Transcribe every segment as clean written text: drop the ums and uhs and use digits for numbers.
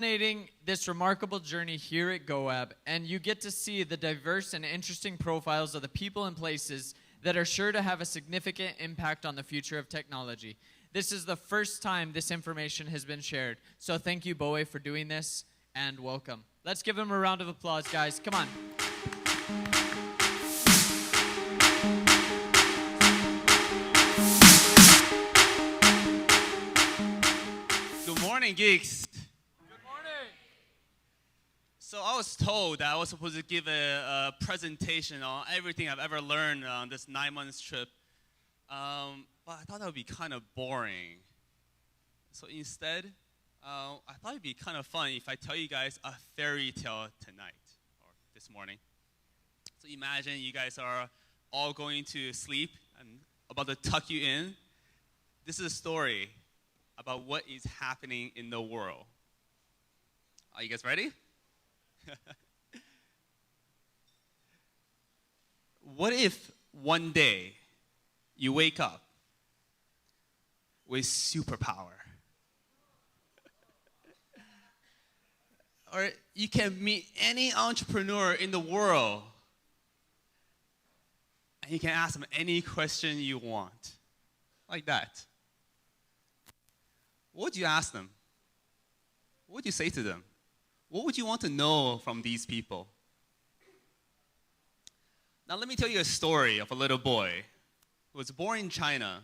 Fascinating this remarkable journey here at GoWeb, and you get to see the diverse and interesting profiles of the people and places that are sure to have a significant impact on the future of technology. This is the first time this information has been shared, so thank you, Bowei, for doing this, and welcome. Let's give him a round of applause, guys. Come on. Good morning, Geeks. Good morning. So I was told that I was supposed to give a presentation on everything I've ever learned on this 9-month trip. But I thought that would be kind of boring. So instead, I thought it'd be kind of fun if I tell you guys a fairy tale tonight, or this morning. So imagine you guys are all going to sleep and about to tuck you in. This is a story about what is happening in the world. Are you guys ready? What if one day you wake up with superpower? Or you can meet any entrepreneur in the world and you can ask them any question you want. Like that. What would you ask them? What would you say to them? What would you want to know from these people? Now let me tell you a story of a little boy who was born in China,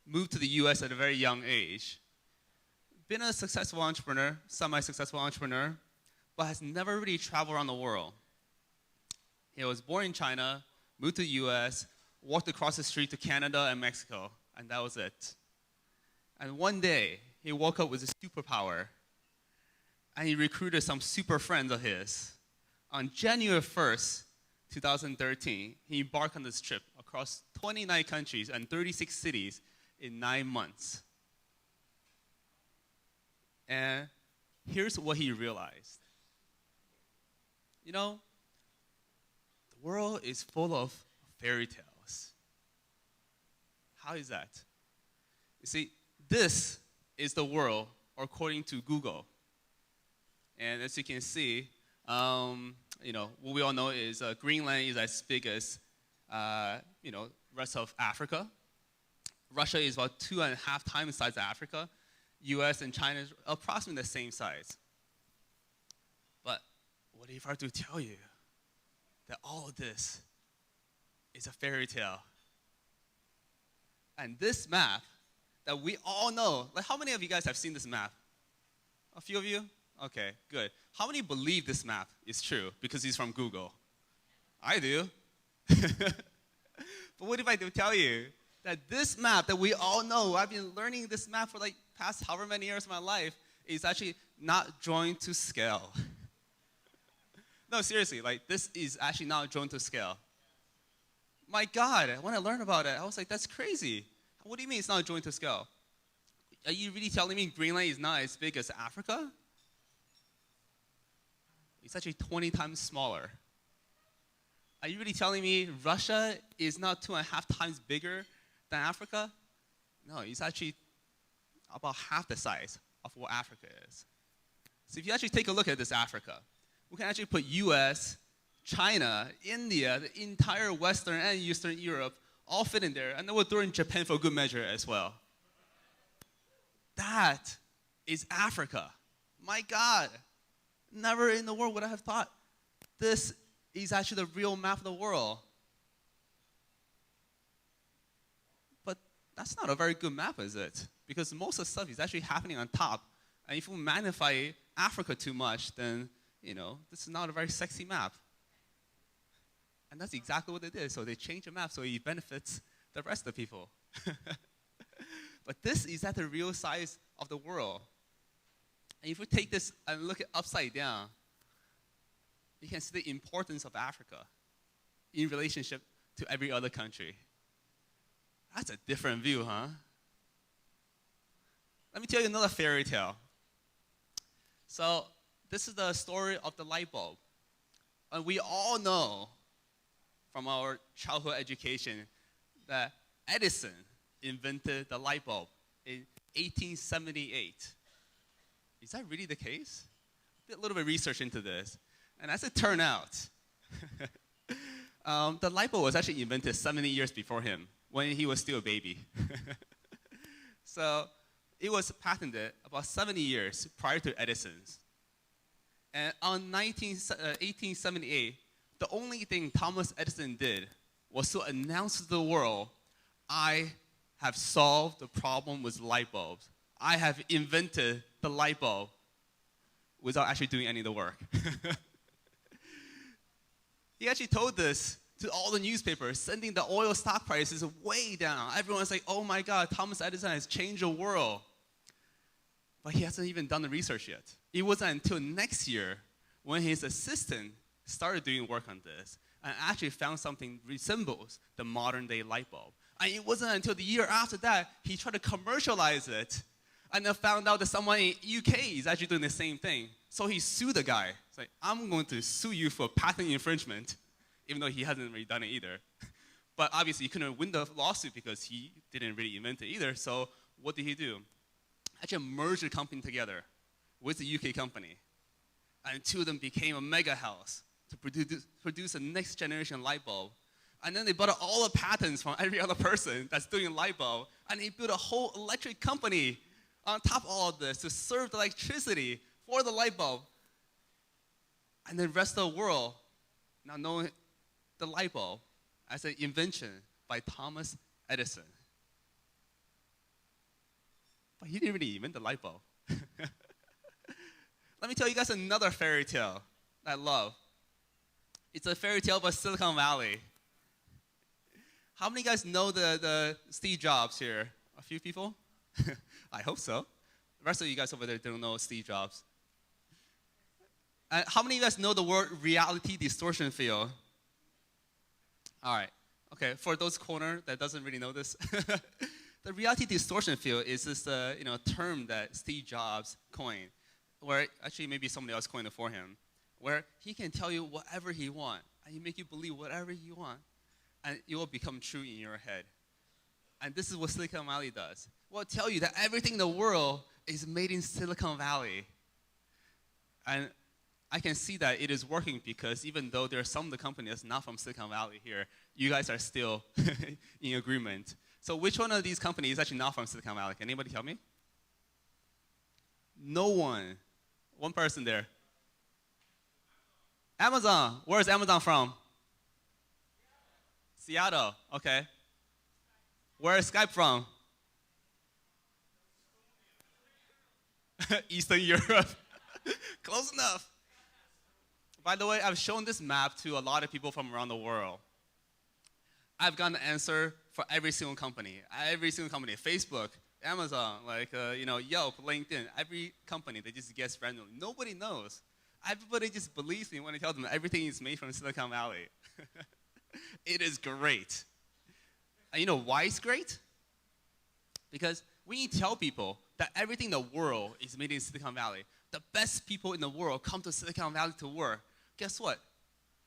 moved to the US at a very young age, been a successful entrepreneur, semi-successful entrepreneur, but has never really traveled around the world. He was born in China, moved to the US, walked across the street to Canada and Mexico, and that was it. And one day, he woke up with a superpower, and he recruited some super friends of his. On January 1st, 2013, he embarked on this trip across 29 countries and 36 cities in 9 months. And here's what he realized. You know, the world is full of fairy tales. How is that? You see, this is the world according to Google. And as you can see, what we all know is Greenland is as big as, rest of Africa. Russia is about 2.5 times the size of Africa. US and China is approximately the same size. But what if I were to tell you that all of this is a fairy tale? And this map that we all know, like how many of you guys have seen this map? A few of you? Okay, good. How many believe this map is true because it's from Google? I do. But what if I do tell you that this map that we all know, I've been learning this map for like past however many years of my life, is actually not drawn to scale. No, seriously, like this is actually not drawn to scale. My God, when I learned about it, I was like, that's crazy. What do you mean it's not drawn to scale? Are you really telling me Greenland is not as big as Africa? It's actually 20 times smaller. Are you really telling me Russia is not 2.5 times bigger than Africa? No, it's actually about half the size of what Africa is. So if you actually take a look at this Africa, we can actually put US, China, India, the entire Western and Eastern Europe all fit in there, and then we'll throw in Japan for good measure as well. That is Africa. My God. Never in the world would I have thought this is actually the real map of the world. But that's not a very good map, is it? Because most of the stuff is actually happening on top. And if we magnify Africa too much, then, this is not a very sexy map. And that's exactly what they did. So they changed the map so it benefits the rest of the people. But this is at the real size of the world. And if we take this and look at upside down, you can see the importance of Africa in relationship to every other country. That's a different view, huh? Let me tell you another fairy tale. So this is the story of the light bulb. And we all know from our childhood education that Edison invented the light bulb in 1878. is that really the case? Did a little bit of research into this. And as it turned out, the light bulb was actually invented 70 years before him, when he was still a baby. So it was patented about 70 years prior to Edison's. And on 1878, the only thing Thomas Edison did was to announce to the world, I have solved the problem with light bulbs. I have invented the light bulb without actually doing any of the work. He actually told this to all the newspapers, sending the oil stock prices way down. Everyone's like, oh my God, Thomas Edison has changed the world. But he hasn't even done the research yet. It wasn't until next year when his assistant started doing work on this and actually found something resembles the modern day light bulb. And it wasn't until the year after that he tried to commercialize it and then found out that someone in UK is actually doing the same thing. So he sued the guy. It's like, I'm going to sue you for patent infringement, even though he hasn't really done it either. But obviously he couldn't win the lawsuit because he didn't really invent it either. So what did he do? Actually merged the company together with the UK company. And two of them became a mega house to produce a next generation light bulb. And then they bought all the patents from every other person that's doing a light bulb. And they built a whole electric company on top of all of this to serve the electricity for the light bulb. And the rest of the world now knowing the light bulb as an invention by Thomas Edison. But he didn't really invent the light bulb. Let me tell you guys another fairy tale I love. It's a fairy tale about Silicon Valley. How many of you guys know the Steve Jobs here? A few people? I hope so. The rest of you guys over there don't know Steve Jobs. How many of you guys know the word reality distortion field? All right. Okay, for those corner that doesn't really know this, the reality distortion field is this term that Steve Jobs coined, where actually maybe somebody else coined it for him, where he can tell you whatever he wants, and he make you believe whatever you want, and it will become true in your head. And this is what Silicon Valley does. We'll tell you that everything in the world is made in Silicon Valley. And I can see that it is working because even though there are some of the companies that's not from Silicon Valley here, you guys are still in agreement. So which one of these companies is actually not from Silicon Valley? Can anybody tell me? No one. One person there. Amazon. Where is Amazon from? Seattle. Okay. Where is Skype from? Eastern Europe. Close enough. By the way, I've shown this map to a lot of people from around the world. I've gotten an answer for every single company. Facebook, Amazon, Yelp, LinkedIn, every company, they just guess randomly. Nobody knows. Everybody just believes me when I tell them everything is made from Silicon Valley. It is great. And you know why it's great? Because when you tell people that everything in the world is made in Silicon Valley, the best people in the world come to Silicon Valley to work, guess what?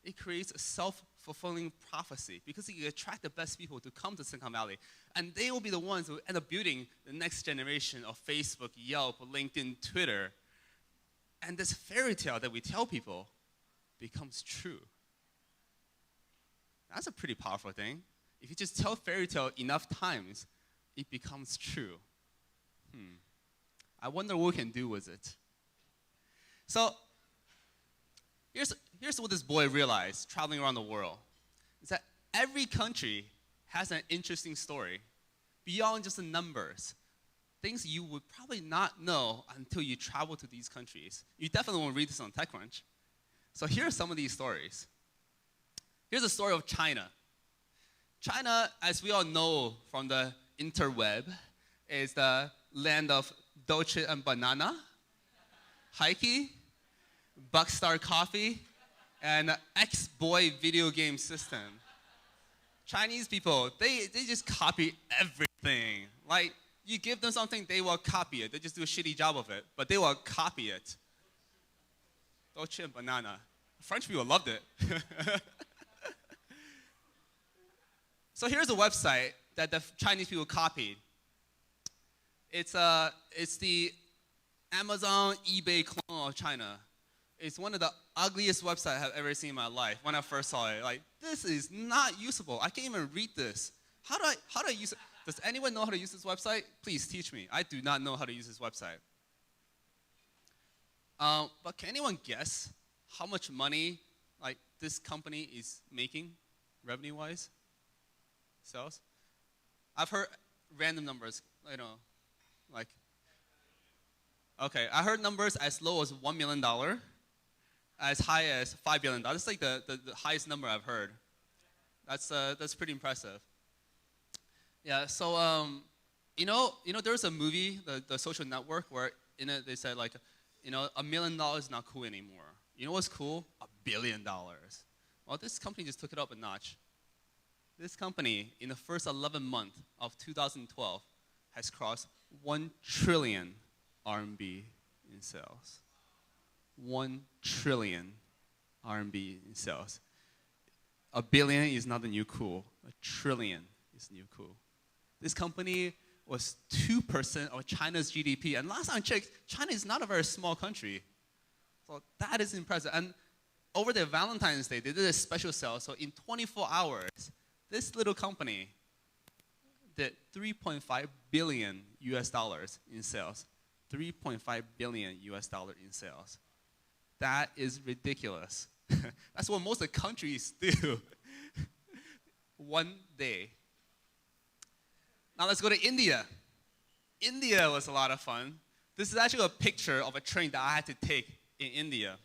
It creates a self-fulfilling prophecy because you attract the best people to come to Silicon Valley. And they will be the ones who end up building the next generation of Facebook, Yelp, LinkedIn, Twitter. And this fairy tale that we tell people becomes true. That's a pretty powerful thing. If you just tell fairy tale enough times, it becomes true. I wonder what we can do with it. So here's what this boy realized traveling around the world. Is that every country has an interesting story beyond just the numbers. Things you would probably not know until you travel to these countries. You definitely won't read this on TechCrunch. So here are some of these stories. Here's a story of China. China, as we all know from the interweb, is the land of Dolce and Banana, Heike, Buckstar Coffee, and X-Boy video game system. Chinese people, they just copy everything. Like, you give them something, they will copy it. They just do a shitty job of it, but they will copy it. Dolce and Banana. French people loved it. So here's a website that the Chinese people copied. It's the Amazon, eBay clone of China. It's one of the ugliest websites I've ever seen in my life when I first saw it. Like, this is not usable. I can't even read this. How do I use it? Does anyone know how to use this website? Please teach me. I do not know how to use this website. But can anyone guess how much money like this company is making revenue-wise? Sales? I've heard random numbers, like, okay, I heard numbers as low as $1 million, as high as $5 billion. That's like the highest number I've heard. That's pretty impressive. Yeah, so, there's a movie, The Social Network, where in it they said, like, $1 million is not cool anymore. You know what's cool? $1 billion. Well, this company just took it up a notch. This company, in the first 11 months of 2012, has crossed 1 trillion RMB in sales. 1 trillion RMB in sales. $1 billion is not the new cool. $1 trillion is new cool. This company was 2% of China's GDP. And last time I checked, China is not a very small country. So that is impressive. And over their Valentine's Day, they did a special sale. So in 24 hours, this little company did $3.5 billion US dollars in sales. $3.5 billion US dollars in sales. That is ridiculous. That's what most of the countries do. One day. Now let's go to India. India was a lot of fun. This is actually a picture of a train that I had to take in India.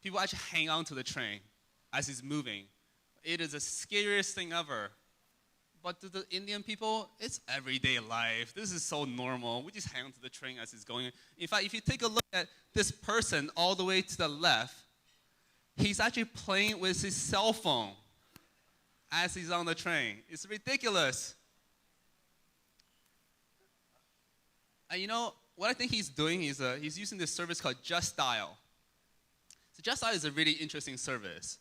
People actually hang on to the train as it's moving. It is the scariest thing ever. But to the Indian people, it's everyday life. This is so normal. We just hang on to the train as it's going. In fact, if you take a look at this person all the way to the left, he's actually playing with his cell phone as he's on the train. It's ridiculous. And what I think he's doing is he's using this service called Just Dial. So Just Dial is a really interesting service.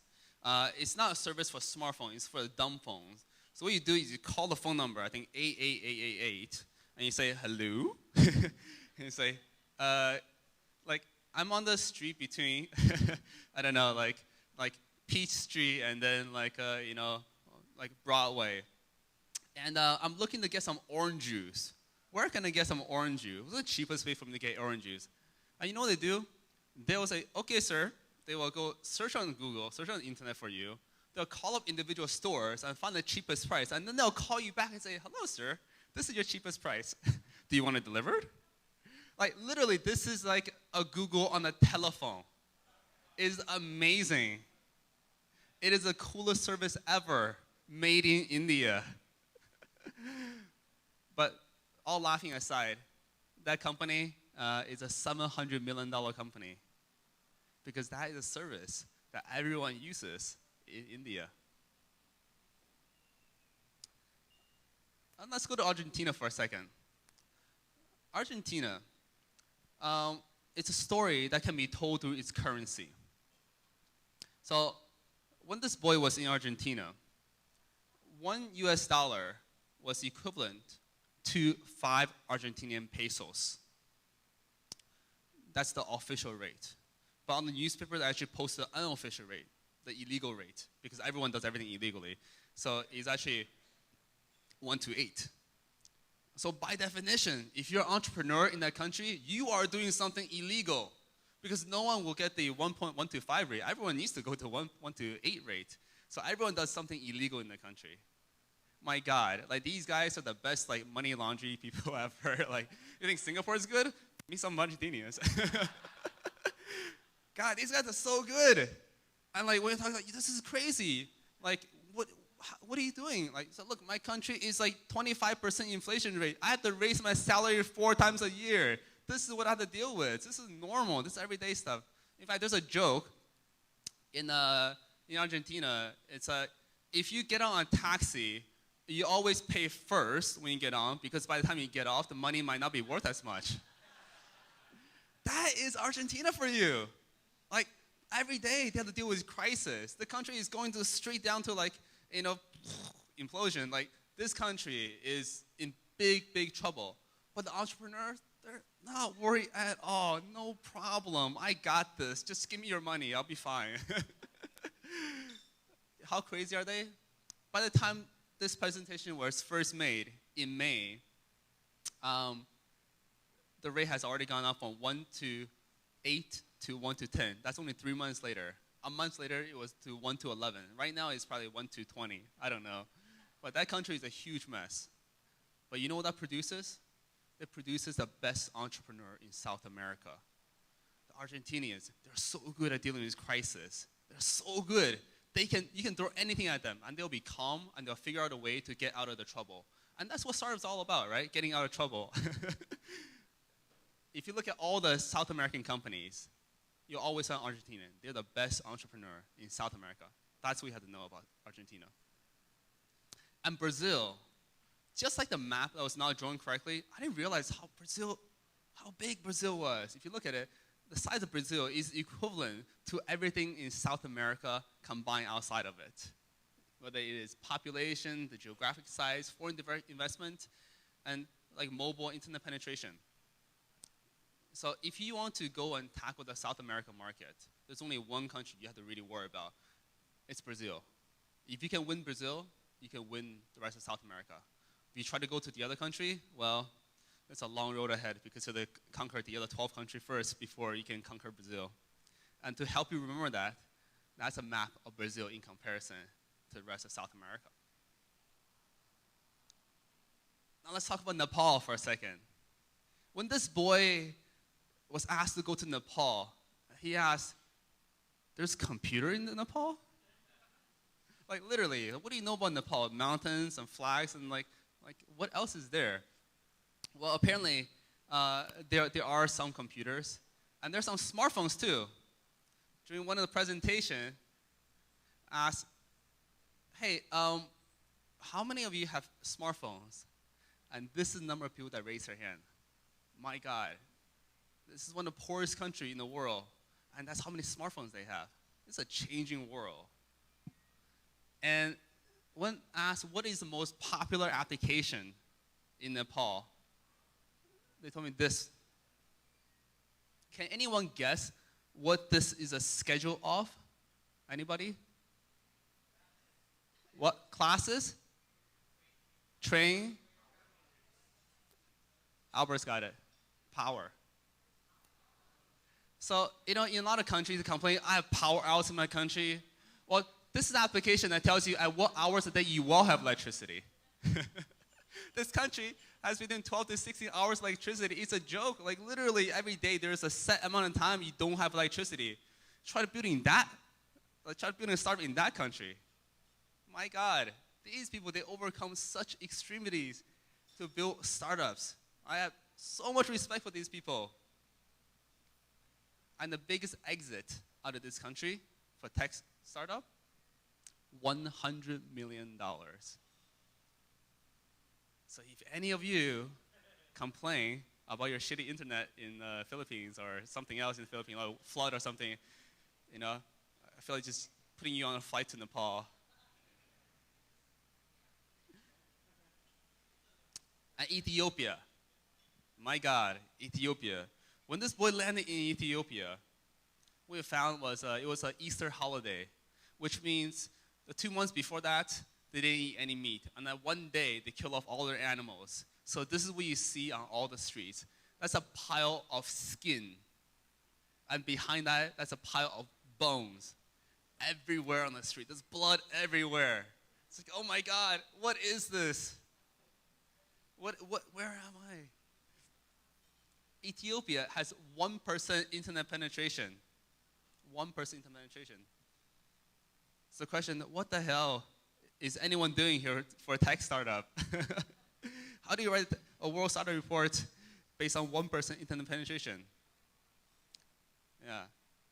It's not a service for smartphones, it's for the dumb phones. So what you do is you call the phone number, I think 88888, and you say, hello? And you say, I'm on the street between, I don't know, like Peach Street and then like Broadway. And I'm looking to get some orange juice. Where can I get some orange juice? What's the cheapest way for me to get orange juice? And you know what they do? They will say, okay, sir. They will go search on Google, search on the internet for you. They'll call up individual stores and find the cheapest price. And then they'll call you back and say, hello, sir. This is your cheapest price. Do you want it delivered? Like, literally, this is like a Google on a telephone. It's amazing. It is the coolest service ever, made in India. But all laughing aside, that company is a $700 million company because that is a service that everyone uses in India. And let's go to Argentina for a second. Argentina, it's a story that can be told through its currency. So when this boy was in Argentina, $1 US was equivalent to 5 Argentinian pesos. That's the official rate. But on the newspaper, they actually posted the unofficial rate, the illegal rate, because everyone does everything illegally. So it's actually 1 to 8. So by definition, if you're an entrepreneur in that country, you are doing something illegal because no one will get the 1.125 rate. Everyone needs to go to 1 to 8 rate. So everyone does something illegal in the country. My God, like these guys are the best like money laundry people ever. Like, you think Singapore is good? Meet some Argentinians. God, these guys are so good. And like when you talk like this is crazy. Like what are you doing? Like, so look, my country is like 25% inflation rate. I have to raise my salary 4 times a year. This is what I have to deal with. This is normal. This is everyday stuff. In fact, there's a joke in Argentina. It's if you get on a taxi, you always pay first when you get on because by the time you get off, the money might not be worth as much. That is Argentina for you. Like every day they have to deal with crisis. The country is going straight down to like, implosion. Like this country is in big, big trouble. But the entrepreneurs, They're not worried at all. No problem. I got this. Just give me your money. I'll be fine. How crazy are they? By the time this presentation was first made in May, the rate has already gone up from 1 to 8 to 1 to 10. That's only 3 months later. A month later, it was to 1 to 11. Right now, it's probably 1 to 20. I don't know. But that country is a huge mess. But you know what that produces? It produces the best entrepreneur in South America. The Argentinians, they're so good at dealing with crisis. They're so good. You can throw anything at them, and they'll be calm, and they'll figure out a way to get out of the trouble. And that's what startup's all about, right? Getting out of trouble. If you look at all the South American companies, you'll always find Argentinian. They're the best entrepreneur in South America. That's what you have to know about Argentina. And Brazil, just like the map that was not drawn correctly, I didn't realize how big Brazil was. If you look at it, the size of Brazil is equivalent to everything in South America combined outside of it. Whether it is population, the geographic size, foreign direct investment, and like mobile internet penetration. So if you want to go and tackle the South American market, there's only one country you have to really worry about. It's Brazil. If you can win Brazil, you can win the rest of South America. If you try to go to the other country, well, it's a long road ahead because you have to conquer the other 12 countries first before you can conquer Brazil. And to help you remember that, that's a map of Brazil in comparison to the rest of South America. Now let's talk about Nepal for a second. When this boy was asked to go to Nepal, he asked, there's a computer in Nepal? Like literally, what do you know about Nepal? Mountains and flags and like what else is there? Well, apparently there are some computers and there's some smartphones too. During one of the presentation, asked, hey, how many of you have smartphones? And this is the number of people that raised their hand. My God, this is one of the poorest countries in the world, and that's how many smartphones they have. It's a changing world. And when asked what is the most popular application in Nepal, they told me this. Can anyone guess what this is a schedule of? Anybody? What? Classes? Train? Albert's got it. Power. So, in a lot of countries, they complain, I have power outs in my country. Well, this is an application that tells you at what hours a day you will have electricity. This country has between 12 to 16 hours of electricity. It's a joke. Like, literally, every day there's a set amount of time you don't have electricity. Try to build a startup in that country. My God, these people, they overcome such extremities to build startups. I have so much respect for these people. And the biggest exit out of this country for tech startup, $100 million. So if any of you complain about your shitty internet in the Philippines or something else in the Philippines, or flood or something, I feel like just putting you on a flight to Nepal. And Ethiopia. My God, Ethiopia. When this boy landed in Ethiopia, what we found was it was an Easter holiday, which means the 2 months before that, they didn't eat any meat. And then one day, they killed off all their animals. So this is what you see on all the streets. That's a pile of skin. And behind that, that's a pile of bones everywhere on the street. There's blood everywhere. It's like, oh my God, what is this? Where am I? Ethiopia has 1% internet penetration. 1% internet penetration. So the question, what the hell is anyone doing here for a tech startup? How do you write a world startup report based on 1% internet penetration? Yeah,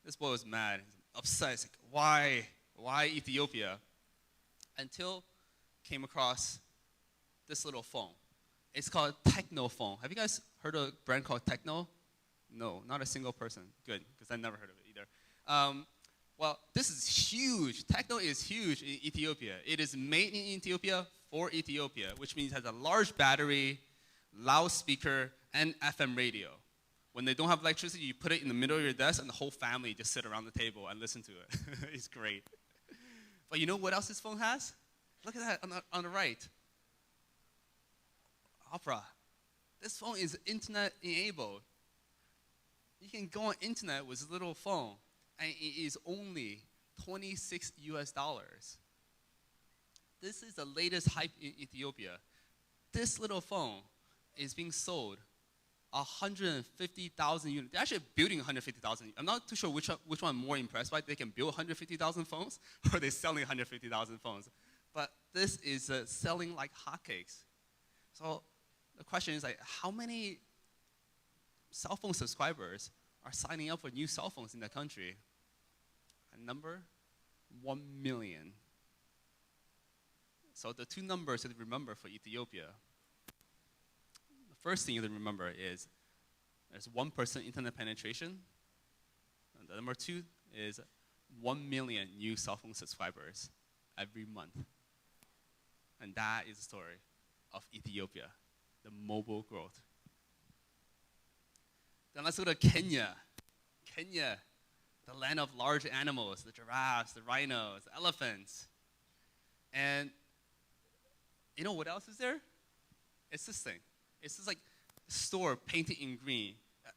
this boy was mad, upset. He's like, why Ethiopia? Until came across this little phone. It's called Techno phone. Have you guys heard of a brand called Techno? No, not a single person. Good, because I never heard of it either. Well, this is huge. Techno is huge in Ethiopia. It is made in Ethiopia for Ethiopia, which means it has a large battery, loudspeaker, and FM radio. When they don't have electricity, you put it in the middle of your desk, and the whole family just sit around the table and listen to it. It's great. But you know what else this phone has? Look at that on the right. Opera. This phone is internet enabled. You can go on internet with a little phone, and it is only $26 US. This is the latest hype in Ethiopia. This little phone is being sold 150,000 units. They're actually building 150,000. I'm not too sure which one I'm more impressed by. They can build 150,000 phones, or they're selling 150,000 phones. But this is selling like hotcakes. So the question is, like, how many cell phone subscribers are signing up for new cell phones in the country? A number? 1 million. So the two numbers to remember for Ethiopia. The first thing you have to remember is there's 1% internet penetration. And the number two is 1 million new cell phone subscribers every month. And that is the story of Ethiopia, the mobile growth. Then let's go to Kenya. Kenya, the land of large animals, the giraffes, the rhinos, the elephants. And you know what else is there? It's this thing. It's this like store painted in green.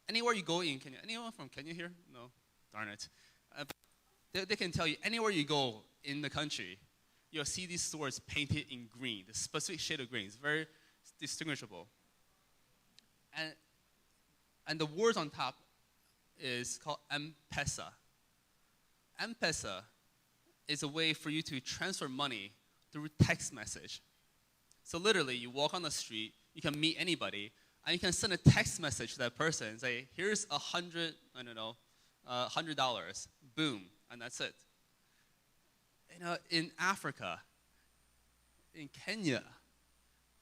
Anywhere you go in Kenya, anyone from Kenya here? No, darn it. They can tell you anywhere you go in the country, you'll see these stores painted in green, the specific shade of green. It's very distinguishable. And the words on top is called M-Pesa. M-Pesa is a way for you to transfer money through text message. So literally, you walk on the street, you can meet anybody, and you can send a text message to that person and say, here's $100, $100, boom, and that's it. You know, in Africa, in Kenya,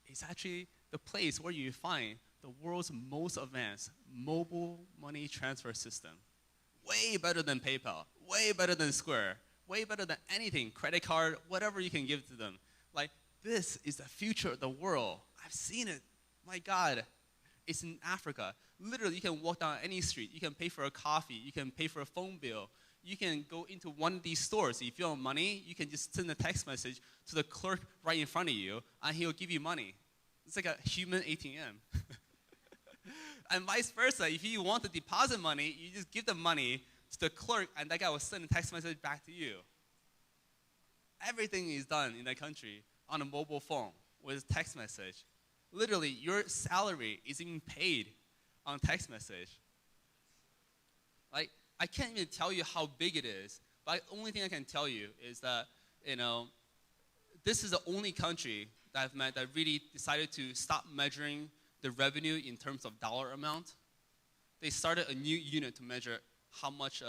it's actually the place where you find the world's most advanced mobile money transfer system. Way better than PayPal, way better than Square, way better than anything, credit card, whatever you can give to them. Like, this is the future of the world. I've seen it. My God. It's in Africa. Literally, you can walk down any street. You can pay for a coffee. You can pay for a phone bill. You can go into one of these stores. If you want money, you can just send a text message to the clerk right in front of you, and he'll give you money. It's like a human ATM. And vice versa. If you want to deposit money, you just give the money to the clerk, and that guy will send a text message back to you. Everything is done in that country on a mobile phone with a text message. Literally, your salary is being paid on text message. Like, I can't even tell you how big it is, but the only thing I can tell you is that, you know, this is the only country that I've met that really decided to stop measuring the revenue in terms of dollar amount. They started a new unit to measure how much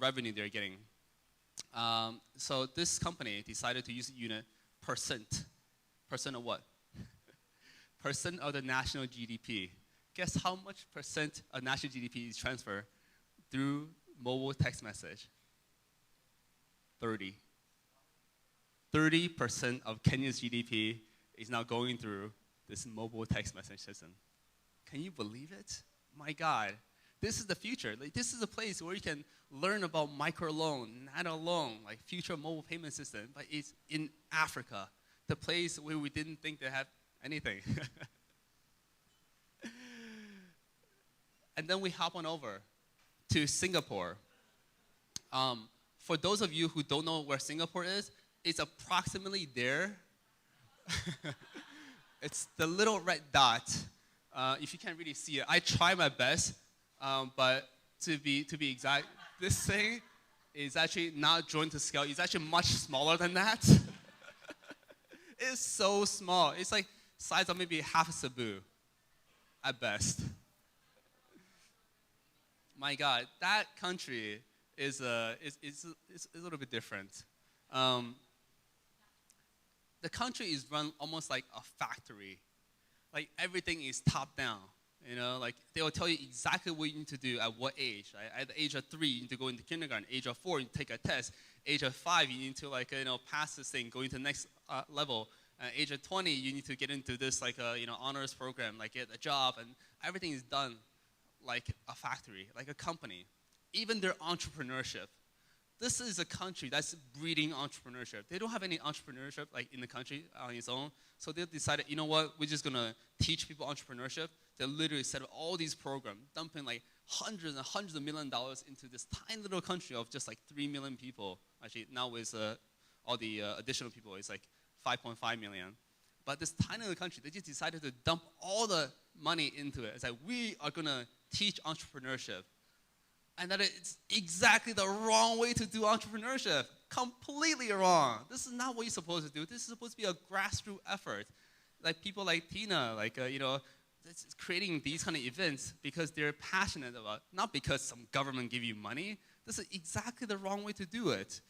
revenue they're getting. So this company decided to use a unit percent. Percent of what? Percent of the national GDP. Guess how much percent of national GDP is transferred through mobile text message? 30. 30% of Kenya's GDP is now going through this mobile text message system. Can you believe it? My God. This is the future. Like, this is a place where you can learn about microloan, nano loan, like future mobile payment system. But it's in Africa, the place where we didn't think they had anything. And then we hop on over to Singapore. For those of you who don't know where Singapore is, it's approximately there. It's the little red dot. If you can't really see it, I try my best, but to be exact, this thing is actually not joined to scale. It's actually much smaller than that. It's so small. It's like size of maybe half a Cebu, at best. My God, that country is a little bit different. The country is run almost like a factory. Like, everything is top down. You know, like, they will tell you exactly what you need to do at what age. Right? At the age of 3, you need to go into kindergarten. Age of 4, you take a test. Age of 5, you need to, like, pass this thing, go into the next level. At age of 20, you need to get into this like a honors program, like get a job, and everything is done like a factory, like a company. Even their entrepreneurship. This is a country that's breeding entrepreneurship. They don't have any entrepreneurship like in the country on its own. So they decided, you know what, we're just gonna teach people entrepreneurship. They literally set up all these programs, dumping like hundreds and hundreds of $1 million into this tiny little country of just like 3 million people. Actually, now with all the additional people, it's like 5.5 million. But this tiny little country, they just decided to dump all the money into it. It's like, we are gonna teach entrepreneurship. And that it's exactly the wrong way to do entrepreneurship. Completely wrong. This is not what you're supposed to do. This is supposed to be a grassroots effort. Like people like Tina, like, creating these kind of events because they're passionate about, not because some government give you money. This is exactly the wrong way to do it.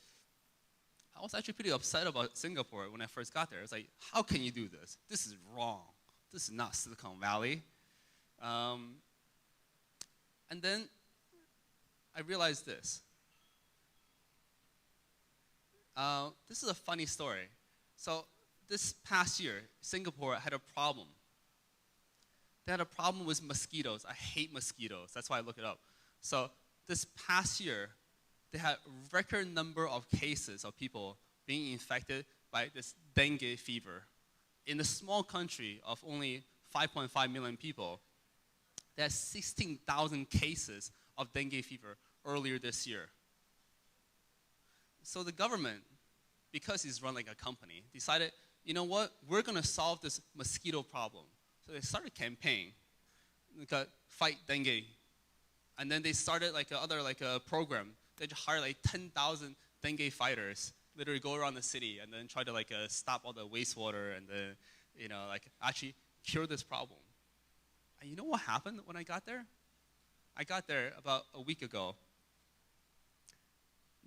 I was actually pretty upset about Singapore when I first got there. It's like, how can you do this? This is wrong. This is not Silicon Valley. And then I realized this. This is a funny story. So this past year, Singapore had a problem. They had a problem with mosquitoes. I hate mosquitoes. That's why I look it up. So this past year, they had a record number of cases of people being infected by this dengue fever. In a small country of only 5.5 million people, they had 16,000 cases of dengue fever earlier this year. So the government, because it's run like a company, decided, you know what, we're going to solve this mosquito problem. So they started a campaign, like fight dengue. And then they started like a program. They just hired like 10,000 dengue fighters, literally go around the city and then try to like stop all the wastewater and actually cure this problem. And you know what happened when I got there? I got there about a week ago.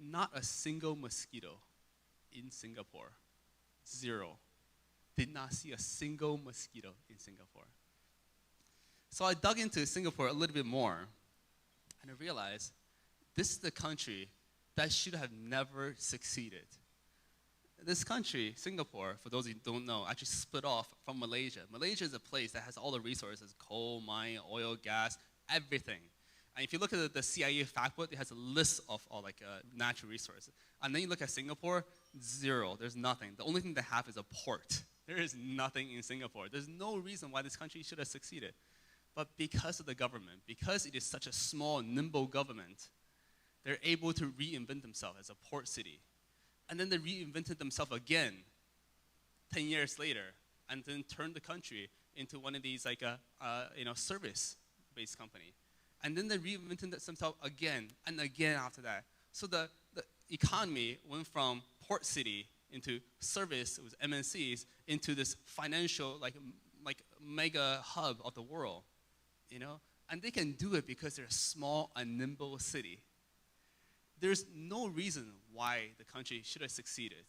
Not a single mosquito in Singapore. Zero. Did not see a single mosquito in Singapore. So I dug into Singapore a little bit more, and I realized this is the country that should have never succeeded. This country, Singapore, for those who don't know, actually split off from Malaysia. Malaysia is a place that has all the resources, coal, mine, oil, gas, everything. And if you look at the CIA fact book, it has a list of all natural resources. And then you look at Singapore, zero. There's nothing. The only thing they have is a port. There is nothing in Singapore. There's no reason why this country should have succeeded. But because of the government, because it is such a small, nimble government, they're able to reinvent themselves as a port city. And then they reinvented themselves again 10 years later, and then turned the country into one of these service-based company. And then they reinvented themselves again and again after that. So the economy went from port city into service with MNCs into this financial like mega hub of the world, And they can do it because they're a small and nimble city. There's no reason why the country should have succeeded.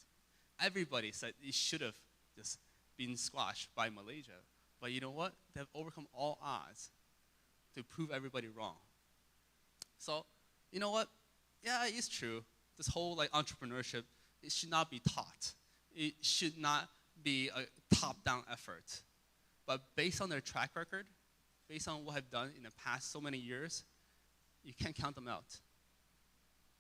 Everybody said it should have just been squashed by Malaysia. But you know what? They've overcome all odds to prove everybody wrong. So, you know what? Yeah, it's true. This whole entrepreneurship, it should not be taught. It should not be a top-down effort. But based on their track record, based on what I've done in the past so many years, you can't count them out.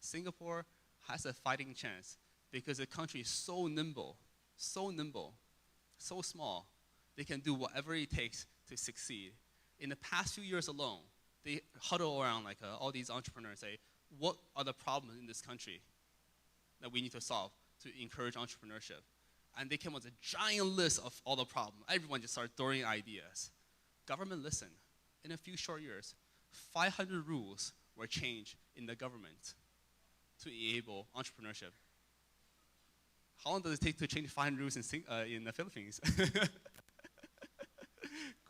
Singapore has a fighting chance because the country is so nimble, so small, they can do whatever it takes to succeed. In the past few years alone, they huddle around all these entrepreneurs say, what are the problems in this country that we need to solve to encourage entrepreneurship? And they came up with a giant list of all the problems. Everyone just started throwing ideas. Government listened. In a few short years, 500 rules were changed in the government to enable entrepreneurship. How long does it take to change 500 rules in the Philippines? A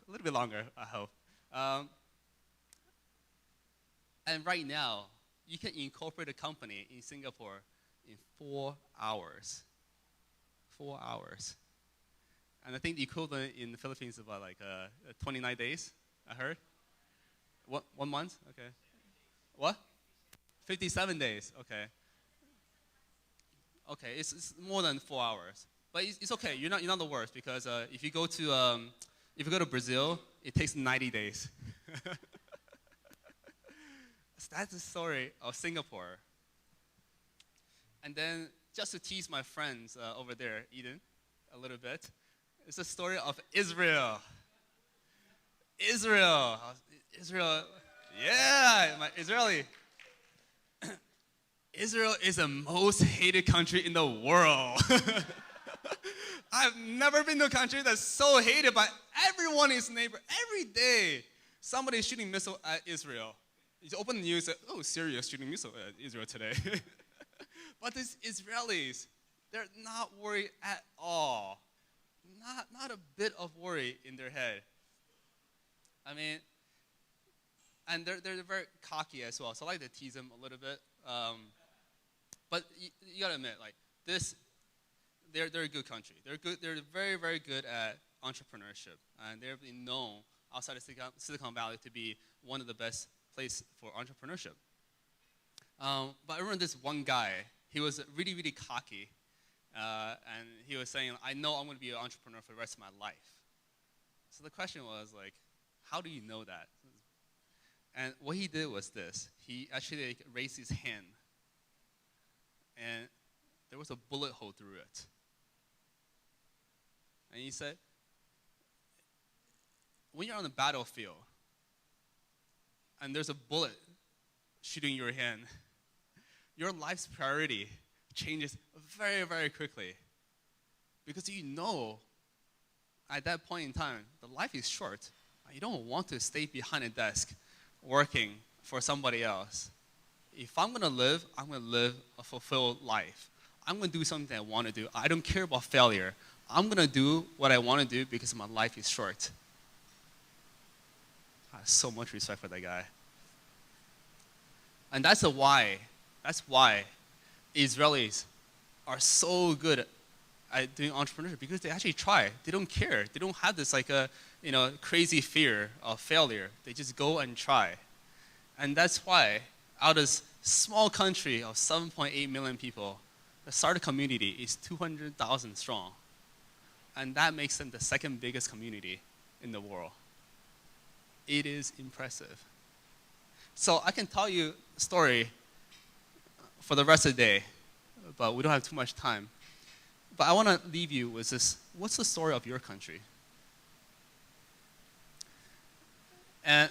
little bit longer, I hope. And right now, you can incorporate a company in Singapore in 4 hours. 4 hours. And I think the equivalent in the Philippines is about 29 days, I heard. What, 1 month? Okay. What? 57 days, okay. Okay, it's more than 4 hours. But it's okay. You're not the worst because if you go to Brazil, it takes 90 days. So that's the story of Singapore. And then just to tease my friends over there, Eden, a little bit, it's the story of Israel. Israel, yeah, my Israeli. Israel is the most hated country in the world. I've never been to a country that's so hated by everyone in its neighbor. Every day, somebody is shooting missile at Israel. You open the news, oh, Syria is shooting missile at Israel today. But these Israelis, they're not worried at all. Not a bit of worry in their head. I mean, and they're very cocky as well. So I like to tease them a little bit. But you gotta admit, like this, they're a good country. They're good. They're very, very good at entrepreneurship, and they're known outside of Silicon Valley to be one of the best places for entrepreneurship. But I remember this one guy. He was really, really cocky, and he was saying, "I know I'm going to be an entrepreneur for the rest of my life." So the question was like, how do you know that? And what he did was this. He actually raised his hand, and there was a bullet hole through it. And he said, when you're on the battlefield, and there's a bullet shooting your hand, your life's priority changes very, very quickly. Because you know, at that point in time, the life is short. You don't want to stay behind a desk working for somebody else. If I'm going to live a fulfilled life. I'm going to do something I want to do. I don't care about failure. I'm going to do what I want to do because my life is short. I have so much respect for that guy. And that's why Israelis are so good at doing entrepreneurship, because they actually try. They don't care. They don't have this crazy fear of failure. They just go and try. And that's why out of this small country of 7.8 million people, the startup community is 200,000 strong. And that makes them the second biggest community in the world. It is impressive. So I can tell you a story for the rest of the day, but we don't have too much time. But I want to leave you with this. What's the story of your country? And,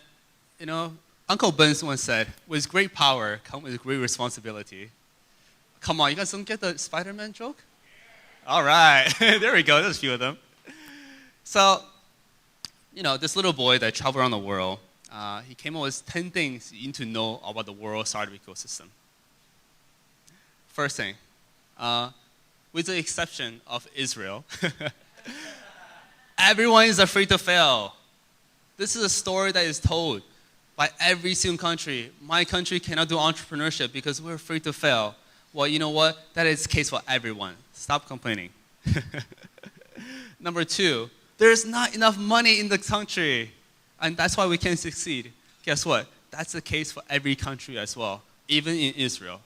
Uncle Ben once said, with great power comes with great responsibility. Come on, you guys don't get the Spider-Man joke? All right, there we go, there's a few of them. So, this little boy that traveled around the world, he came up with 10 things you need to know about the world startup ecosystem. First thing, with the exception of Israel, everyone is afraid to fail. This is a story that is told by every single country. My country cannot do entrepreneurship because we're afraid to fail. Well, you know what? That is the case for everyone. Stop complaining. Number two, there's not enough money in the country, and that's why we can't succeed. Guess what? That's the case for every country as well, even in Israel,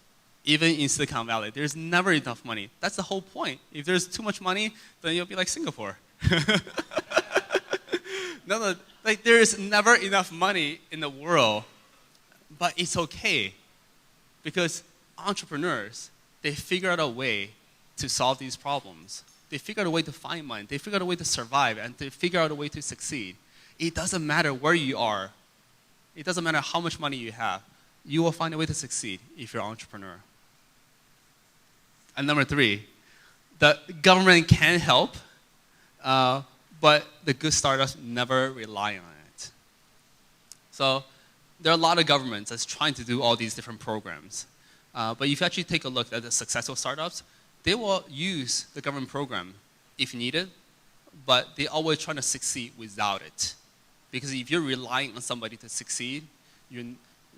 even in Silicon Valley. There's never enough money. That's the whole point. If there's too much money, then you'll be like Singapore. No, there is never enough money in the world, but it's okay, because entrepreneurs, they figure out a way to solve these problems. They figure out a way to find money. They figure out a way to survive, and they figure out a way to succeed. It doesn't matter where you are. It doesn't matter how much money you have. You will find a way to succeed if you're an entrepreneur. And number three, the government can help, but the good startups never rely on it. So there are a lot of governments that's trying to do all these different programs. But if you actually take a look at the successful startups, they will use the government program if needed, but they're always trying to succeed without it. Because if you're relying on somebody to succeed,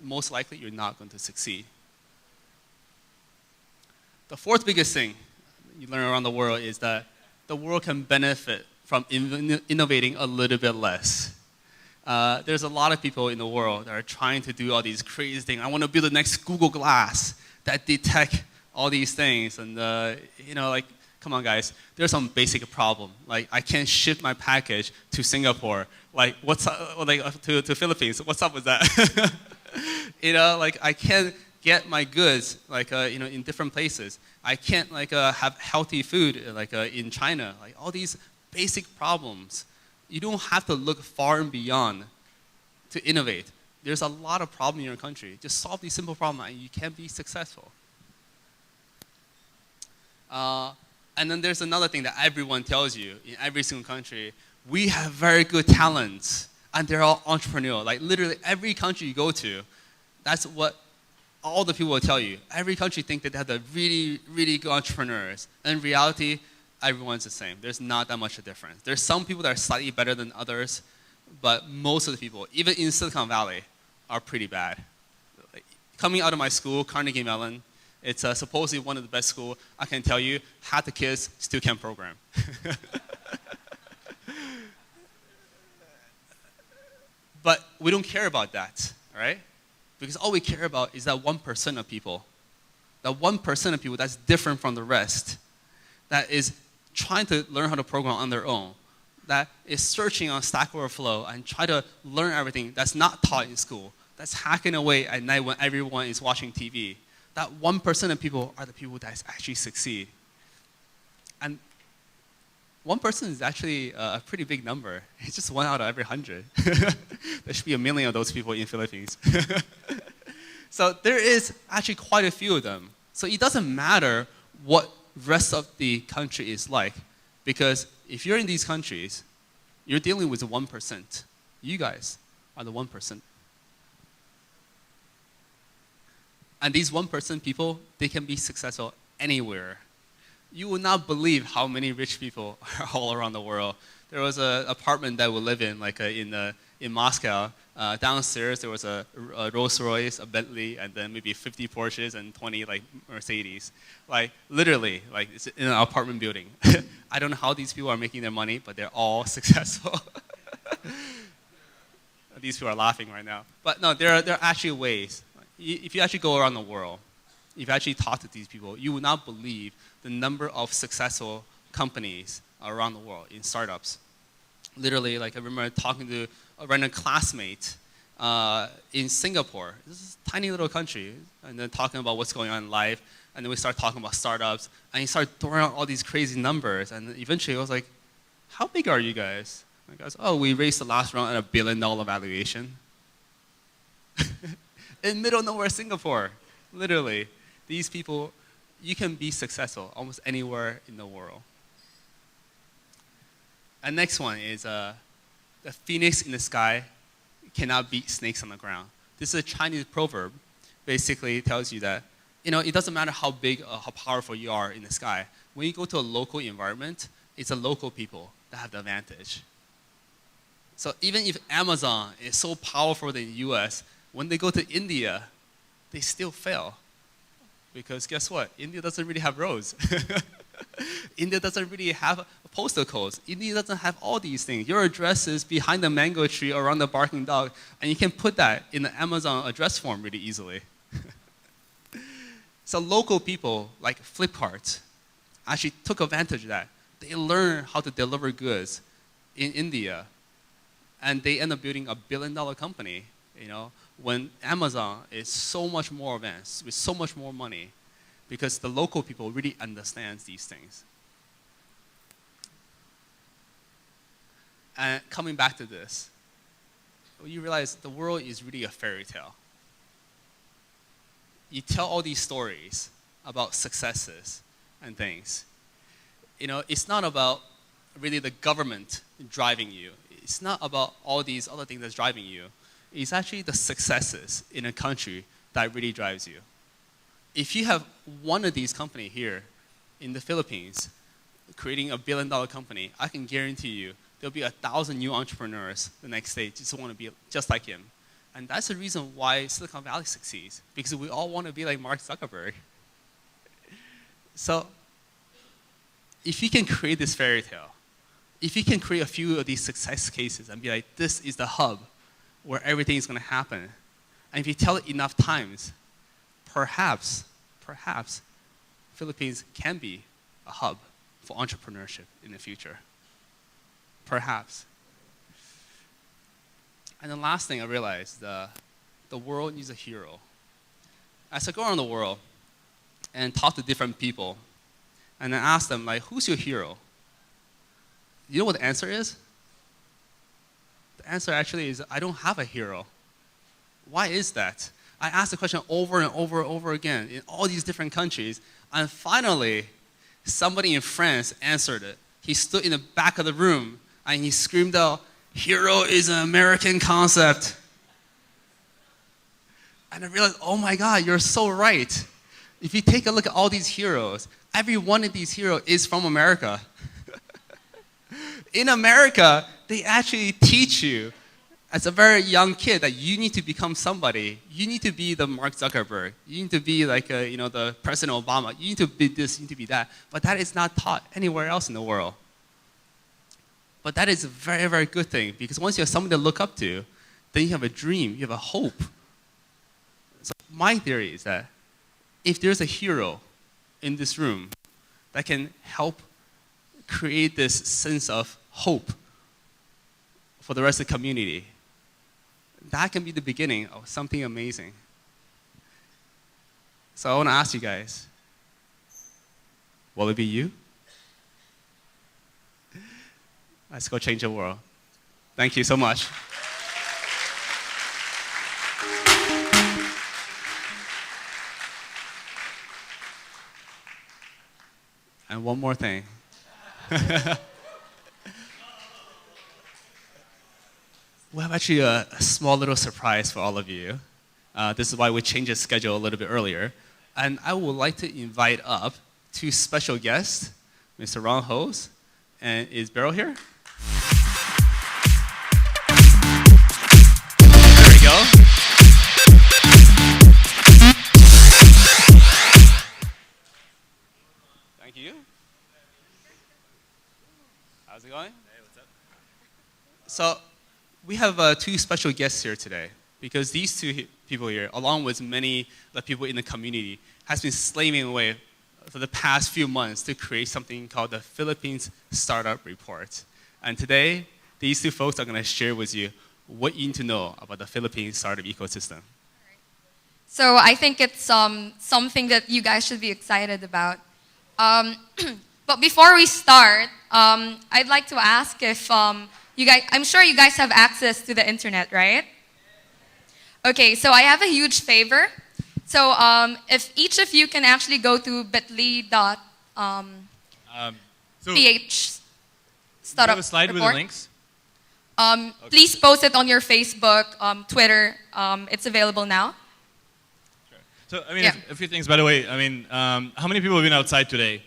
most likely you're not going to succeed. The fourth biggest thing you learn around the world is that the world can benefit from innovating a little bit less. There's a lot of people in the world that are trying to do all these crazy things. I want to build the next Google Glass that detect all these things, and come on guys, there's some basic problem. Like I can't ship my package to Singapore. Like what's up, like to Philippines? What's up with that? Like I can't get my goods like in different places. I can't like have healthy food like in China. Like all these basic problems. You don't have to look far and beyond to innovate. There's a lot of problems in your country. Just solve these simple problems and you can be successful. And then there's another thing that everyone tells you in every single country. We have very good talents and they're all entrepreneurial. Like literally every country you go to, that's what all the people will tell you. Every country thinks that they have the really, really good entrepreneurs. And in reality, everyone's the same. There's not that much of a difference. There's some people that are slightly better than others, but most of the people, even in Silicon Valley, are pretty bad. Like, coming out of my school, Carnegie Mellon, it's supposedly one of the best schools. I can tell you, half the kids still can't program. But we don't care about that, all right? Because all we care about is that 1% of people. That 1% of people that's different from the rest. That is trying to learn how to program on their own. That is searching on Stack Overflow and try to learn everything that's not taught in school. That's hacking away at night when everyone is watching TV. That 1% of people are the people that actually succeed. And 1% is actually a pretty big number. It's just 1 out of every 100. There should be 1 million of those people in the Philippines. So there is actually quite a few of them. So it doesn't matter what the rest of the country is like, because if you're in these countries, you're dealing with the 1%. You guys are the 1%. And these 1% people, they can be successful anywhere. You will not believe how many rich people are all around the world. There was an apartment that we live in, like in Moscow. Downstairs, there was a Rolls Royce, a Bentley, and then maybe 50 Porsches and 20 like Mercedes. Like literally, like it's in an apartment building. I don't know how these people are making their money, but they're all successful. These people are laughing right now. But no, there are actually ways. If you actually go around the world, if you actually talk to these people, you will not believe the number of successful companies around the world in startups. Literally, like I remember talking to a random classmate in Singapore. This is a tiny little country, and then talking about what's going on in life, and then we start talking about startups, and he started throwing out all these crazy numbers, and eventually I was like, how big are you guys? And I goes, oh, we raised the last round at $1 billion valuation. In middle of nowhere, Singapore, literally. These people, you can be successful almost anywhere in the world. And next one is the phoenix in the sky cannot beat snakes on the ground. This is a Chinese proverb. Basically, it tells you that it doesn't matter how big or how powerful you are in the sky. When you go to a local environment, it's the local people that have the advantage. So even if Amazon is so powerful in the US, when they go to India, they still fail. Because guess what? India doesn't really have roads. India doesn't really have postal codes. India doesn't have all these things. Your address is behind the mango tree or around the barking dog, and you can put that in the Amazon address form really easily. So local people like Flipkart actually took advantage of that. They learned how to deliver goods in India, and they end up building a $1 billion company. When Amazon is so much more advanced with so much more money, because the local people really understand these things. And coming back to this, you realize the world is really a fairy tale. You tell all these stories about successes and things. It's not about really the government driving you. It's not about all these other things that's driving you. It's actually the successes in a country that really drives you. If you have one of these companies here in the Philippines creating a $1 billion company, I can guarantee you there'll be 1,000 new entrepreneurs the next day just want to be just like him. And that's the reason why Silicon Valley succeeds, because we all want to be like Mark Zuckerberg. So if you can create this fairy tale, if you can create a few of these success cases and be like, this is the hub where everything is going to happen, and if you tell it enough times, perhaps Philippines can be a hub for entrepreneurship in the future. Perhaps. And the last thing I realized, the world needs a hero. As I go around the world and talk to different people, and I ask them, like, who's your hero? You know what the answer is? The answer actually is, I don't have a hero. Why is that? I asked the question over and over and over again in all these different countries, and finally, somebody in France answered it. He stood in the back of the room, and he screamed out, "Hero is an American concept." And I realized, oh my God, you're so right. If you take a look at all these heroes, every one of these heroes is from America. In America, they actually teach you as a very young kid that you need to become somebody. You need to be the Mark Zuckerberg. You need to be like the President Obama. You need to be this, you need to be that. But that is not taught anywhere else in the world. But that is a very, very good thing, because once you have somebody to look up to, then you have a dream, you have a hope. So my theory is that if there's a hero in this room that can help create this sense of hope for the rest of the community, that can be the beginning of something amazing. So I want to ask you guys, will it be you? Let's go change the world. Thank you so much. And one more thing. We have actually a small little surprise for all of you. This is why we changed the schedule a little bit earlier. And I would like to invite up two special guests, Mr. Ron Hose, and is Beryl here? There we go. Thank you. How's it going? Hey, what's up? So, we have two special guests here today, because these two people here, along with many people in the community, has been slaving away for the past few months to create something called the Philippines Startup Report. And today, these two folks are going to share with you what you need to know about the Philippines startup ecosystem. So I think it's something that you guys should be excited about. But before we start, I'd like to ask if you guys, I'm sure you guys have access to the internet, right? Okay, so I have a huge favor. So if each of you can actually go to bit.ly.ph startup have a slide report. with the links? Okay. Please post it on your Facebook, Twitter. It's available now. Sure. So, I mean, a few things, by the way. I mean, how many people have been outside today,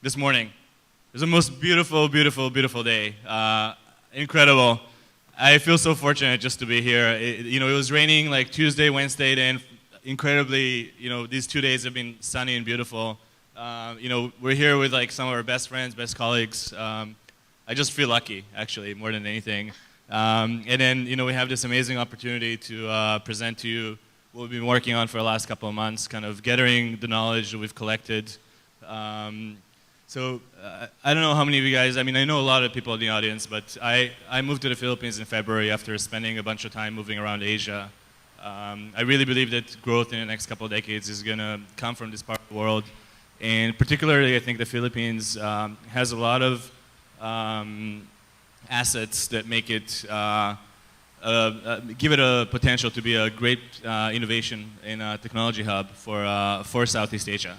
this morning? It was the most beautiful, beautiful, beautiful day. Incredible. I feel so fortunate just to be here. It was raining like Tuesday, Wednesday, then incredibly, these 2 days have been sunny and beautiful. We're here with like some of our best friends, best colleagues. I just feel lucky, actually, more than anything. And then, we have this amazing opportunity to present to you what we've been working on for the last couple of months, kind of gathering the knowledge that we've collected. So I don't know how many of you guys, I mean, I know a lot of people in the audience, but I moved to the Philippines in February after spending a bunch of time moving around Asia. I really believe that growth in the next couple of decades is going to come from this part of the world. And particularly, I think the Philippines has a lot of assets that make it, give it a potential to be a great innovation and technology hub for Southeast Asia.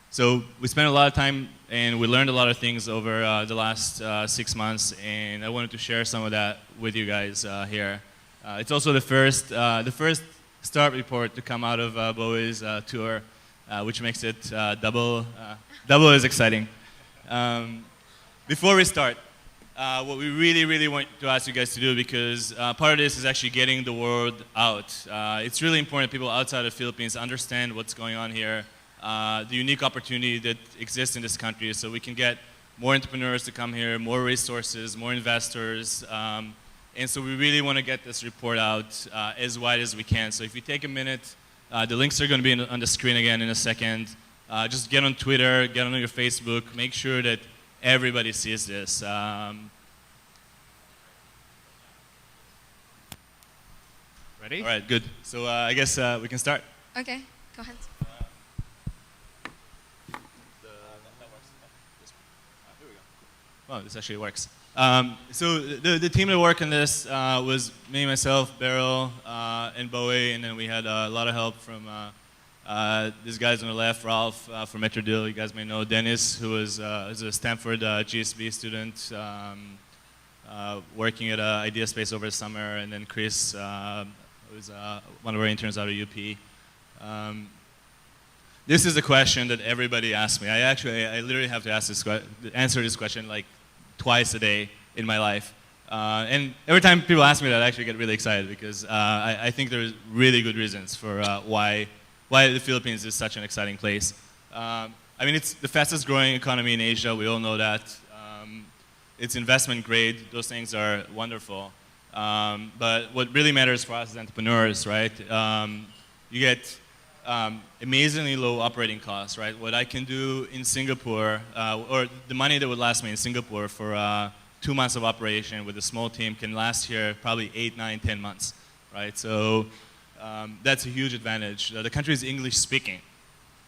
So we spent a lot of time and we learned a lot of things over the last 6 months, and I wanted to share some of that with you guys here. It's also the first startup report to come out of Bowei's tour, which makes it double as exciting. Before we start, what we really, really want to ask you guys to do, because part of this is actually getting the word out. It's really important that people outside of the Philippines understand what's going on here, the unique opportunity that exists in this country, so we can get more entrepreneurs to come here, more resources, more investors, and so we really want to get this report out as wide as we can. So if you take a minute, the links are going to be on the screen again in a second. just get on Twitter, get on your Facebook, make sure that everybody sees this. Ready? All right, good. So I guess we can start. Okay, go ahead. Oh, this actually works. So the team that worked on this was me, myself, Beryl, and Bowei, and then we had a lot of help from these guys on the left, Ralph from Metrodeal, you guys may know, Dennis, who is a Stanford GSB student, working at IdeaSpace over the summer, and then Chris, who is one of our interns out of UP. This is a question that everybody asks me. I literally have to answer this question like twice a day in my life. And every time people ask me that, I actually get really excited because I think there's really good reasons for why the Philippines is such an exciting place. I mean, it's the fastest growing economy in Asia. We all know that. It's investment grade. Those things are wonderful. But what really matters for us as entrepreneurs, right? You get amazingly low operating costs, right? What I can do in Singapore, or the money that would last me in Singapore for 2 months of operation with a small team can last here probably 8, 9, 10 months, right? So that's a huge advantage. The country is English speaking,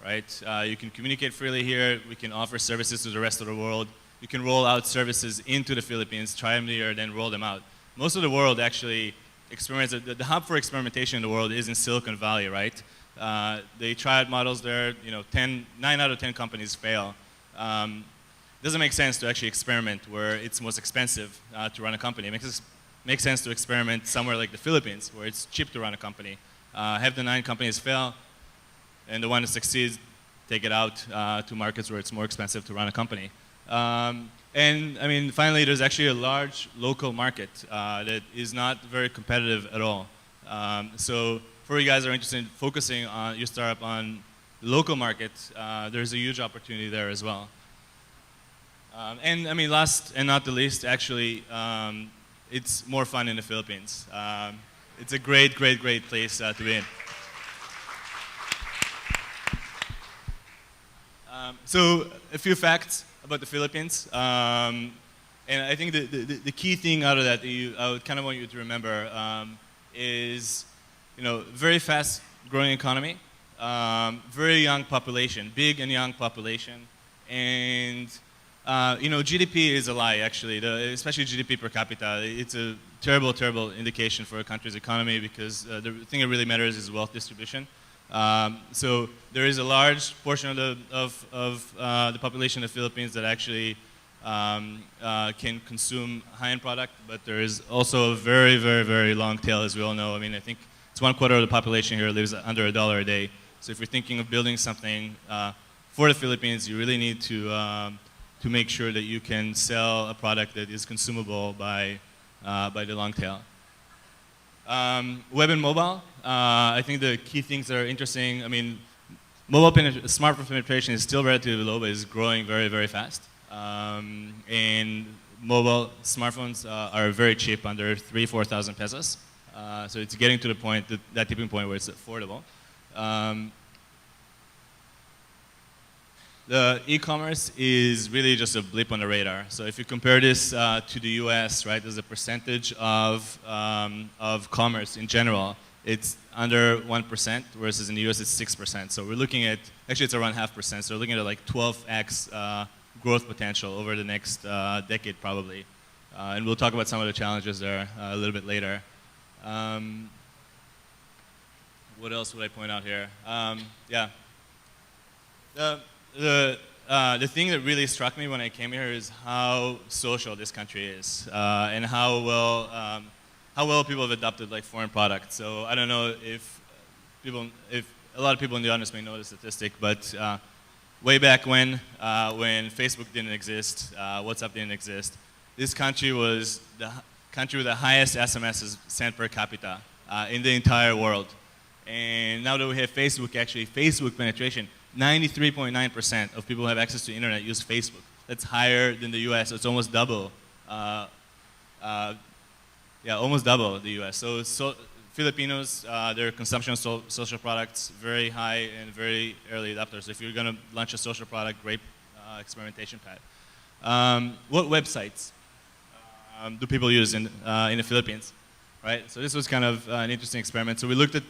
right? You can communicate freely here. We can offer services to the rest of the world. You can roll out services into the Philippines, try them here, then roll them out. Most of the world actually experiments. The hub for experimentation in the world is in Silicon Valley, right? They try out models there, 9 out of 10 companies fail. It doesn't make sense to actually experiment where it's most expensive to run a company. It makes sense to experiment somewhere like the Philippines where it's cheap to run a company. Have the 9 companies fail, and the one that succeeds, take it out to markets where it's more expensive to run a company. And I mean, finally, there's actually a large local market that is not very competitive at all. So for you guys that are interested in focusing on your startup on the local market, there's a huge opportunity there as well. And I mean, last and not the least, actually, it's more fun in the Philippines. It's a great, great, great place to be in. So a few facts about the Philippines. And I think the key thing out of that I would kind of want you to remember is, very fast growing economy, very young population, big and young population, and GDP is a lie actually, especially GDP per capita. It's a terrible, terrible indication for a country's economy because the thing that really matters is wealth distribution. So there is a large portion of the population of the Philippines that actually can consume high-end product, but there is also a very, very, very long tail, as we all know. I mean, I think it's 1/4 of the population here lives under $1 a day. So if you're thinking of building something for the Philippines, you really need to make sure that you can sell a product that is consumable by the long tail. Web and mobile, I think the key things that are interesting, I mean, smartphone penetration is still relatively low, but it's growing very, very fast. And mobile smartphones are very cheap, under 3,000, 4,000 pesos. So it's getting to the point, that tipping point where it's affordable. The e-commerce is really just a blip on the radar. So if you compare this to the US, right, as a percentage of commerce in general, it's under 1%, whereas in the US it's 6%. So we're looking at, actually it's around 0.5%, so we're looking at like 12x growth potential over the next decade probably. And we'll talk about some of the challenges there a little bit later. What else would I point out here? Yeah. The thing that really struck me when I came here is how social this country is, and how well people have adopted like foreign products. So I don't know if a lot of people in the audience may know the statistic, but way back when Facebook didn't exist, WhatsApp didn't exist, this country was the country with the highest SMSs sent per capita in the entire world. And now that we have Facebook, actually Facebook penetration, 93.9% of people who have access to the internet use Facebook. That's higher than the US. It's almost double. Almost double the US. So Filipinos, their consumption of social products very high and very early adopters. So if you're going to launch a social product, great experimentation pad. What websites do people use in the Philippines? Right? So this was kind of an interesting experiment. So we looked at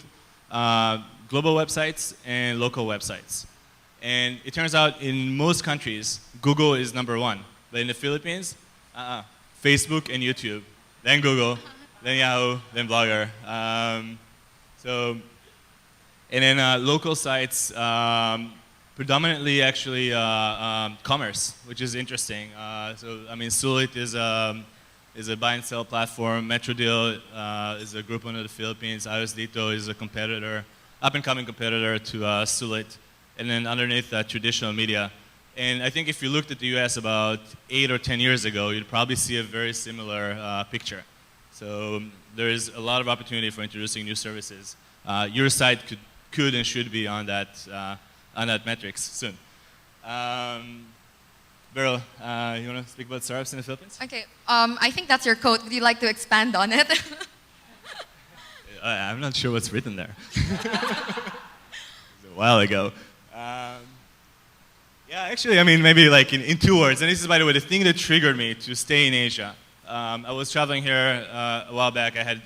global websites and local websites. And it turns out in most countries, Google is #1. But in the Philippines, Facebook and YouTube, then Google, then Yahoo, then Blogger. And then local sites, predominantly actually commerce, which is interesting. So I mean, Sulit is a buy and sell platform. MetroDeal is a group under the Philippines. iOS Dito is a competitor, up and coming competitor to Sulit. And then underneath that, traditional media. And I think if you looked at the US about 8 or 10 years ago, you'd probably see a very similar picture. So there is a lot of opportunity for introducing new services. Your site could and should be on that metrics soon. Beryl, you want to speak about startups in the Philippines? Okay, I think that's your quote. Would you like to expand on it? I'm not sure what's written there. It was a while ago. Yeah, actually, I mean, maybe like in 2 words. And this is, by the way, the thing that triggered me to stay in Asia. I was traveling here a while back. I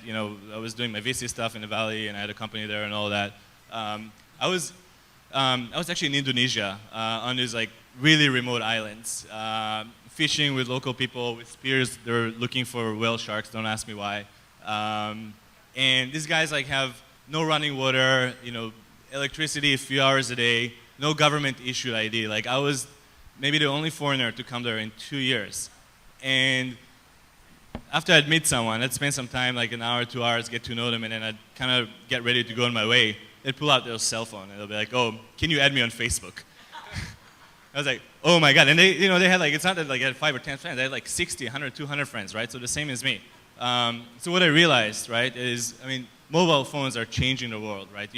was doing my VC stuff in the Valley, and I had a company there and all that. I was actually in Indonesia on these like really remote islands, fishing with local people with spears. They're looking for whale sharks. Don't ask me why. And these guys like have no running water, electricity a few hours a day, no government issued ID. Like I was maybe the only foreigner to come there in 2 years. And after I'd meet someone, I'd spend some time, like an hour, 2 hours, get to know them, and then I'd kind of get ready to go on my way. They'd pull out their cell phone and they'll be like, "Oh, can you add me on Facebook?" I was like, "Oh my God!" And they had like, it's not that like I had 5 or 10 friends. They had like 60, 100, 200 friends, right? So the same as me. So what I realized, right, is mobile phones are changing the world, right?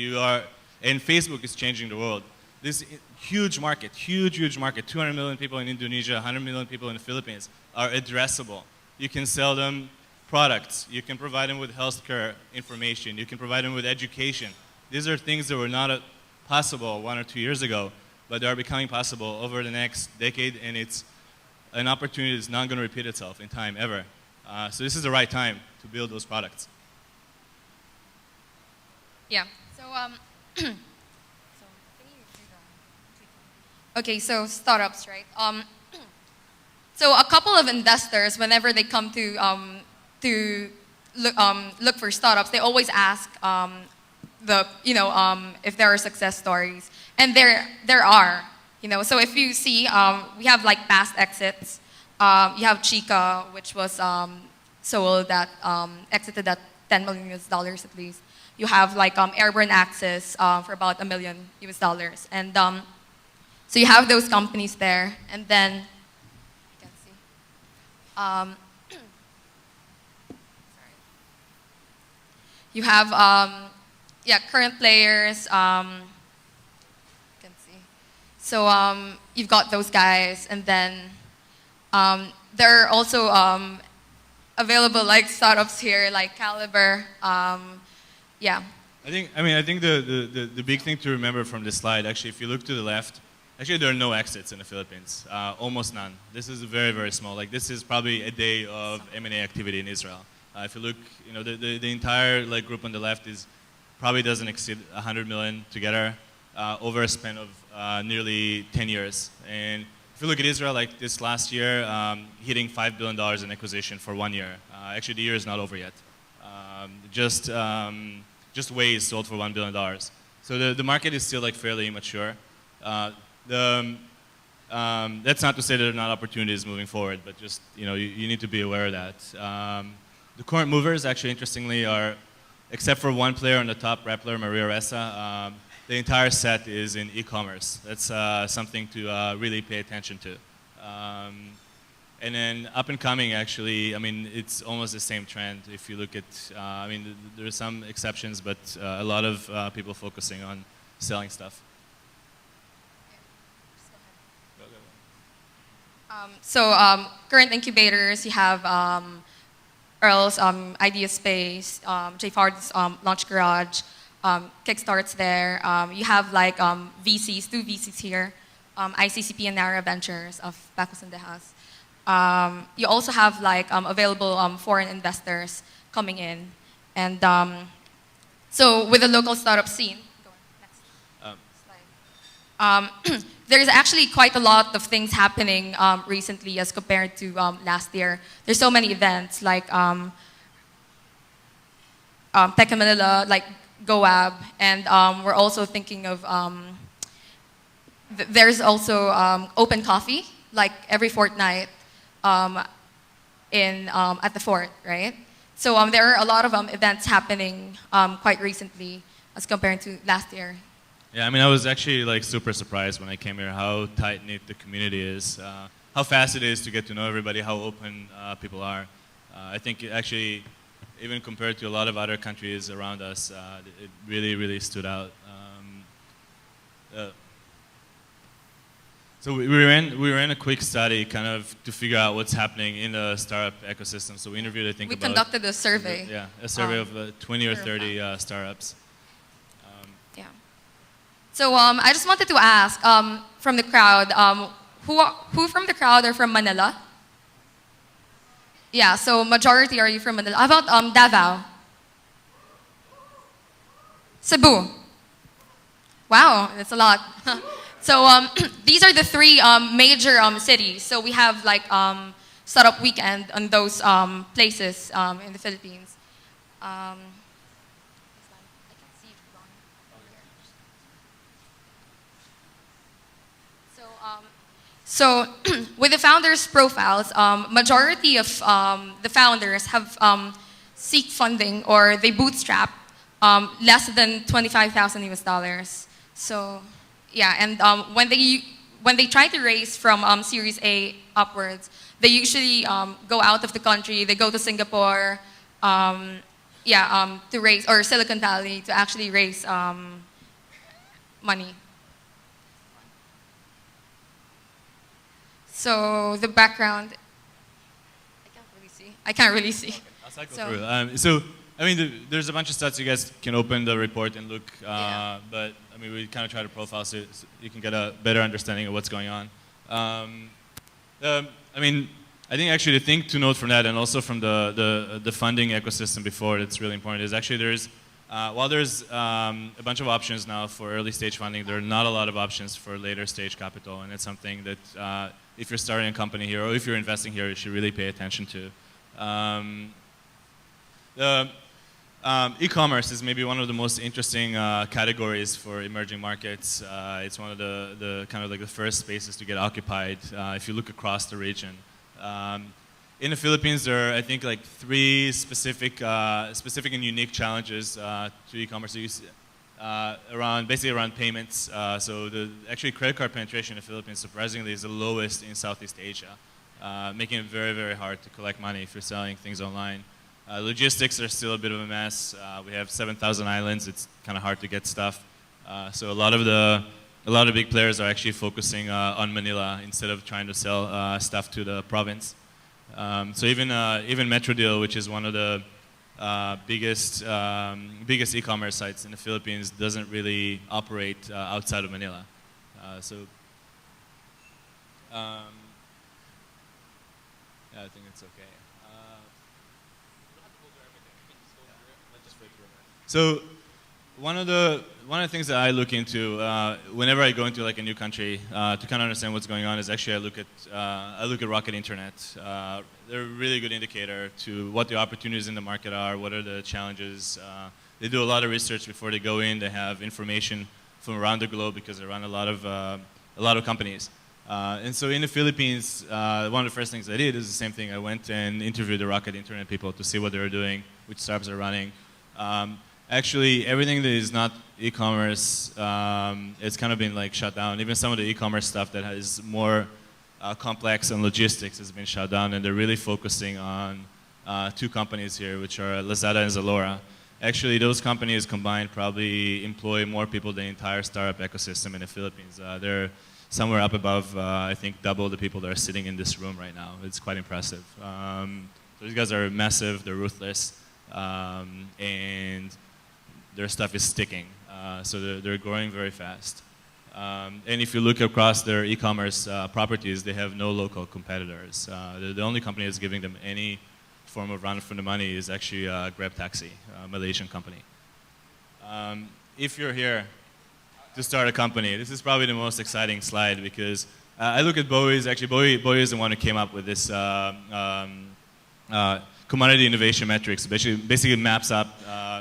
And Facebook is changing the world. This huge market, huge market. 200 million people in Indonesia, 100 million people in the Philippines are addressable. You can sell them products. You can provide them with healthcare information. You can provide them with education. These are things that were not possible 1 or 2 years ago, but they are becoming possible over the next decade, and it's an opportunity that's not going to repeat itself in time ever. So this is the right time to build those products. Yeah. Okay, so startups, right? So a couple of investors, whenever they come to look for startups, they always ask if there are success stories, and there are. So if you see, we have like past exits. You have Chica, which was sold at exited at $10 million at least. You have like Airborne Access for about $1 million, and so you have those companies there, and then you can see. You have current players. You can see. So you've got those guys, and then there are also available like startups here, like Caliber. Yeah. I think the big thing to remember from this slide, actually, if you look to the left, actually there are no exits in the Philippines, almost none. This is very, very small. Like this is probably a day of M&A activity in Israel. If you look, the entire like group on the left probably doesn't exceed 100 million together over a span of nearly 10 years. And if you look at Israel, like this last year, hitting $5 billion in acquisition for 1 year. Actually, the year is not over yet. Just Bowei is sold for $1 billion. So the market is still like fairly immature. That's not to say there are not opportunities moving forward, but just you need to be aware of that. The current movers, actually, interestingly, are, except for one player on the top, Rappler, Maria Ressa, the entire set is in e-commerce. That's something to really pay attention to. And then up and coming, actually, it's almost the same trend. If you look at, there are some exceptions, but a lot of people focusing on selling stuff. So current incubators, you have Earl's Idea Space, Jay Fard's Launch Garage, Kickstart's there. You have like VCs, 2 VCs here, ICCP and Nara Ventures of Bacos in the House. You also have like available foreign investors coming in. And so with the local startup scene, there's actually quite a lot of things happening recently as compared to last year. There's so many events like Tech in Manila, like GoAb, and we're also thinking of, there's also open coffee, like every fortnight at the fort, right? So there are a lot of events happening quite recently as compared to last year. Yeah, I mean, I was actually like super surprised when I came here how tight-knit the community is, how fast it is to get to know everybody, how open people are. I think actually, even compared to a lot of other countries around us, it really, really stood out. So we ran a quick study kind of to figure out what's happening in the startup ecosystem. So we interviewed, I think, we conducted a survey. Yeah, a survey of 20 or 30 startups. Yeah. So I just wanted to ask from the crowd, who from the crowd are from Manila? Yeah, so majority are you from Manila. How about Davao? Cebu? Wow, that's a lot. So these are the 3 major cities. So we have like startup weekend on those places in the Philippines. So with the founders' profiles, majority of the founders have seek funding or they bootstrap less than 25,000 US dollars. So yeah, and when they try to raise from Series A upwards, they usually go out of the country. They go to Singapore, to raise, or Silicon Valley to actually raise money. So the background, I can't really see. Okay, I'll cycle through. So I mean, there's a bunch of stats you guys can open the report and look, but I mean, we kind of try to profile so you can get a better understanding of what's going on. I mean, I think actually the thing to note from that, and also from the funding ecosystem before, that's really important, is actually there's, while there's a bunch of options now for early stage funding, there are not a lot of options for later stage capital, and it's something that if you're starting a company here or if you're investing here, you should really pay attention to. E-commerce is maybe one of the most interesting categories for emerging markets. It's one of the kind of like the first spaces to get occupied if you look across the region. In the Philippines, there are, I think, like 3 specific and unique challenges to e-commerce basically around payments. So actually credit card penetration in the Philippines, surprisingly, is the lowest in Southeast Asia, making it very, very hard to collect money if you're selling things online. Logistics are still a bit of a mess. We have 7,000 islands. It's kind of hard to get stuff. So a lot of big players are actually focusing on Manila instead of trying to sell stuff to the province. So even MetroDeal, which is one of the biggest e-commerce sites in the Philippines, doesn't really operate outside of Manila. Yeah, I think it's okay. So one of the things that I look into whenever I go into like a new country to kind of understand what's going on is actually I look at Rocket Internet. They're a really good indicator to what the opportunities in the market are, what are the challenges. They do a lot of research before they go in. They have information from around the globe because they run a lot of companies. And so in the Philippines, one of the first things I did is the same thing. I went and interviewed the Rocket Internet people to see what they were doing, which startups are running. Actually, everything that is not e-commerce, it's kind of been like shut down. Even some of the e-commerce stuff that is more complex and logistics has been shut down, and they're really focusing on 2 companies here, which are Lazada and Zalora. Actually, those companies combined probably employ more people than the entire startup ecosystem in the Philippines. They're somewhere up above, I think, double the people that are sitting in this room right now. It's quite impressive. So So these guys are massive, they're ruthless, and their stuff is sticking. So they're growing very fast. And if you look across their e-commerce properties, they have no local competitors. The only company that's giving them any form of run for the money is actually Grab Taxi, a Malaysian company. If you're here to start a company, this is probably the most exciting slide because I look at Bowei's, actually Bowei is the one who came up with this commodity innovation metrics. Basically maps up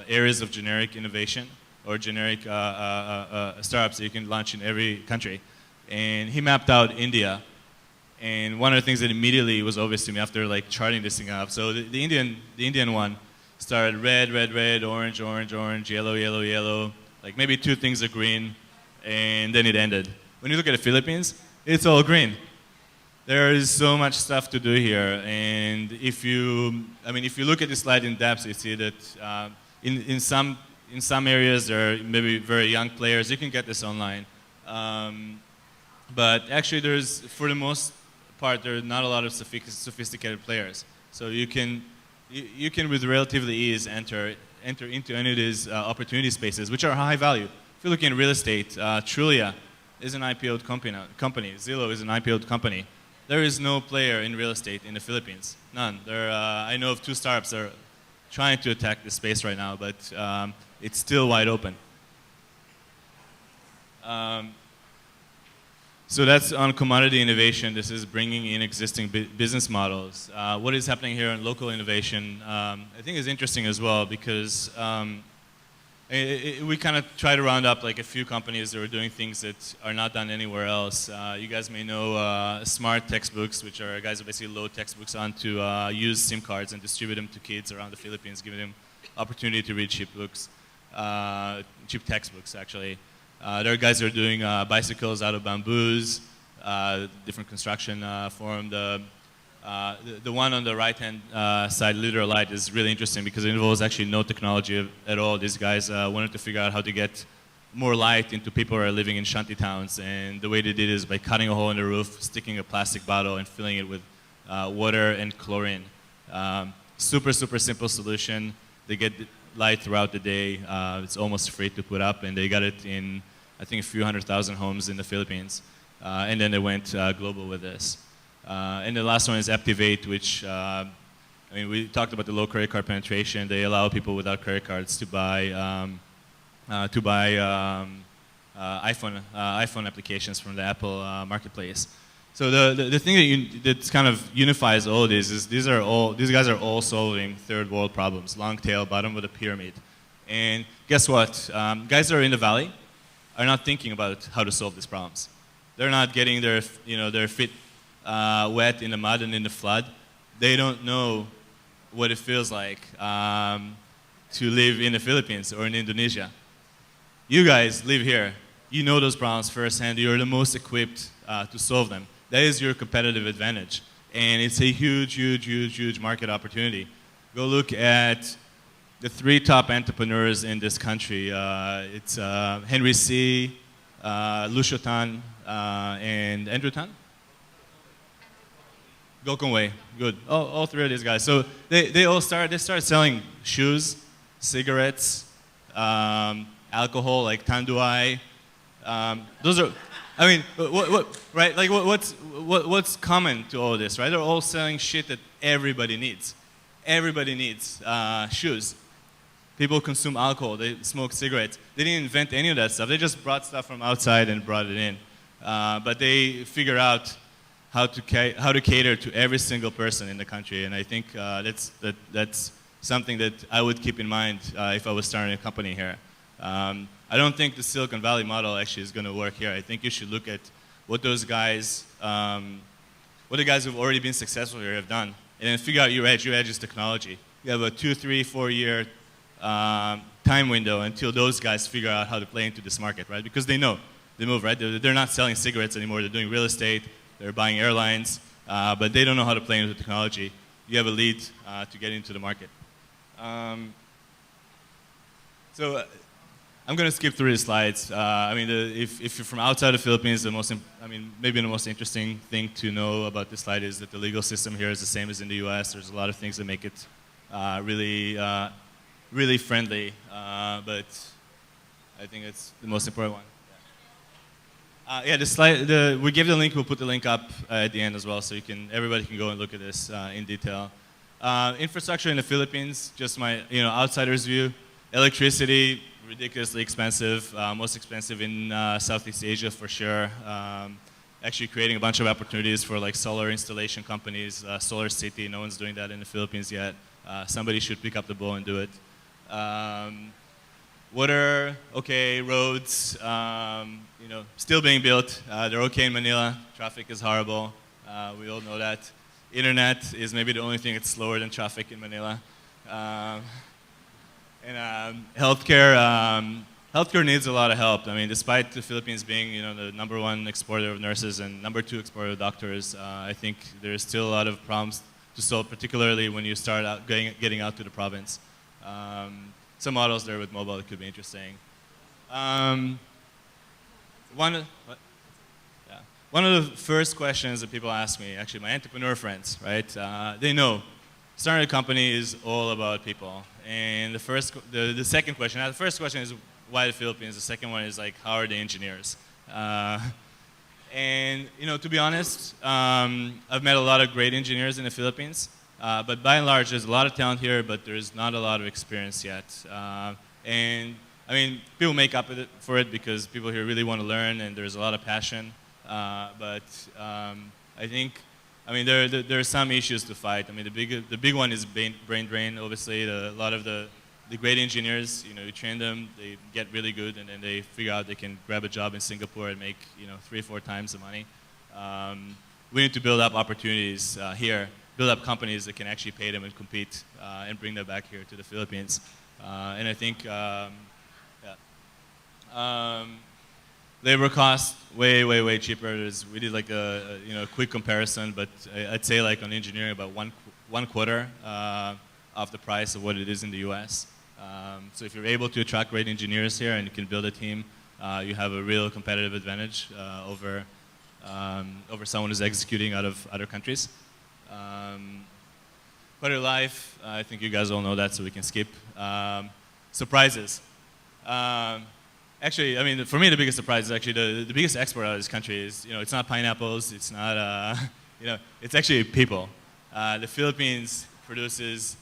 areas of generic innovation or generic startups that you can launch in every country. And he mapped out India. And one of the things that immediately was obvious to me after like charting this thing up, so the Indian one started red, orange, yellow, like maybe two things are green, and then it ended. When you look at the Philippines, it's all green. There is so much stuff to do here, and if you look at this slide in depth, you see that in some areas there are maybe very young players. You can get this online, but actually there's, for the most part, there are not a lot of sophisticated players. So you can with relatively ease enter into any of these opportunity spaces, which are high value. If you look in real estate, Trulia is an IPO'd company. Zillow is an IPO'd company. There is no player in real estate in the Philippines. None. I know of 2 startups that are trying to attack this space right now, but it's still wide open. So that's on commodity innovation. This is bringing in existing business models. What is happening here in local innovation, I think is interesting as well because we kind of try to round up like a few companies that are doing things that are not done anywhere else. You guys may know Smart Textbooks, which are guys who basically load textbooks onto used SIM cards and distribute them to kids around the Philippines, giving them opportunity to read cheap books, cheap textbooks actually. There are guys that are doing bicycles out of bamboos, different construction form. The one on the right-hand side, Literal Light, is really interesting because it involves actually no technology at all. These guys wanted to figure out how to get more light into people who are living in shanty towns, and the way they did it is by cutting a hole in the roof, sticking a plastic bottle, and filling it with water and chlorine. Super simple solution. They get light throughout the day. It's almost free to put up, and they got it in, I think, a few 100,000 homes in the Philippines. And then they went global with this. And the last one is Aptivate, which, we talked about the low credit card penetration. They allow people without credit cards to buy iPhone applications from the Apple marketplace. So the thing that kind of unifies all of this is these guys are all solving third world problems, long tail, bottom of the pyramid. And guess what? Guys that are in the valley are not thinking about how to solve these problems. They're not getting their feet wet in the mud and in the flood. They don't know what it feels like to live in the Philippines or in Indonesia. You guys live here. You know those problems firsthand. You're the most equipped to solve them. That is your competitive advantage. And it's a huge market opportunity. Go look at the 3 top entrepreneurs in this country. It's Henry C., Lucio Tan, and Andrew Tan? Gokun Wei, good. All 3 of these guys. So they started selling shoes, cigarettes, alcohol like Tanduay. Those are, right? Like what's common to all this, right? They're all selling shit that everybody needs. Everybody needs shoes. People consume alcohol. They smoke cigarettes. They didn't invent any of that stuff. They just brought stuff from outside and brought it in. But they figure out how to cater to every single person in the country, and I think that's something that I would keep in mind if I was starting a company here. I don't think the Silicon Valley model actually is going to work here. I think you should look at what those guys, what the guys who've already been successful here have done, and then figure out your edge. Your edge is technology. You have a 2, 3, 4 year time window until those guys figure out how to play into this market, right? Because they know, they move, right? They're not selling cigarettes anymore. They're doing real estate. They're buying airlines, but they don't know how to play into technology. You have a lead to get into the market. So I'm going to skip through the slides. I mean, if you're from outside the Philippines, maybe the most interesting thing to know about this slide is that the legal system here is the same as in the US. There's a lot of things that make it really friendly, but I think it's the most important one. Yeah, the slide. We give the link. We'll put the link up at the end as well, so everybody can go and look at this in detail. Infrastructure in the Philippines, just my outsider's view. Electricity, ridiculously expensive. Most expensive in Southeast Asia for sure. Actually, creating a bunch of opportunities for like solar installation companies. Solar City. No one's doing that in the Philippines yet. Somebody should pick up the ball and do it. Water, okay. Roads, still being built. They're okay in Manila. Traffic is horrible. We all know that. Internet is maybe the only thing that's slower than traffic in Manila. Healthcare needs a lot of help. I mean, despite the Philippines being the #1 exporter of nurses and #2 exporter of doctors, I think there's still a lot of problems to solve, particularly when you start out getting out to the province. Some models there with mobile that could be interesting. One of the first questions that people ask me, actually my entrepreneur friends, right? They know starting a company is all about people. And the second question, the first question is why the Philippines? The second one is like, how are the engineers? And to be honest, I've met a lot of great engineers in the Philippines. But by and large, there's a lot of talent here, but there's not a lot of experience yet. And I mean, people make up for it because people here really want to learn, and there's a lot of passion. But I think, there are some issues to fight. I mean, the big one is brain drain. Obviously, a lot of the great engineers, you train them, they get really good, and then they figure out they can grab a job in Singapore and make 3 or 4 times the money. We need to build up opportunities here. Build up companies that can actually pay them and compete and bring them back here to the Philippines. And I think, labor costs way cheaper. We did like a quick comparison, but I'd say like on engineering about one quarter of the price of what it is in the U.S. So if you're able to attract great engineers here and you can build a team, you have a real competitive advantage over someone who's executing out of other countries. Quality of life, I think you guys all know that, so we can skip. Surprises. Actually, for me, the biggest surprise is actually the biggest export out of this country is, it's not pineapples, it's not, it's actually people. The Philippines produces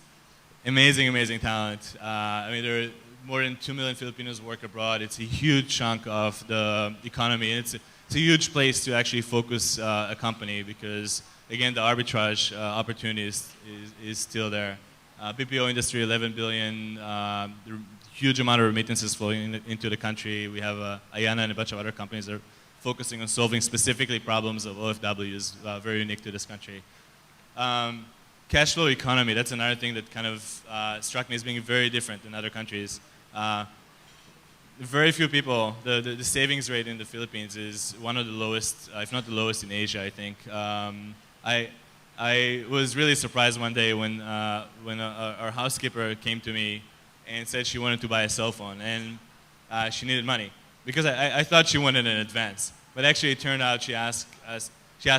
amazing talent. There are more than 2 million Filipinos who work abroad. It's a huge chunk of the economy, and it's a huge place to actually focus a company because, again, the arbitrage opportunity is still there. BPO industry, 11 billion, huge amount of remittances flowing into the country. We have Ayana and a bunch of other companies that are focusing on solving specifically problems of OFWs, very unique to this country. Cash flow economy, that's another thing that kind of struck me as being very different in other countries. Very few people, the savings rate in the Philippines is one of the lowest, if not the lowest in Asia, I think. I was really surprised one day when our housekeeper came to me and said she wanted to buy a cell phone and she needed money because I thought she wanted an advance, but actually it turned out she asked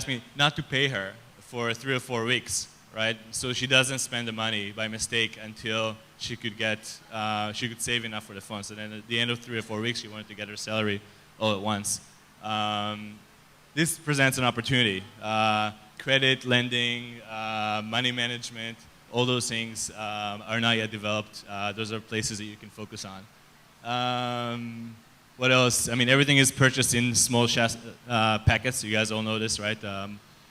me not to pay her for 3 or 4 weeks, right? So she doesn't spend the money by mistake until she could save enough for the phone. So then at the end of 3 or 4 weeks, she wanted to get her salary all at once. This presents an opportunity. Credit, lending, money management, all those things are not yet developed. Those are places that you can focus on. What else? Everything is purchased in small packets. You guys all know this, right?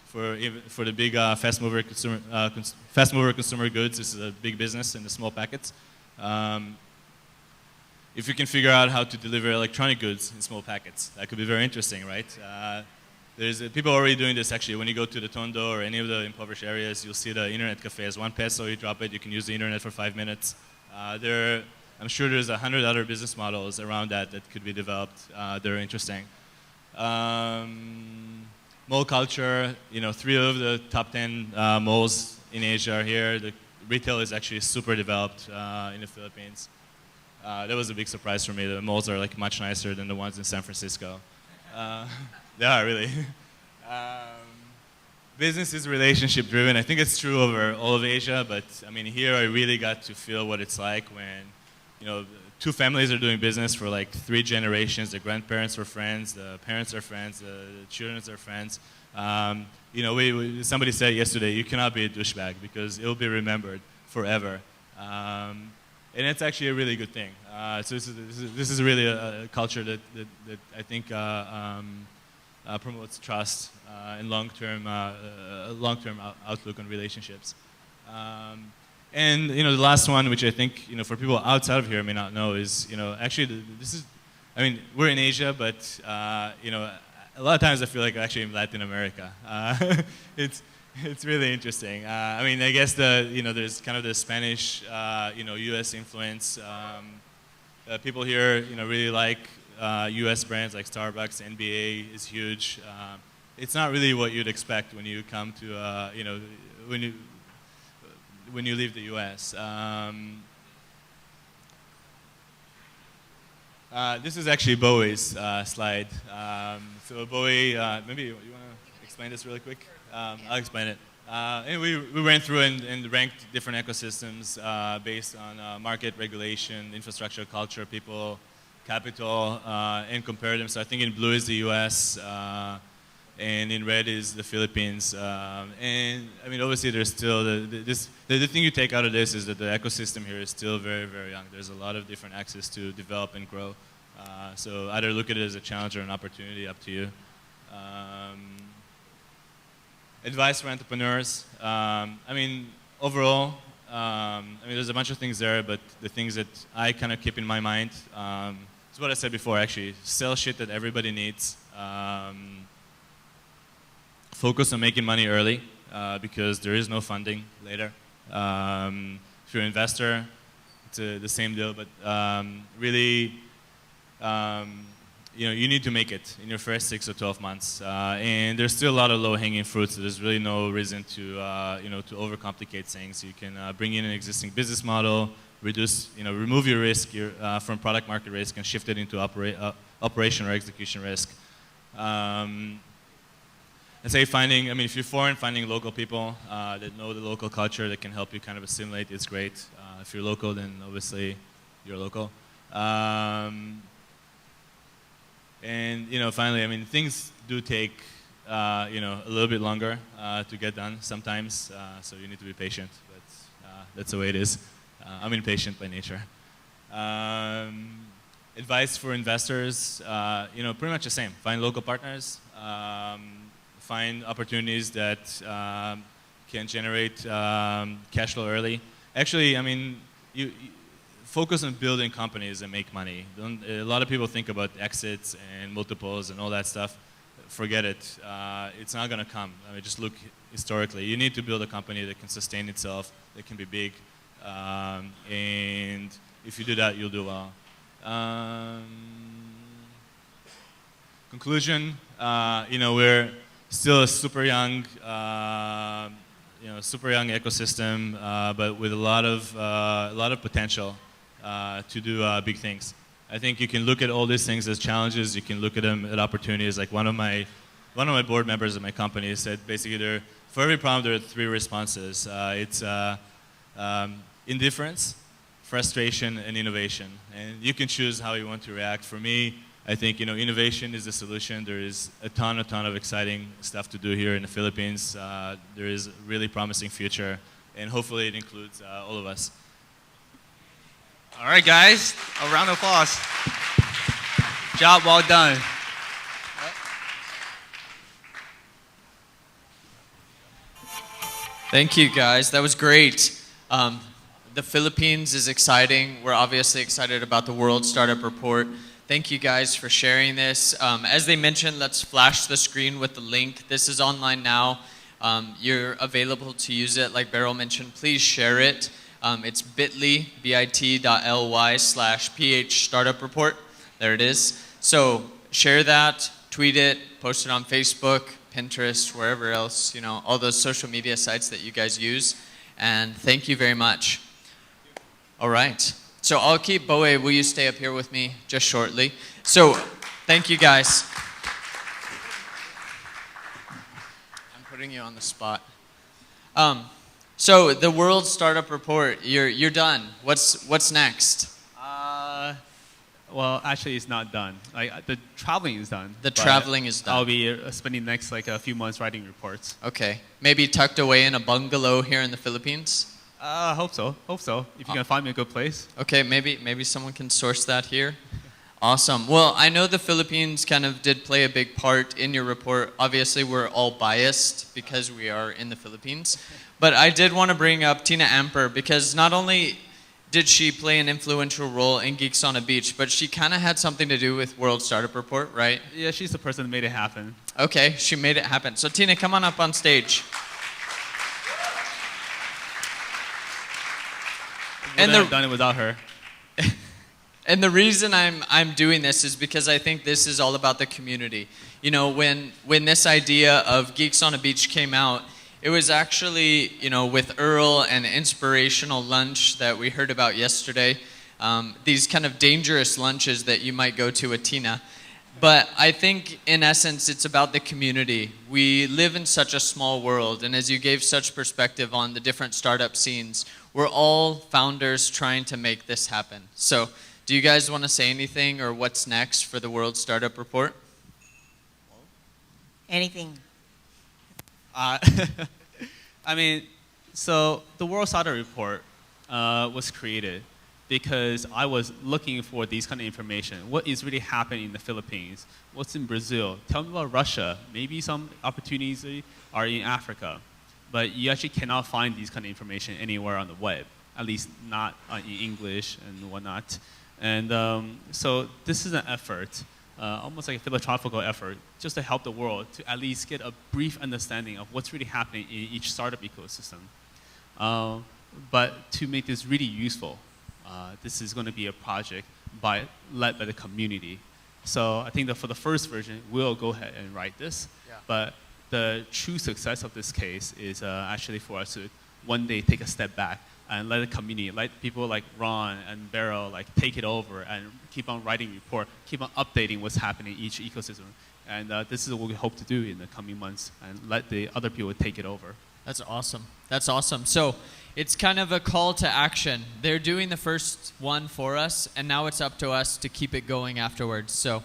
For the big fast mover consumer goods, this is a big business in the small packets. If you can figure out how to deliver electronic goods in small packets, that could be very interesting, right? There's people already doing this actually. When you go to the Tondo or any of the impoverished areas, you'll see the internet cafes. 1 peso, you drop it, you can use the internet for 5 minutes. I'm sure there's 100 other business models around that could be developed. They're interesting. Mall culture, 3 of the top 10 malls in Asia are here. The retail is actually super developed in the Philippines. That was a big surprise for me. The malls are like much nicer than the ones in San Francisco. They are really. Business is relationship driven. I think it's true over all of Asia, but I mean here I really got to feel what it's like when, you know, two families are doing business for like 3 generations. The grandparents are friends, the parents are friends, the children are friends. You know, somebody said yesterday, you cannot be a douchebag because it will be remembered forever. And it's actually a really good thing. So this is really a culture that I think promotes trust and long-term outlook on relationships. And you know, the last one, which I think, you know, for people outside of here may not know, is, you know, actually this is, I mean, we're in Asia, but you know, a lot of times I feel like actually in Latin America. It's really interesting. I mean, I guess you know, there's kind of the Spanish, you know, U.S. influence. People here, you know, really like U.S. brands like Starbucks. NBA is huge. It's not really what you'd expect when you come to, you know, when you leave the U.S. This is actually Bowei's slide. So Bowei, maybe you want to explain this really quick? I'll explain it. And we went through and ranked different ecosystems based on market, regulation, infrastructure, culture, people, capital, and compared them. So I think in blue is the U.S., and in red is the Philippines. And I mean, obviously, there's still the thing you take out of this is that the ecosystem here is still very, very young. There's a lot of different axes to develop and grow. So either look at it as a challenge or an opportunity, up to you. Advice for entrepreneurs. I mean, overall, I mean, there's a bunch of things there, but the things that I kind of keep in my mind is what I said before, actually. Sell shit that everybody needs. Focus on making money early because there is no funding later. If you're an investor, it's the same deal, but really, you know, you need to make it in your first 6 or 12 months. And there's still a lot of low-hanging fruits, so there's really no reason to, you know, to overcomplicate things. You can bring in an existing business model, reduce, you know, remove your risk from product market risk and shift it into operation or execution risk. I'd say finding, I mean, if you're foreign, finding local people that know the local culture that can help you kind of assimilate is great. If you're local, then obviously you're local. And, you know, finally, I mean, things do take, you know, a little bit longer to get done sometimes, so you need to be patient, but that's the way it is. I'm impatient by nature. Advice for investors, you know, pretty much the same. Find local partners. Find opportunities that can generate cash flow early. Actually, I mean, you focus on building companies that make money. A lot of people think about exits and multiples and all that stuff. Forget it. It's not going to come. I mean, just look historically. You need to build a company that can sustain itself, that can be big, and if you do that, you'll do well. Conclusion, you know, we're still a super young, you know, super young ecosystem, but with a lot of potential to do big things. I think you can look at all these things as challenges. You can look at them at opportunities. Like one of my board members of my company said, basically, for every problem there are 3 responses. It's indifference, frustration, and innovation. And you can choose how you want to react. For me, I think, you know, innovation is the solution. There is a ton of exciting stuff to do here in the Philippines. There is a really promising future, and hopefully it includes all of us. All right, guys, a round of applause. Job well done. Thank you, guys. That was great. The Philippines is exciting. We're obviously excited about the World Startup Report. Thank you guys for sharing this. As they mentioned, let's flash the screen with the link. This is online now. You're available to use it. Like Beryl mentioned, please share it. It's bit.ly/PH Startup Report. There it is. So share that, tweet it, post it on Facebook, Pinterest, wherever else, you know, all those social media sites that you guys use. And thank you very much. All right. So I'll keep Bowei. Will you stay up here with me just shortly? So thank you guys. I'm putting you on the spot. So the World Startup Report, you're done. What's next? Well, actually, it's not done. The traveling is done. The traveling is done. I'll be spending next a few months writing reports. Okay. Maybe tucked away in a bungalow here in the Philippines? Hope so. If you can find me a good place. Okay, maybe someone can source that here. Awesome. Well, I know the Philippines kind of did play a big part in your report. Obviously, we're all biased because we are in the Philippines. But I did want to bring up Tina Amper because not only did she play an influential role in Geeks on a Beach, but she kind of had something to do with World Startup Report, right? Yeah, she's the person that made it happen. Okay, she made it happen. So Tina, come on up on stage. And I've done it without her. And the reason I'm doing this is because I think this is all about the community. You know, when this idea of Geeks on a Beach came out, it was actually, you know, with Earl and inspirational lunch that we heard about yesterday, these kind of dangerous lunches that you might go to at Tina. But I think, in essence, it's about the community. We live in such a small world, and as you gave such perspective on the different startup scenes, we're all founders trying to make this happen. So, do you guys want to say anything or what's next for the World Startup Report? Anything. I mean, so the World Startup Report was created because I was looking for these kind of information. What is really happening in the Philippines? What's in Brazil? Tell me about Russia. Maybe some opportunities are in Africa. But you actually cannot find these kind of information anywhere on the web, at least not in English and whatnot. And so this is an effort, almost like a philosophical effort, just to help the world to at least get a brief understanding of what's really happening in each startup ecosystem. But to make this really useful, this is going to be a project led by the community. So I think that for the first version, we'll go ahead and write this. Yeah. But the true success of this case is actually for us to one day take a step back and let the community, let people like Ron and Beryl take it over and keep on writing report, keep on updating what's happening in each ecosystem. And this is what we hope to do in the coming months and let the other people take it over. That's awesome. That's awesome. So it's kind of a call to action. They're doing the first one for us, and now it's up to us to keep it going afterwards. So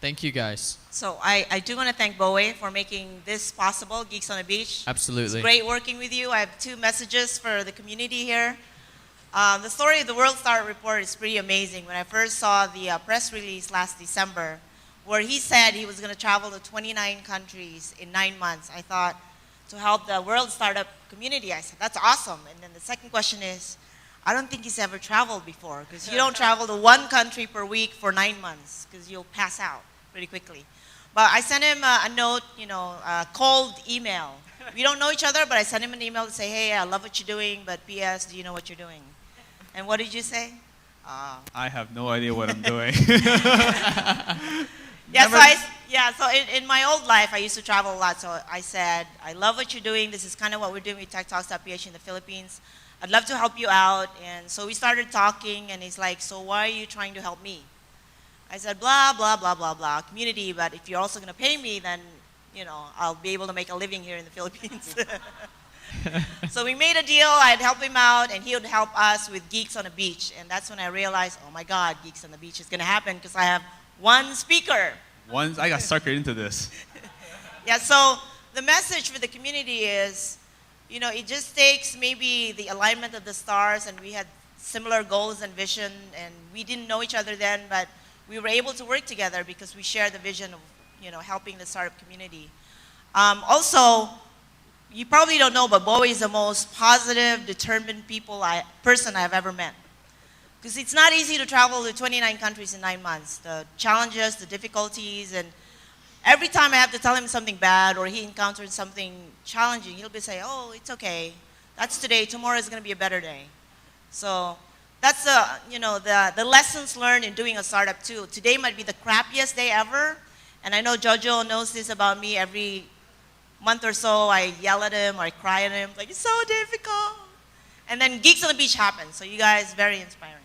thank you guys. So I do want to thank Bowei for making this possible, Geeks on the Beach. Absolutely. It's great working with you. I have two messages for the community here. The story of the World Startup Report is pretty amazing. When I first saw the press release last December, where he said he was going to travel to 29 countries in 9 months, I thought, to help the world startup community, I said, that's awesome. And then the second question is, I don't think he's ever traveled before, because you don't travel to one country per week for 9 months, because you'll pass out pretty quickly. But I sent him a note, a cold email. We don't know each other, but I sent him an email to say, hey, I love what you're doing, but P.S., do you know what you're doing? And what did you say? I have no idea what I'm doing. So in my old life, I used to travel a lot. So I said, I love what you're doing. This is kind of what we're doing with TechTalks.ph in the Philippines. I'd love to help you out. And so we started talking, and he's like, so why are you trying to help me? I said, blah, blah, blah, blah, blah, community, but if you're also going to pay me, then, I'll be able to make a living here in the Philippines. So we made a deal. I'd help him out, and he would help us with Geeks on the Beach. And that's when I realized, oh, my God, Geeks on the Beach is going to happen because I have one speaker. I got suckered into this. Yeah, so the message for the community is, it just takes maybe the alignment of the stars, and we had similar goals and vision, and we didn't know each other then, but we were able to work together because we share the vision of, helping the startup community. Also, you probably don't know, but Bowei is the most positive, determined person I've ever met. Because it's not easy to travel to 29 countries in 9 months. The challenges, the difficulties, and every time I have to tell him something bad or he encounters something challenging, he'll be saying, oh, it's okay. That's today. Tomorrow is going to be a better day. So that's the lessons learned in doing a startup too. Today might be the crappiest day ever. And I know Jojo knows this about me. Every month or so, I yell at him or I cry at him. Like, it's so difficult. And then Geeks on the Beach happens. So you guys, very inspiring.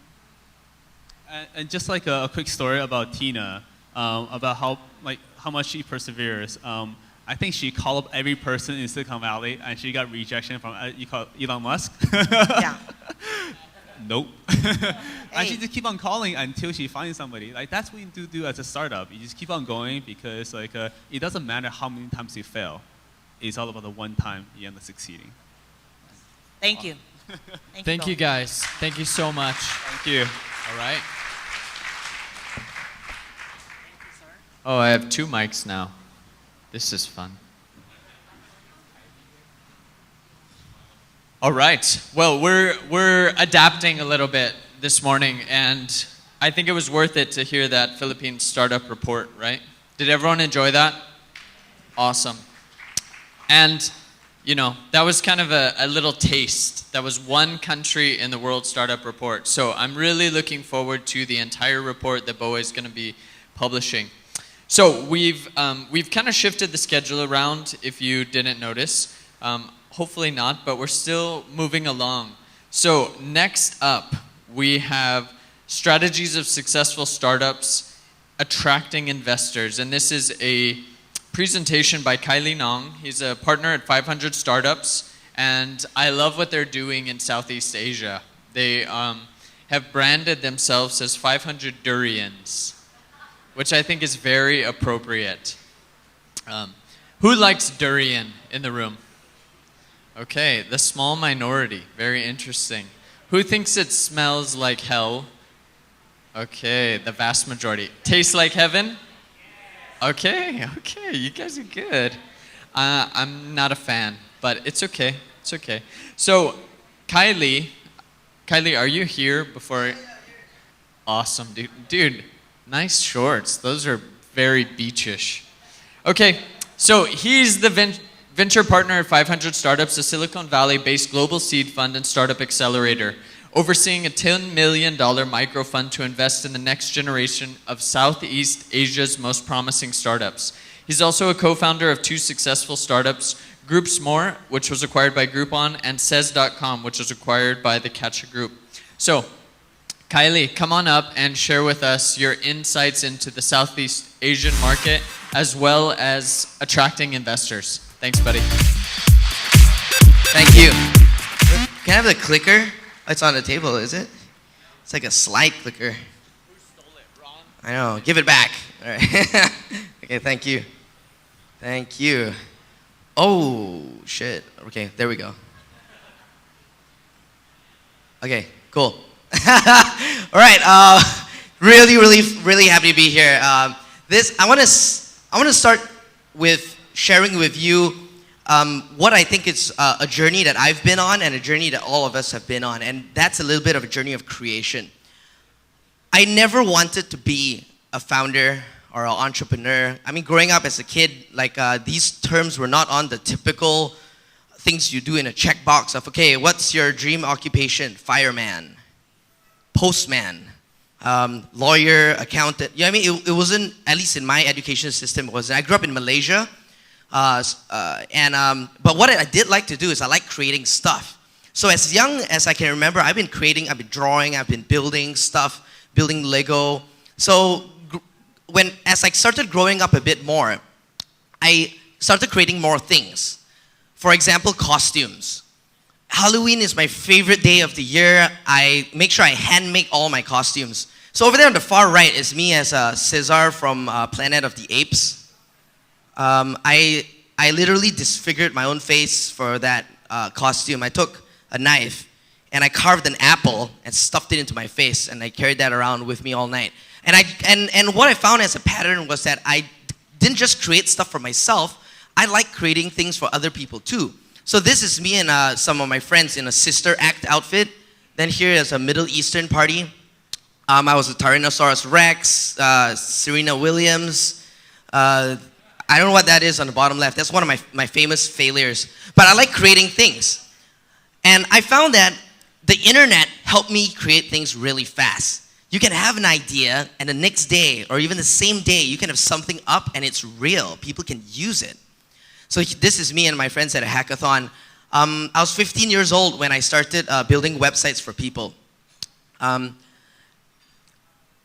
And just like a quick story about Tina, about how much she perseveres. I think she called up every person in Silicon Valley, and she got rejection from you call Elon Musk. Yeah. Nope. Hey. And she just keep on calling until she finds somebody. Like that's what you do as a startup. You just keep on going because it doesn't matter how many times you fail. It's all about the one time you end up succeeding. Thank you. Thank you, guys. Thank you so much. Thank you. All right. Oh, I have 2 mics now. This is fun. All right. Well, we're adapting a little bit this morning, and I think it was worth it to hear that Philippine startup report, right? Did everyone enjoy that? Awesome. And, you know, that was kind of a little taste. That was one country in the World Startup Report. So I'm really looking forward to the entire report that Bowei is going to be publishing. So we've kind of shifted the schedule around, if you didn't notice. Hopefully not, but we're still moving along. So next up, we have strategies of successful startups attracting investors. And this is a presentation by Khailee Ng. He's a partner at 500 Startups, and I love what they're doing in Southeast Asia. They have branded themselves as 500 Durians, which I think is very appropriate. Who likes durian in the room? Okay, the small minority, very interesting. Who thinks it smells like hell? Okay, the vast majority. Tastes like heaven? Okay, you guys are good. I'm not a fan, but it's okay, it's okay. So, Khailee, are you here before? Awesome, dude. Dude, nice shorts. Those are very beachish. Okay, so he's the venture partner at 500 Startups, a Silicon Valley-based global seed fund and startup accelerator, overseeing a $10 million micro fund to invest in the next generation of Southeast Asia's most promising startups. He's also a co-founder of 2 successful startups, GroupsMore, which was acquired by Groupon, and Says.com, which was acquired by the Catcha Group. So, Khailee, come on up and share with us your insights into the Southeast Asian market, as well as attracting investors. Thanks, buddy. Thank you. Can I have the clicker? It's on the table, is it? It's like a slide clicker. Who stole it, Ron? I know. Give it back. All right. Okay, thank you. Thank you. Oh, shit. Okay, there we go. Okay, cool. All right. Really happy to be here. I want to start with sharing with you what I think is a journey that I've been on and a journey that all of us have been on, and that's a little bit of a journey of creation. I never wanted to be a founder or an entrepreneur. I mean, growing up as a kid, these terms were not on the typical things you do in a checkbox of, okay, what's your dream occupation? Fireman, postman, lawyer, accountant. You know what I mean? It wasn't, at least in my education system, I grew up in Malaysia. But what I did like to do is I like creating stuff. So as young as I can remember, I've been creating, I've been drawing, I've been building stuff, building Lego. So as I started growing up a bit more, I started creating more things. For example, costumes. Halloween is my favorite day of the year. I make sure I hand make all my costumes. So over there on the far right is me as Caesar from Planet of the Apes. I literally disfigured my own face for that costume. I took a knife and I carved an apple and stuffed it into my face, and I carried that around with me all night. And what I found as a pattern was that I didn't just create stuff for myself. I like creating things for other people too. So this is me and some of my friends in a Sister Act outfit. Then here is a Middle Eastern party. I was a Tyrannosaurus Rex, Serena Williams. I don't know what that is on the bottom left. That's one of my famous failures. But I like creating things. And I found that the internet helped me create things really fast. You can have an idea, and the next day, or even the same day, you can have something up, and it's real. People can use it. So this is me and my friends at a hackathon. I was 15 years old when I started building websites for people.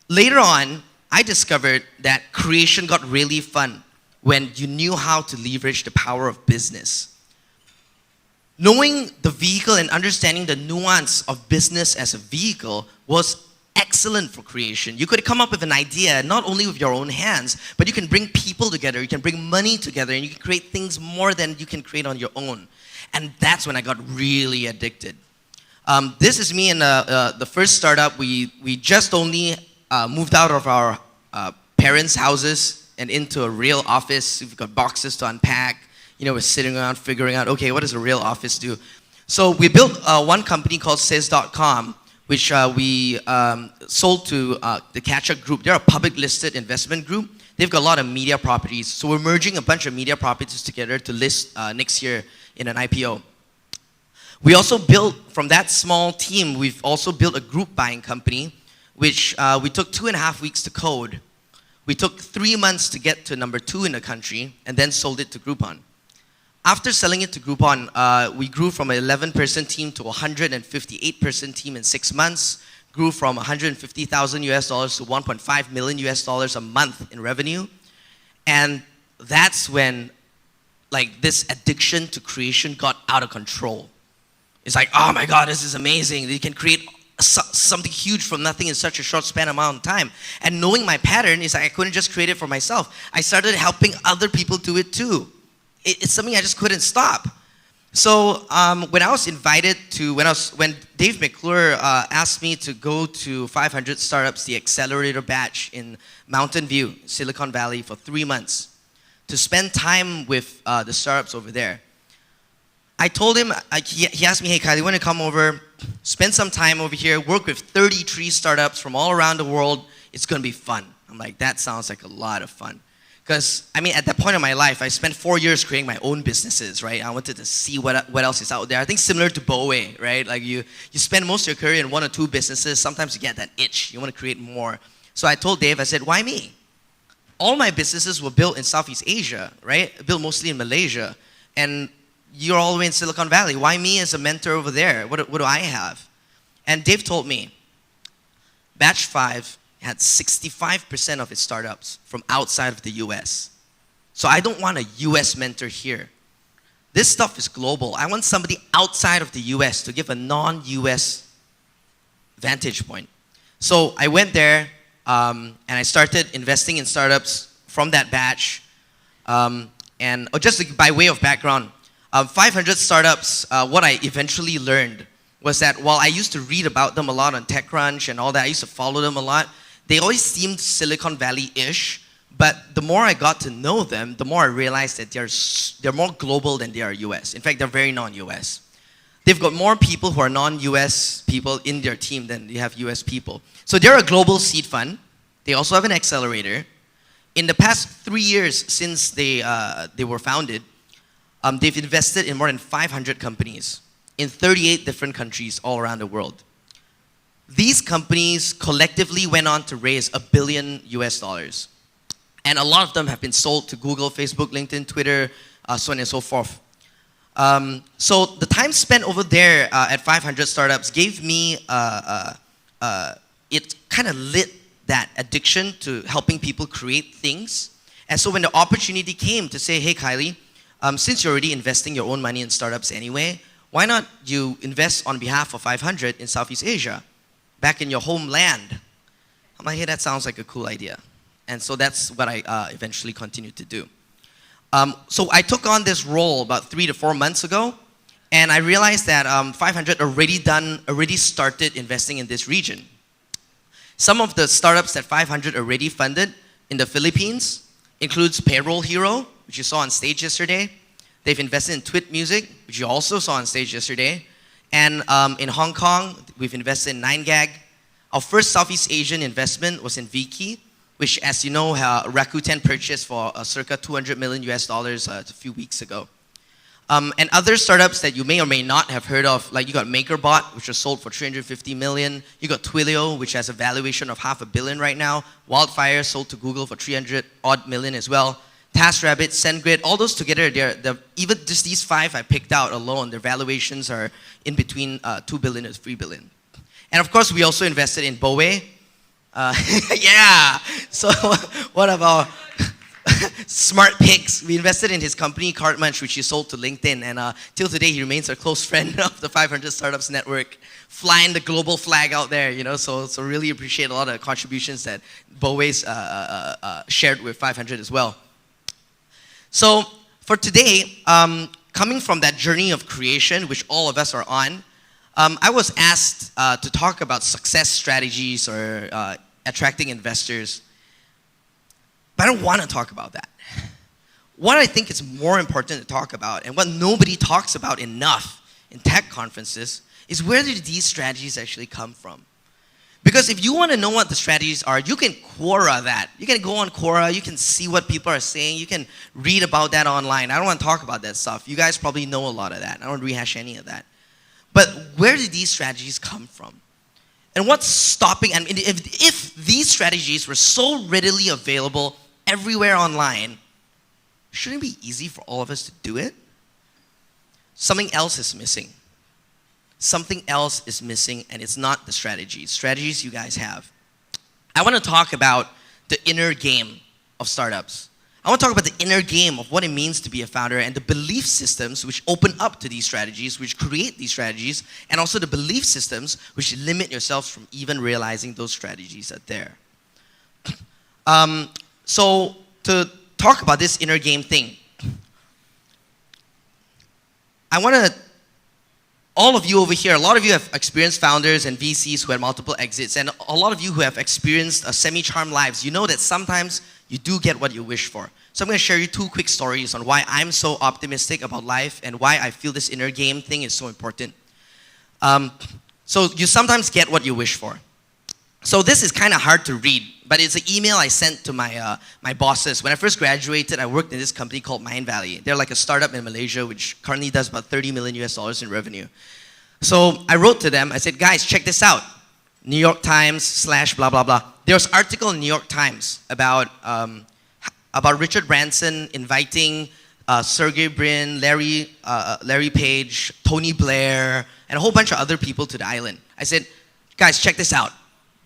later on, I discovered that creation got really fun when you knew how to leverage the power of business. Knowing the vehicle and understanding the nuance of business as a vehicle was excellent for creation. You could come up with an idea, not only with your own hands, but you can bring people together, you can bring money together, and you can create things more than you can create on your own. And that's when I got really addicted. This is me in the first startup. We just only moved out of our parents' houses and into a real office. We've got boxes to unpack. We're sitting around figuring out, okay, what does a real office do? So we built one company called Says.com, which we sold to the Catch-Up Group. They're a public listed investment group. They've got a lot of media properties. So we're merging a bunch of media properties together to list next year in an IPO. We also built, from that small team, we've also built a group buying company, which we took 2.5 weeks to code. We took 3 months to get to number 2 in the country, and then sold it to Groupon. After selling it to Groupon, we grew from an 11-person team to a 158-person team in 6 months, grew from $150,000 US to $1.5 million US a month in revenue. And that's when this addiction to creation got out of control. It's like, oh my God, this is amazing. You can create something huge from nothing in such a short span amount of time. And knowing my pattern is I couldn't just create it for myself. I started helping other people do it too. It's something I just couldn't stop. So when I was invited to, when Dave McClure asked me to go to 500 Startups, the accelerator batch in Mountain View, Silicon Valley, for 3 months to spend time with the startups over there. I told him, he asked me, hey Khailee, you want to come over, spend some time over here, work with 33 startups from all around the world. It's going to be fun. I'm like, that sounds like a lot of fun. Because, at that point in my life, I spent 4 years creating my own businesses, right? I wanted to see what else is out there. I think similar to Bowei, right? Like you spend most of your career in 1 or 2 businesses. Sometimes you get that itch. You want to create more. So I told Dave, I said, why me? All my businesses were built in Southeast Asia, right? Built mostly in Malaysia. And you're all the way in Silicon Valley. Why me as a mentor over there? What do I have? And Dave told me, Batch 5 had 65% of its startups from outside of the US. So I don't want a US mentor here. This stuff is global. I want somebody outside of the US to give a non-US vantage point. So I went there and I started investing in startups from that batch. Just by way of background, 500 Startups, what I eventually learned was that while I used to read about them a lot on TechCrunch and all that, I used to follow them a lot, they always seemed Silicon Valley-ish, but the more I got to know them, the more I realized that they're more global than they are US. In fact, they're very non-US. They've got more people who are non-US people in their team than they have US people. So they're a global seed fund. They also have an accelerator. In the past 3 years since they were founded, they've invested in more than 500 companies in 38 different countries all around the world. These companies collectively went on to raise $1 billion US. And a lot of them have been sold to Google, Facebook, LinkedIn, Twitter, so on and so forth. So the time spent over there at 500 Startups gave me, it kind of lit that addiction to helping people create things. And so when the opportunity came to say, hey Khailee, since you're already investing your own money in startups anyway, why not you invest on behalf of 500 in Southeast Asia, back in your homeland? I'm like, hey, that sounds like a cool idea. And so that's what I eventually continued to do. So I took on this role about 3 to 4 months ago, and I realized that 500 already started investing in this region. Some of the startups that 500 already funded in the Philippines includes Payroll Hero, which you saw on stage yesterday. They've invested in Twit Music, which you also saw on stage yesterday. And in Hong Kong, we've invested in 9gag. Our first Southeast Asian investment was in Viki, which, as you know, Rakuten purchased for circa $200 million US a few weeks ago. And other startups that you may or may not have heard of, like you got MakerBot, which was sold for $350 million. You got Twilio, which has a valuation of $500 million right now. Wildfire sold to Google for $300 odd million as well. TaskRabbit, SendGrid, all those together, they're even just these 5 I picked out alone, their valuations are in between $2 billion and $3 billion. And of course, we also invested in Bowei. Yeah. So one of our smart picks, we invested in his company, Cart Munch, which he sold to LinkedIn. And till today, he remains a close friend of the 500 Startups Network, flying the global flag out there, you know. So really appreciate a lot of contributions that Bowei's shared with 500 as well. So for today, coming from that journey of creation, which all of us are on, I was asked to talk about success strategies or attracting investors. But I don't want to talk about that. What I think is more important to talk about, and what nobody talks about enough in tech conferences, is where did these strategies actually come from? Because if you want to know what the strategies are, you can Quora that. You can go on Quora, you can see what people are saying, you can read about that online. I don't want to talk about that stuff. You guys probably know a lot of that. I don't want to rehash any of that. But where did these strategies come from? And what's stopping, and if these strategies were so readily available everywhere online, shouldn't it be easy for all of us to do it? Something else is missing. Something else is missing, and it's not the strategies. Strategies you guys have. I want to talk about the inner game of startups. I want to talk about the inner game of what it means to be a founder and the belief systems which open up to these strategies, which create these strategies, and also the belief systems which limit yourselves from even realizing those strategies are there. So to talk about this inner game thing, I want to, all of you over here, a lot of you have experienced founders and VCs who had multiple exits, and a lot of you who have experienced semi-charmed lives, you know that sometimes you do get what you wish for. So I'm going to share you 2 quick stories on why I'm so optimistic about life and why I feel this inner game thing is so important. So you sometimes get what you wish for. So this is kind of hard to read, but it's an email I sent to my bosses. When I first graduated, I worked in this company called Mindvalley. They're like a startup in Malaysia, which currently does about $30 million in revenue. So I wrote to them. I said, guys, check this out. New York Times / blah, blah, blah. There was an article in New York Times about Richard Branson inviting Sergey Brin, Larry Page, Tony Blair, and a whole bunch of other people to the island. I said, guys, check this out.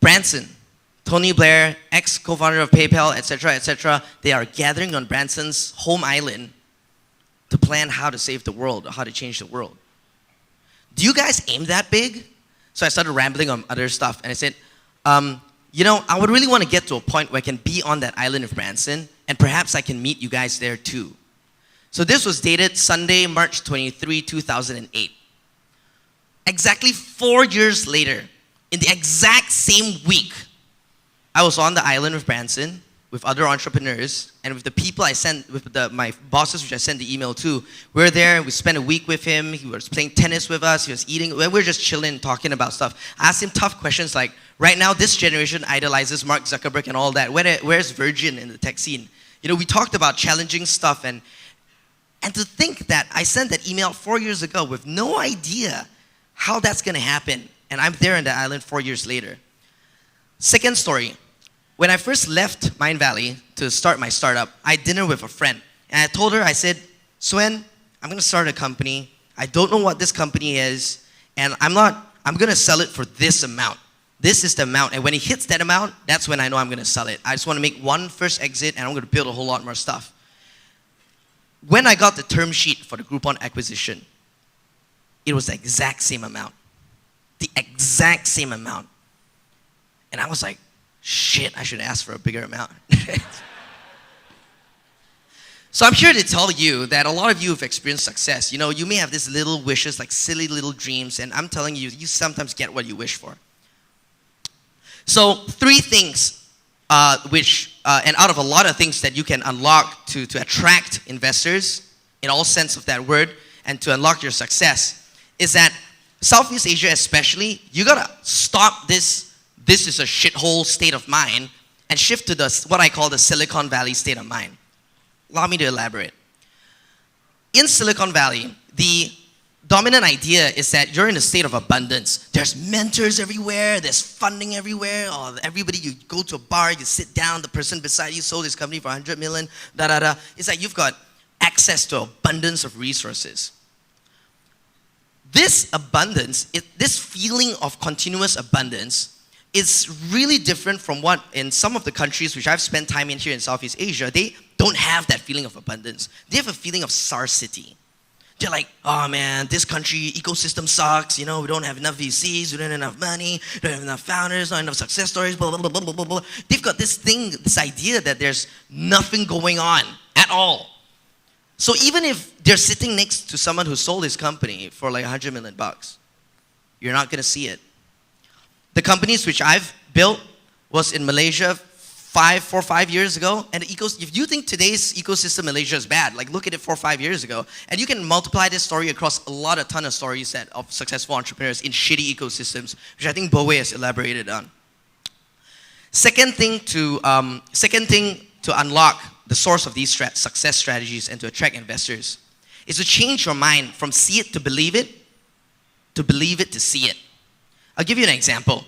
Branson, Tony Blair, ex-co-founder of PayPal, etc., they are gathering on Branson's home island to plan how to save the world, or how to change the world. Do you guys aim that big? So I started rambling on other stuff, and I said, you know, I would really want to get to a point where I can be on that island of Branson, and perhaps I can meet you guys there too. So this was dated Sunday, March 23, 2008. Exactly 4 years later, in the exact same week, I was on the island of Branson with other entrepreneurs and with the people I sent, with my bosses, which I sent the email to. We were there, we spent a week with him. He was playing tennis with us, he was eating. We were just chilling, talking about stuff. I asked him tough questions like, right now, this generation idolizes Mark Zuckerberg and all that. Where's Virgin in the tech scene? You know, we talked about challenging stuff, and to think that I sent that email 4 years ago with no idea how that's going to happen. And I'm there on the island 4 years later. Second story. When I first left Mindvalley to start my startup, I had dinner with a friend. And I told her, I said, Swen, I'm going to start a company. I don't know what this company is. And I'm going to sell it for this amount. This is the amount. And when it hits that amount, that's when I know I'm going to sell it. I just want to make one first exit, and I'm going to build a whole lot more stuff. When I got the term sheet for the Groupon acquisition, it was the exact same amount. The exact same amount. And I was like, shit, I should ask for a bigger amount. So I'm here to tell you that a lot of you have experienced success. You know, you may have these little wishes, like silly little dreams, and I'm telling you, you sometimes get what you wish for. So 3 things and out of a lot of things that you can unlock to attract investors, in all sense of that word, and to unlock your success, is that Southeast Asia especially, you gotta stop this is a shithole state of mind and shift to what I call the Silicon Valley state of mind. Allow me to elaborate. In Silicon Valley, the dominant idea is that you're in a state of abundance. There's mentors everywhere, there's funding everywhere, everybody, you go to a bar, you sit down, the person beside you sold his company for 100 million, It's like you've got access to abundance of resources. This abundance, this feeling of continuous abundance is really different from what in some of the countries which I've spent time in here in Southeast Asia, they don't have that feeling of abundance. They have a feeling of scarcity. They're like, oh man, this country ecosystem sucks, we don't have enough VCs, we don't have enough money, we don't have enough founders, not enough success stories, blah, blah, blah, blah, blah, blah. They've got this idea that there's nothing going on at all. So even if they're sitting next to someone who sold his company for like $100 million, you're not gonna see it. The companies which I've built was in Malaysia 4 or 5 years ago. And if you think today's ecosystem in Malaysia is bad, like look at it 4 or 5 years ago. And you can multiply this story across a ton of stories of successful entrepreneurs in shitty ecosystems, which I think Bowei has elaborated on. Second thing to unlock the source of these success strategies and to attract investors is to change your mind from see it to believe it to see it. I'll give you an example.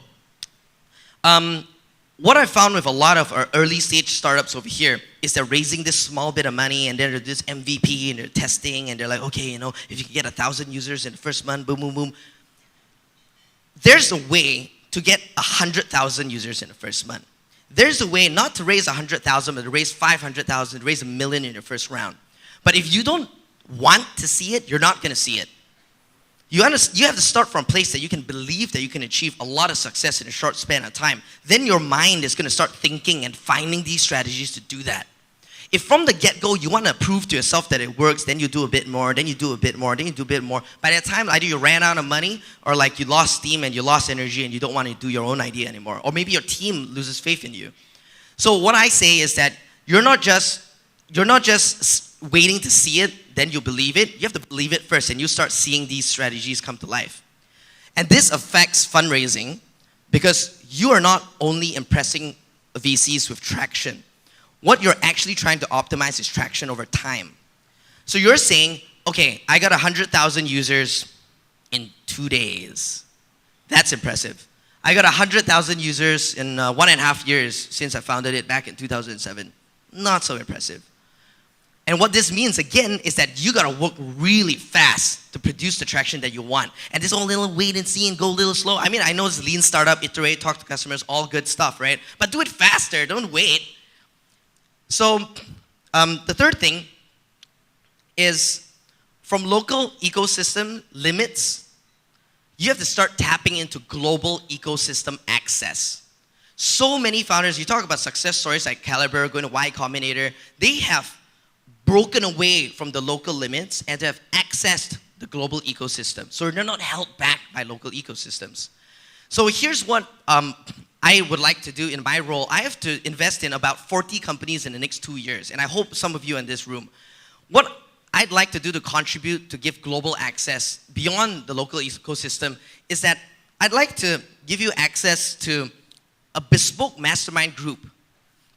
What I found with a lot of our early stage startups over here is they're raising this small bit of money and they're this MVP and they're testing and they're like, okay, if you can get 1,000 users in the first month, boom, boom, boom. There's a way to get 100,000 users in the first month. There's a way not to raise 100,000, but to raise 500,000, to raise $1 million in your first round. But if you don't want to see it, you're not gonna see it. You have to start from a place that you can believe that you can achieve a lot of success in a short span of time. Then your mind is going to start thinking and finding these strategies to do that. If from the get-go you want to prove to yourself that it works, then you do a bit more, then you do a bit more, then you do a bit more. By that time, either you ran out of money or like you lost steam and you lost energy and you don't want to do your own idea anymore. Or maybe your team loses faith in you. So what I say is that you're not just waiting to see it, then you believe it. You have to believe it first, and you start seeing these strategies come to life. And this affects fundraising because you are not only impressing VCs with traction. What you're actually trying to optimize is traction over time. So you're saying, okay, I got 100,000 users in 2 days. That's impressive. I got 100,000 users in 1.5 years since I founded it back in 2007. Not so impressive. And what this means, again, is that you gotta work really fast to produce the traction that you want. And this whole little wait and see and go a little slow. I mean, I know it's lean startup, iterate, talk to customers, all good stuff, right? But do it faster, don't wait. So the third thing is from local ecosystem limits, you have to start tapping into global ecosystem access. So many founders, you talk about success stories like Caliber, going to Y Combinator, they have broken away from the local limits and have accessed the global ecosystem. So they're not held back by local ecosystems. So here's what I would like to do in my role. I have to invest in about 40 companies in the next 2 years. And I hope some of you in this room. What I'd like to do to contribute to give global access beyond the local ecosystem is that I'd like to give you access to a bespoke mastermind group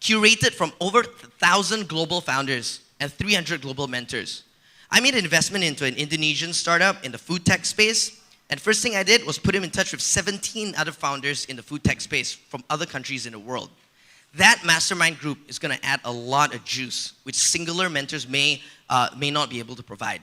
curated from over 1,000 global founders and 300 global mentors. I made an investment into an Indonesian startup in the food tech space, and first thing I did was put him in touch with 17 other founders in the food tech space from other countries in the world. That mastermind group is gonna add a lot of juice, which singular mentors may not be able to provide.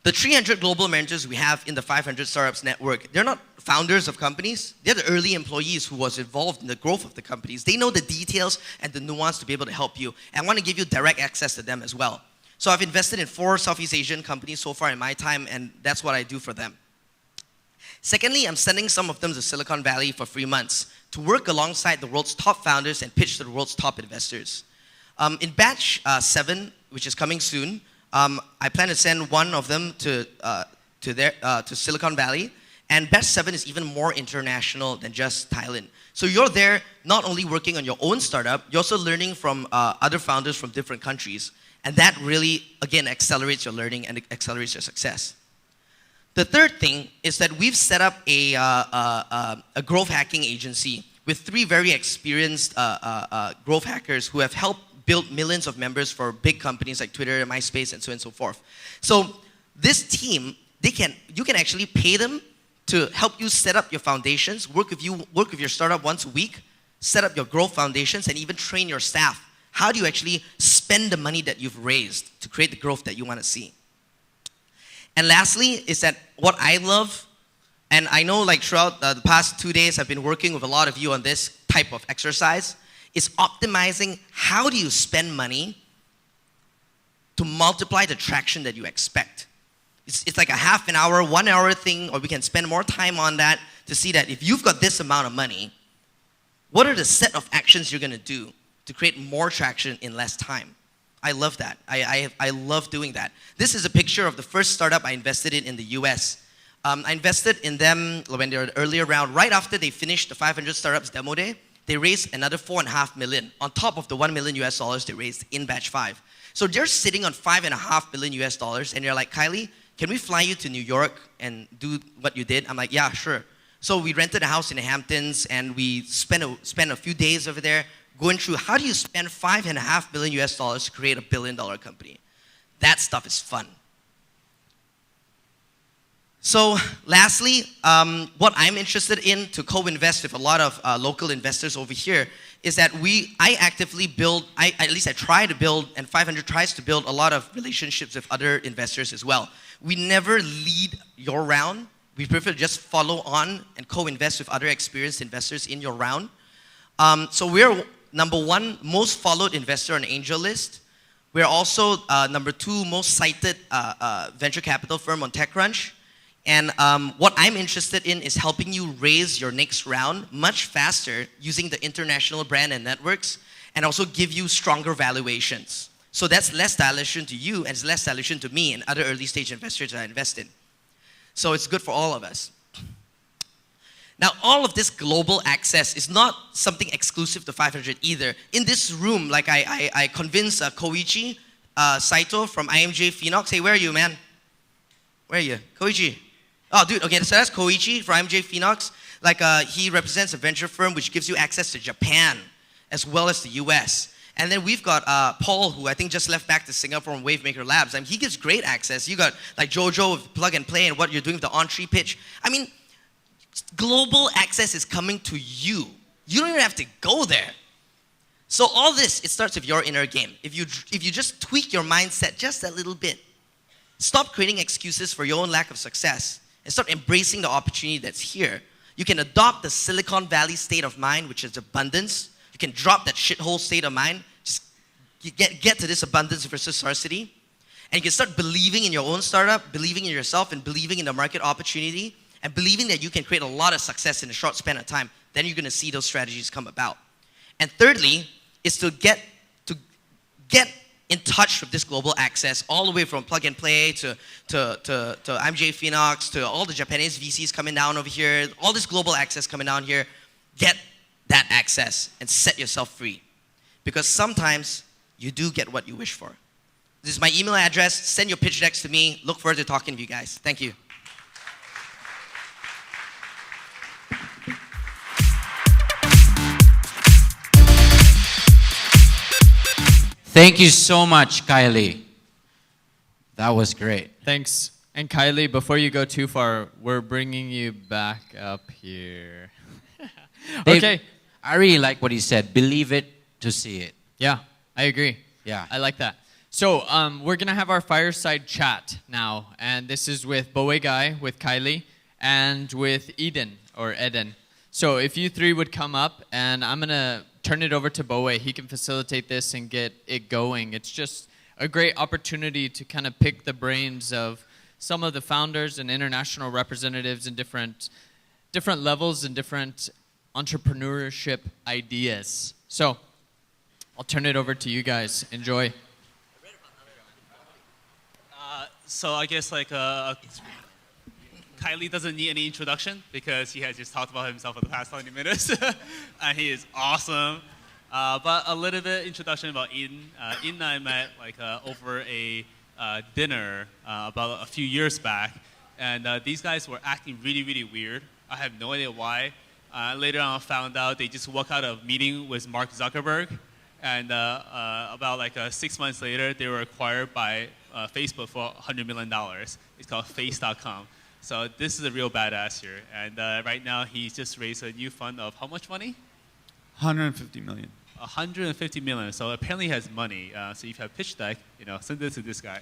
The 300 global mentors we have in the 500 Startups Network, they're not founders of companies. They're the early employees who was involved in the growth of the companies. They know the details and the nuance to be able to help you. And I want to give you direct access to them as well. So I've invested in 4 Southeast Asian companies so far in my time, and that's what I do for them. Secondly, I'm sending some of them to Silicon Valley for 3 months to work alongside the world's top founders and pitch to the world's top investors. In batch 7, which is coming soon, I plan to send one of them to Silicon Valley, and batch 7 is even more international than just Thailand. So you're there not only working on your own startup, you're also learning from other founders from different countries, and that really, again, accelerates your learning and accelerates your success. The third thing is that we've set up a growth hacking agency with 3 very experienced growth hackers who have helped build millions of members for big companies like Twitter, MySpace, and so on and so forth. So this team, you can actually pay them to help you set up your foundations, work with your startup once a week, set up your growth foundations, and even train your staff. How do you actually spend the money that you've raised to create the growth that you want to see? And lastly is that what I love And I know like throughout the past 2 days, I've been working with a lot of you on this type of exercise. It's optimizing how do you spend money to multiply the traction that you expect. It's like a half an hour, 1 hour thing, or we can spend more time on that to see that if you've got this amount of money, what are the set of actions you're going to do to create more traction in less time? I love that. I love doing that. This is a picture of the first startup I invested in the US. I invested in them when they were earlier round. Right after they finished the 500 startups demo day, they raised another 4.5 million on top of the $1 million US dollars they raised in batch 5. So they're sitting on $5.5 million US dollars, and you're like, Khailee, can we fly you to New York and do what you did? I'm like, yeah, sure. So we rented a house in the Hamptons, and we spent a few days over there going through how do you spend $5.5 million US dollars to create a $1 billion company. That stuff is fun. So lastly, what I'm interested in to co-invest with a lot of local investors over here is that I actively build, at least I try to build, and 500 tries to build a lot of relationships with other investors as well. We never lead your round. We prefer to just follow on and co-invest with other experienced investors in your round. So we're number 1 most followed investor on Angel List. We're also number 2 most cited venture capital firm on TechCrunch. And what I'm interested in is helping you raise your next round much faster using the international brand and networks, and also give you stronger valuations. So that's less dilution to you, and it's less dilution to me and other early stage investors that I invest in. So it's good for all of us. Now, all of this global access is not something exclusive to 500 either. In this room, like I convinced Koichi Saito from IMJ Phoenix. Hey, where are you, man? Where are you? Koichi. Oh, dude, okay, so that's Koichi from IMJ Phoenix. Like, he represents a venture firm which gives you access to Japan as well as the US. And then we've got Paul, who I think just left back to Singapore from Wavemaker Labs. I mean, he gives great access. You got like Jojo with Plug and Play and what you're doing with the on-tree pitch. I mean, global access is coming to you. You don't even have to go there. So all this, it starts with your inner game. If you just tweak your mindset just a little bit, stop creating excuses for your own lack of success, and start embracing the opportunity that's here, you can adopt the Silicon Valley state of mind, which is abundance. You can drop that shithole state of mind, just get to this abundance versus scarcity, and you can start believing in your own startup, believing in yourself, and believing in the market opportunity, and believing that you can create a lot of success in a short span of time. Then you're going to see those strategies come about. And thirdly, is to get in touch with this global access, all the way from Plug and Play to MJ Phoenix, to all the Japanese VCs coming down over here, all this global access coming down here. Get that access and set yourself free. Because sometimes you do get what you wish for. This is my email address. Send your pitch decks to me. Look forward to talking to you guys. Thank you. Thank you so much, Khailee. That was great. Thanks. And Khailee, before you go too far, we're bringing you back up here. Okay. I really like what he said. Believe it to see it. Yeah, I agree. Yeah. I like that. So we're going to have our fireside chat now. And this is with Bowei Guy, with Khailee, and with Eden. So if you three would come up, and I'm going to turn it over to Bowei. He can facilitate this and get it going. It's just a great opportunity to kind of pick the brains of some of the founders and international representatives in different levels and different entrepreneurship ideas. So I'll turn it over to you guys. Enjoy. So I guess like Khailee doesn't need any introduction because he has just talked about himself for the past 20 minutes. And he is awesome. But a little bit introduction about Eden. Eden and I met like over a dinner about a few years back. And these guys were acting really, really weird. I have no idea why. Later on I found out they just walked out of a meeting with Mark Zuckerberg. And about like 6 months later, they were acquired by Facebook for $100 million. It's called Face.com. So this is a real badass here. And right now, he's just raised a new fund of how much money? 150 million. 150 million. So apparently he has money. So if you have pitch deck, send it to this guy.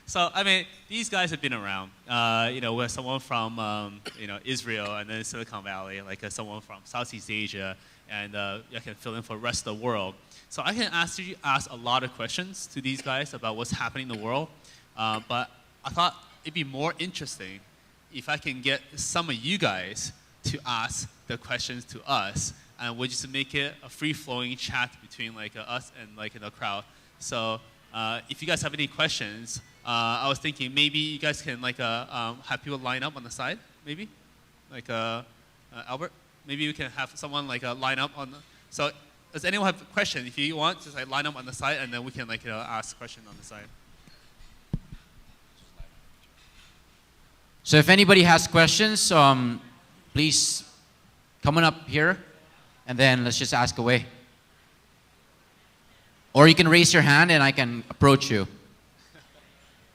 So I mean, these guys have been around. With someone from Israel and then Silicon Valley, like someone from Southeast Asia, and I can fill in for the rest of the world. So I can ask a lot of questions to these guys about what's happening in the world. But I thought it'd be more interesting if I can get some of you guys to ask the questions to us, and we'll just make it a free-flowing chat between us and the crowd. So if you guys have any questions, I was thinking maybe you guys can have people line up on the side, maybe, Albert. Maybe we can have someone line up on. So does anyone have a question? If you want, just line up on the side, and then we can ask questions on the side. So if anybody has questions, please come on up here, and then let's just ask away. Or you can raise your hand, and I can approach you.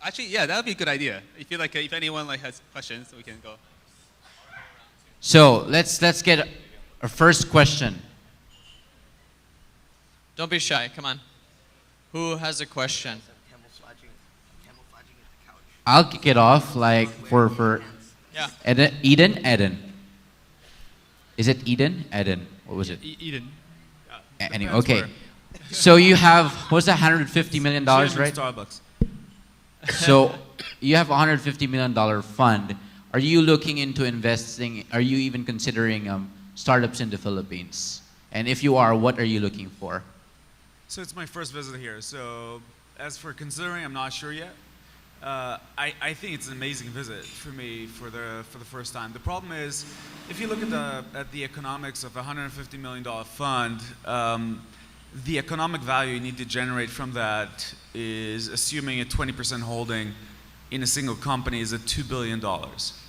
Actually, yeah, that would be a good idea. If you if anyone has questions, we can go. So let's get our first question. Don't be shy. Come on. Who has a question? I'll kick it off for Yeah. Eden. Is it Eden? What was it? Eden. Anyway, okay. So you have, what's that, $150 million, right? Starbucks. So you have a $150 million fund. Are you looking into investing? Are you even considering startups in the Philippines? And if you are, what are you looking for? So it's my first visit here. So as for considering, I'm not sure yet. I think it's an amazing visit for me for the first time. The problem is, if you look at the economics of a $150 million fund, the economic value you need to generate from that is, assuming a 20% holding in a single company, is at $2 billion,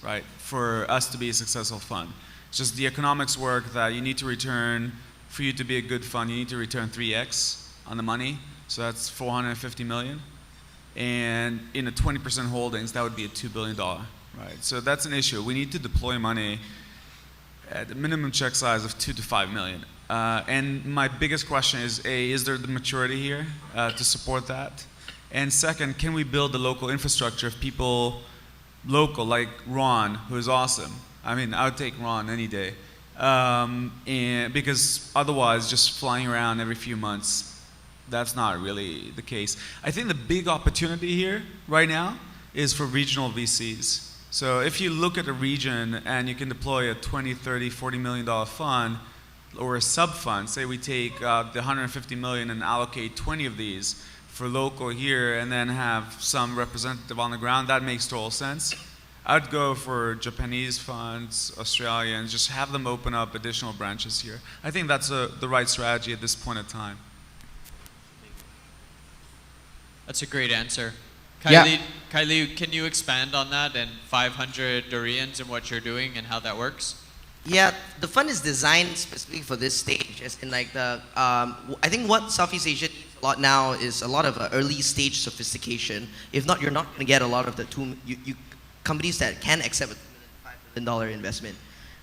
right? For us to be a successful fund. It's just the economics work that you need to return, for you to be a good fund, you need to return 3x on the money. So that's $450 million. And in a 20% holdings, that would be a $2 billion, right? So that's an issue. We need to deploy money at a minimum check size of 2 to 5 million. And my biggest question is, A, is there the maturity here to support that? And second, can we build the local infrastructure of people local, like Ron, who is awesome? I mean, I would take Ron any day. And because otherwise, just flying around every few months, that's not really the case. I think the big opportunity here right now is for regional VCs. So if you look at a region and you can deploy a 20, 30, $40 million fund or a sub-fund, say we take the 150 million and allocate 20 of these for local here and then have some representative on the ground, that makes total sense. I'd go for Japanese funds, Australians, just have them open up additional branches here. I think that's the right strategy at this point in time. That's a great answer. Yeah. Khailee, can you expand on that and 500 Durians and what you're doing and how that works? Yeah, the fund is designed specifically for this stage. As in I think what Southeast Asia needs a lot now is a lot of early stage sophistication. If not, you're not going to get a lot of the companies that can accept a $5 million investment.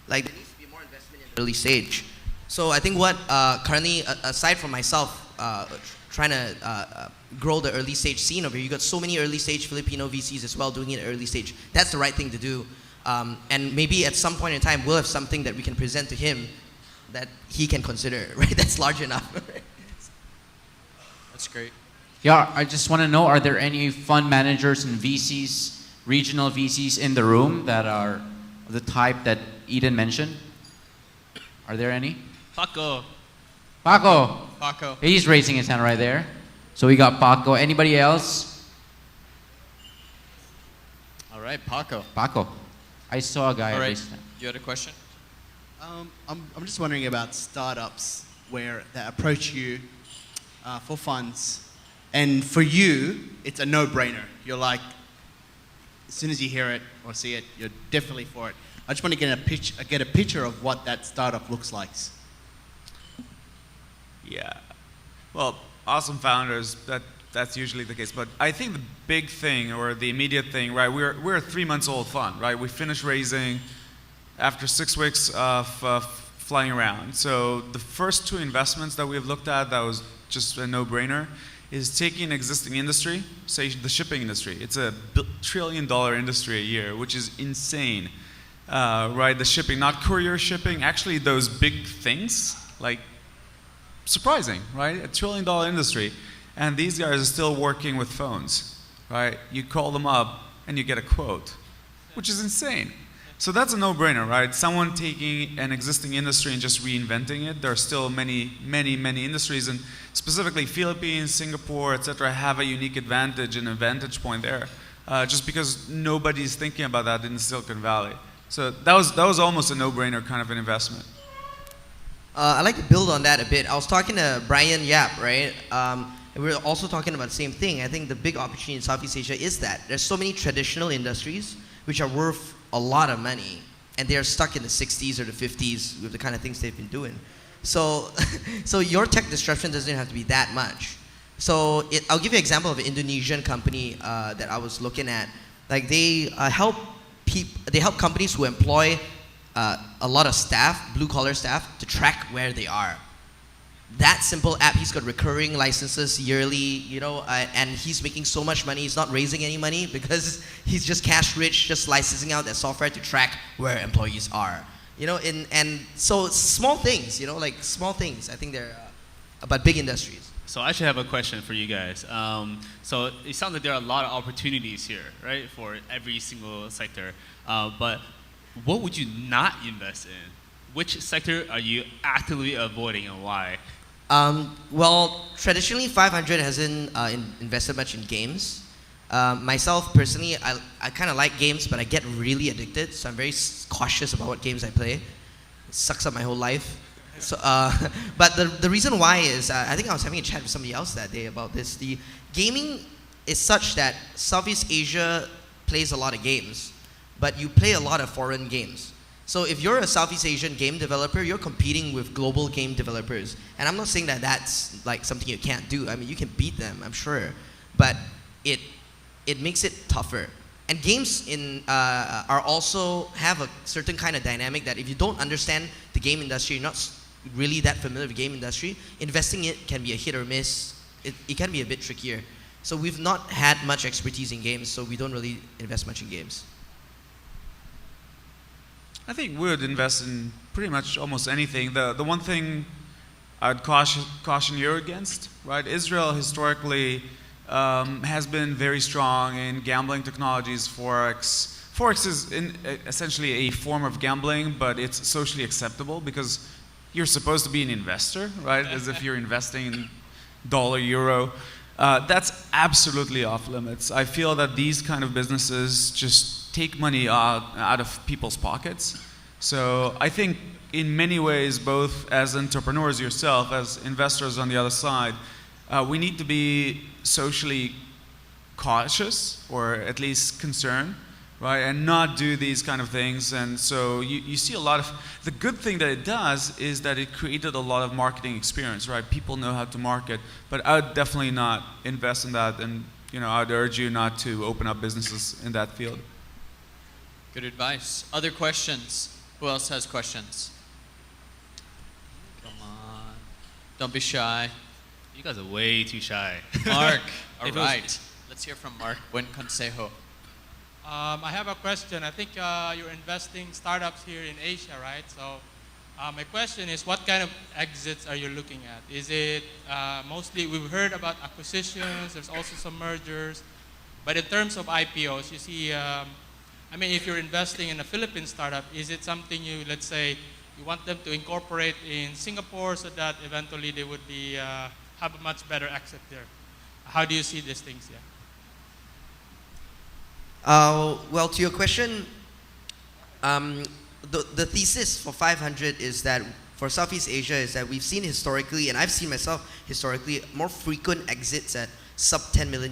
Like, there needs to be more investment in early stage. So I think what currently, aside from myself trying to grow the early stage scene over here, you got so many early stage Filipino VCs as well doing it at early stage. That's the right thing to do. And maybe at some point in time, we'll have something that we can present to him that he can consider, right? That's large enough. That's great. Yeah, I just want to know, are there any fund managers and VCs, regional VCs in the room that are the type that Eden mentioned? Are there any? Paco. Paco. He's raising his hand right there. So we got Paco. Anybody else? All right, Paco. I saw a guy All right, raise his hand. you had a question? I'm just wondering about startups where they approach you for funds, and for you, it's a no-brainer. You're like, as soon as you hear it or see it, you're definitely for it. I just want to get a picture of what that startup looks like. Yeah. Well, awesome founders, that's usually the case. But I think the big thing, or the immediate thing, right, we're a 3-month-old fund, right? We finished raising after 6 weeks of flying around. So the first 2 investments that we've looked at, that was just a no-brainer. is taking an existing industry, say the shipping industry. It's a trillion-dollar industry a year, which is insane, right? The shipping, not courier shipping, actually those big things, like surprising, right? A trillion-dollar industry, and these guys are still working with phones, right? You call them up and you get a quote, which is insane. So that's a no-brainer, right? Someone taking an existing industry and just reinventing it. There are still many, many, many industries, and specifically Philippines, Singapore, etc., have a unique advantage and a vantage point there, just because nobody's thinking about that in the Silicon Valley. So that was almost a no-brainer kind of an investment. I'd like to build on that a bit. I was talking to Brian Yap, right? And we were also talking about the same thing. I think the big opportunity in Southeast Asia is that there's so many traditional industries which are worth a lot of money, and they're stuck in the 60s or the 50s with the kind of things they've been doing. So, so your tech disruption doesn't have to be that much. So I'll give you an example of an Indonesian company that I was looking at. Like they help companies who employ a lot of staff, blue-collar staff, to track where they are. That simple app, he's got recurring licenses yearly, you know, and he's making so much money. He's not raising any money because he's just cash rich, just licensing out that software to track where employees are. You know, and so small things, you know, like small things. I think they're about big industries. So I actually have a question for you guys. So it sounds like there are a lot of opportunities here, right, for every single sector. But what would you not invest in? Which sector are you actively avoiding and why? Well, traditionally, 500 hasn't invested much in games. Myself, personally, I kind of like games, but I get really addicted, so I'm very cautious about what games I play. It sucks up my whole life. So, but the reason why is, I think I was having a chat with somebody else that day about this. The gaming is such that Southeast Asia plays a lot of games, but you play a lot of foreign games. So if you're a Southeast Asian game developer, you're competing with global game developers. And I'm not saying that that's like something you can't do. I mean, you can beat them, I'm sure. But it makes it tougher. And games are also have a certain kind of dynamic that if you don't understand the game industry, you're not really that familiar with the game industry, investing it can be a hit or miss. It can be a bit trickier. So we've not had much expertise in games, so we don't really invest much in games. I think we would invest in pretty much almost anything. The one thing I'd caution you against, right? Israel historically has been very strong in gambling technologies, Forex. Forex is essentially a form of gambling, but it's socially acceptable because you're supposed to be an investor, right? As if you're investing in dollar, euro. That's absolutely off limits. I feel that these kind of businesses just take money out of people's pockets. So I think in many ways, both as entrepreneurs yourself, as investors on the other side, we need to be socially cautious, or at least concerned, right? And not do these kind of things. And so you see a lot of, the good thing that it does is that it created a lot of marketing experience, right? People know how to market, but I would definitely not invest in that. And I'd urge you not to open up businesses in that field. Good advice. Other questions? Who else has questions? Come on. Don't be shy. You guys are way too shy. Mark. All right. Let's hear from Mark. Buen consejo. I have a question. I think you're investing startups here in Asia, right? So my question is, what kind of exits are you looking at? Is it mostly, we've heard about acquisitions, there's also some mergers, but in terms of IPOs, you see, if you're investing in a Philippine startup, is it something let's say, you want them to incorporate in Singapore so that eventually they would be, have a much better exit there? How do you see these things? Yeah. Well, to your question, the thesis for 500 is that for Southeast Asia is that we've seen historically, and I've seen myself historically, more frequent exits at sub $10 million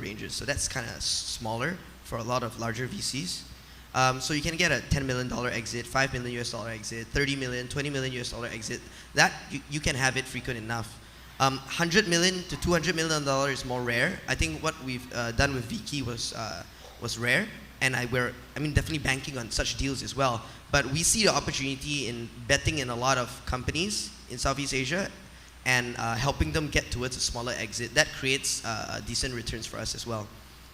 ranges. So that's kind of smaller for a lot of larger VCs. So you can get a $10 million exit, $5 million exit, 30 million, $20 million exit. That you can have it frequent enough. $100 million to $200 million is more rare. I think what we've done with Viki was rare, and definitely banking on such deals as well. But we see the opportunity in betting in a lot of companies in Southeast Asia, and helping them get towards a smaller exit, that creates decent returns for us as well.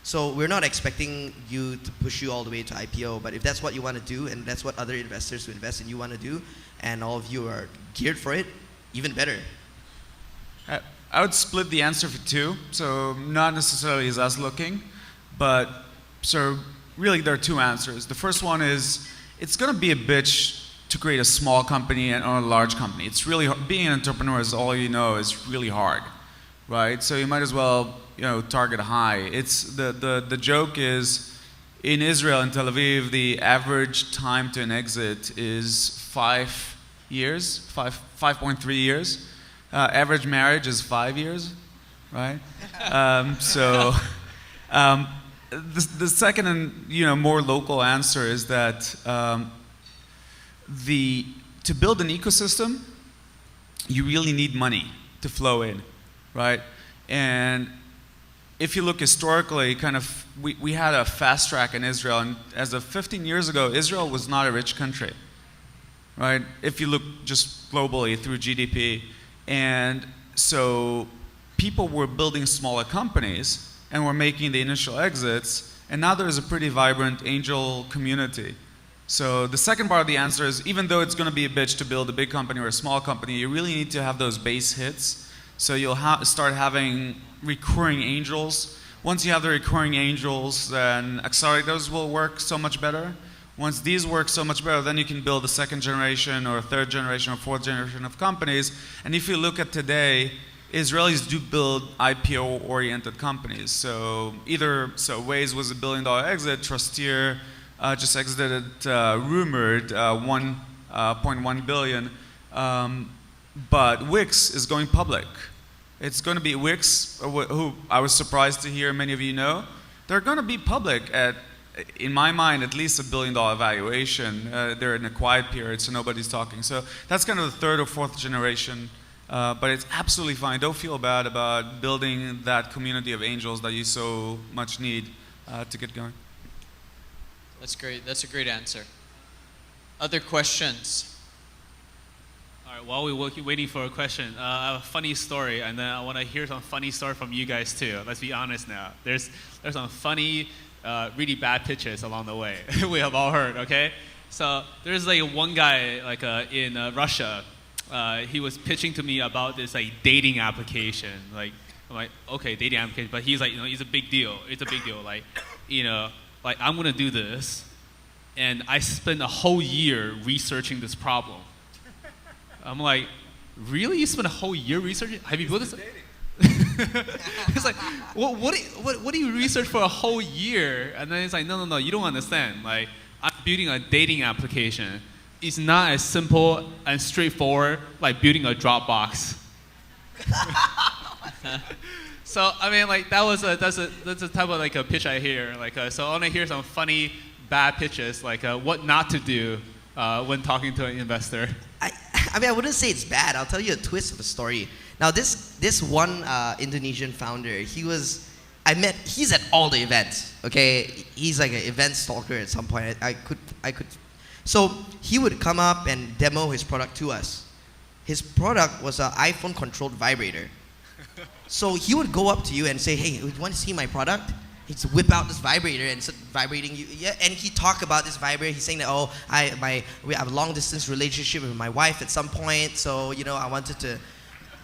So we're not expecting you to push you all the way to IPO, but if that's what you want to do, and that's what other investors who invest in you want to do, and all of you are geared for it, even better. I would split the answer for two. So not necessarily is us looking, but so really there are two answers. The first one is it's going to be a bitch to create a small company or a large company. It's really being an entrepreneur is all you know is really hard, right? So you might as well target high. It's the joke is in Israel in Tel Aviv the average time to an exit is 5 years, 5.3 years. Average marriage is 5 years, right? The second and more local answer is that to build an ecosystem, you really need money to flow in, right? And if you look historically, we had a fast track in Israel, and as of 15 years ago, Israel was not a rich country, right? If you look just globally through GDP. And so people were building smaller companies and were making the initial exits, and now there's a pretty vibrant angel community. So the second part of the answer is even though it's going to be a bitch to build a big company or a small company, you really need to have those base hits. So you'll start having recurring angels. Once you have the recurring angels, then accelerators will work so much better. Once these work so much better, then you can build a second generation or a third generation or fourth generation of companies. And if you look at today, Israelis do build IPO-oriented companies. So Waze was $1 billion exit. Trusteer just exited rumored 1.1 billion. But Wix is going public. It's going to be Wix, who I was surprised to hear many of you know. They're going to be public at, in my mind, at least $1 billion valuation. They're in a quiet period, so nobody's talking. So that's kind of the third or fourth generation. But it's absolutely fine. Don't feel bad about building that community of angels that you so much need to get going. That's great. That's a great answer. Other questions? All right, while we're waiting for a question, I have a funny story, and then I want to hear some funny story from you guys too. Let's be honest now. There's some funny, really bad pitches along the way. We have all heard, okay? So there's like one guy in Russia. He was pitching to me about this dating application. I'm like, okay, dating application, but he's like, it's a big deal. It's a big deal. I'm gonna do this, and I spent a whole year researching this problem. I'm like, really? You spent a whole year researching? Have you built this? It's like, what do you research for a whole year? And then it's like, no, you don't understand. I'm building a dating application. It's not as simple and straightforward like building a Dropbox. So I mean, that's a type of a pitch I hear. So I want to hear some funny bad pitches, what not to do when talking to an investor. I mean, I wouldn't say it's bad. I'll tell you a twist of a story. Now, this one Indonesian founder, he's at all the events. Okay, he's like an event stalker at some point. I could. So he would come up and demo his product to us. His product was an iPhone-controlled vibrator. So he would go up to you and say, "Hey, you want to see my product?" He'd whip out this vibrator and start vibrating you. Yeah, and he talk about this vibrator. He's saying that, we have a long-distance relationship with my wife at some point. So I wanted to,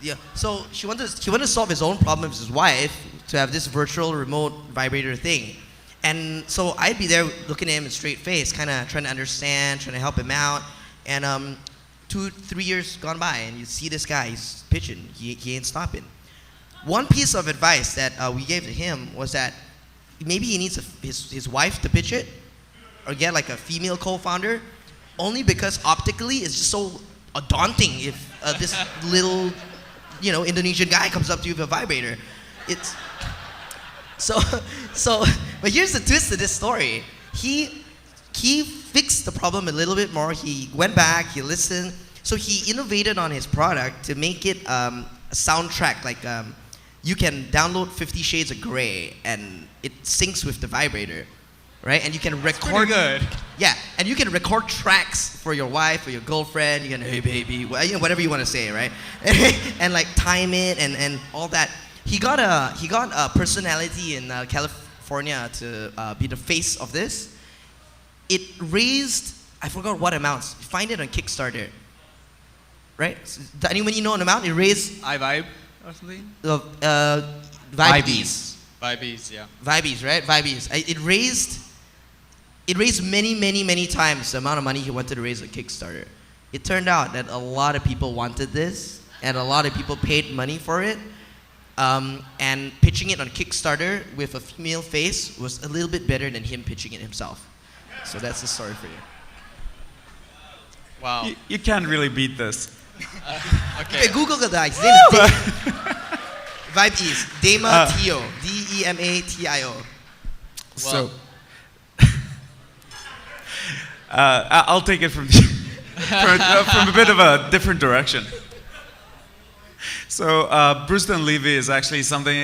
yeah. So he wanted to solve his own problem with his wife to have this virtual remote vibrator thing. And so I'd be there looking at him in straight face, kind of trying to understand, trying to help him out. And 2-3 years gone by, and you see this guy, he's pitching. He ain't stopping. One piece of advice that we gave to him was that maybe he needs his wife to pitch it, or get a female co-founder, only because optically it's just so daunting if this little, Indonesian guy comes up to you with a vibrator. It's so. But here's the twist to this story. He fixed the problem a little bit more. He went back. He listened. So he innovated on his product to make it a soundtrack. You can download 50 Shades of Grey, and it syncs with the vibrator. right? And you can Pretty record. good. Yeah, and you can record tracks for your wife or your girlfriend. You can, hey baby, whatever you want to say, right? And like time it and all that. He got a personality in California to be the face of this. It raised, I forgot what amounts. Find it on Kickstarter, right? So, anyone you know an amount? It raised iVibe or something. Vibes. Vibes, yeah. Vibes, right? Vibes. It raised many times the amount of money he wanted to raise on Kickstarter. It turned out that a lot of people wanted this, and a lot of people paid money for it. And pitching it on Kickstarter with a female face was a little bit better than him pitching it himself. So that's the story for you. Wow. You can't really beat this. Okay, Google the guy. His name is Vibe is Dema Tio. Dematio. So, I'll take it from a bit of a different direction. So, Brewston Levy is actually something,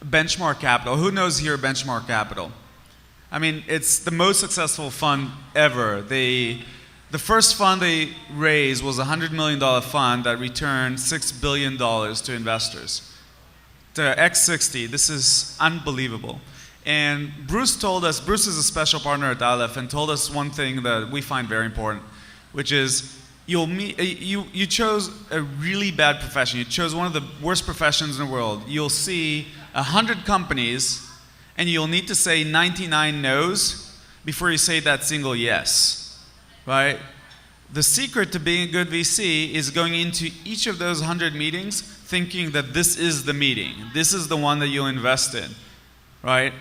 Benchmark Capital. Who knows here Benchmark Capital? I mean, it's the most successful fund ever. The first fund they raised was a $100 million fund that returned $6 billion to investors. The X60, this is unbelievable. And Bruce told us, Bruce is a special partner at Aleph, and told us one thing that we find very important, which is you chose a really bad profession. You chose one of the worst professions in the world. You'll see 100 companies, and you'll need to say 99 no's before you say that single yes, right? The secret to being a good VC is going into each of those 100 meetings thinking that this is the meeting. This is the one that you'll invest in, right?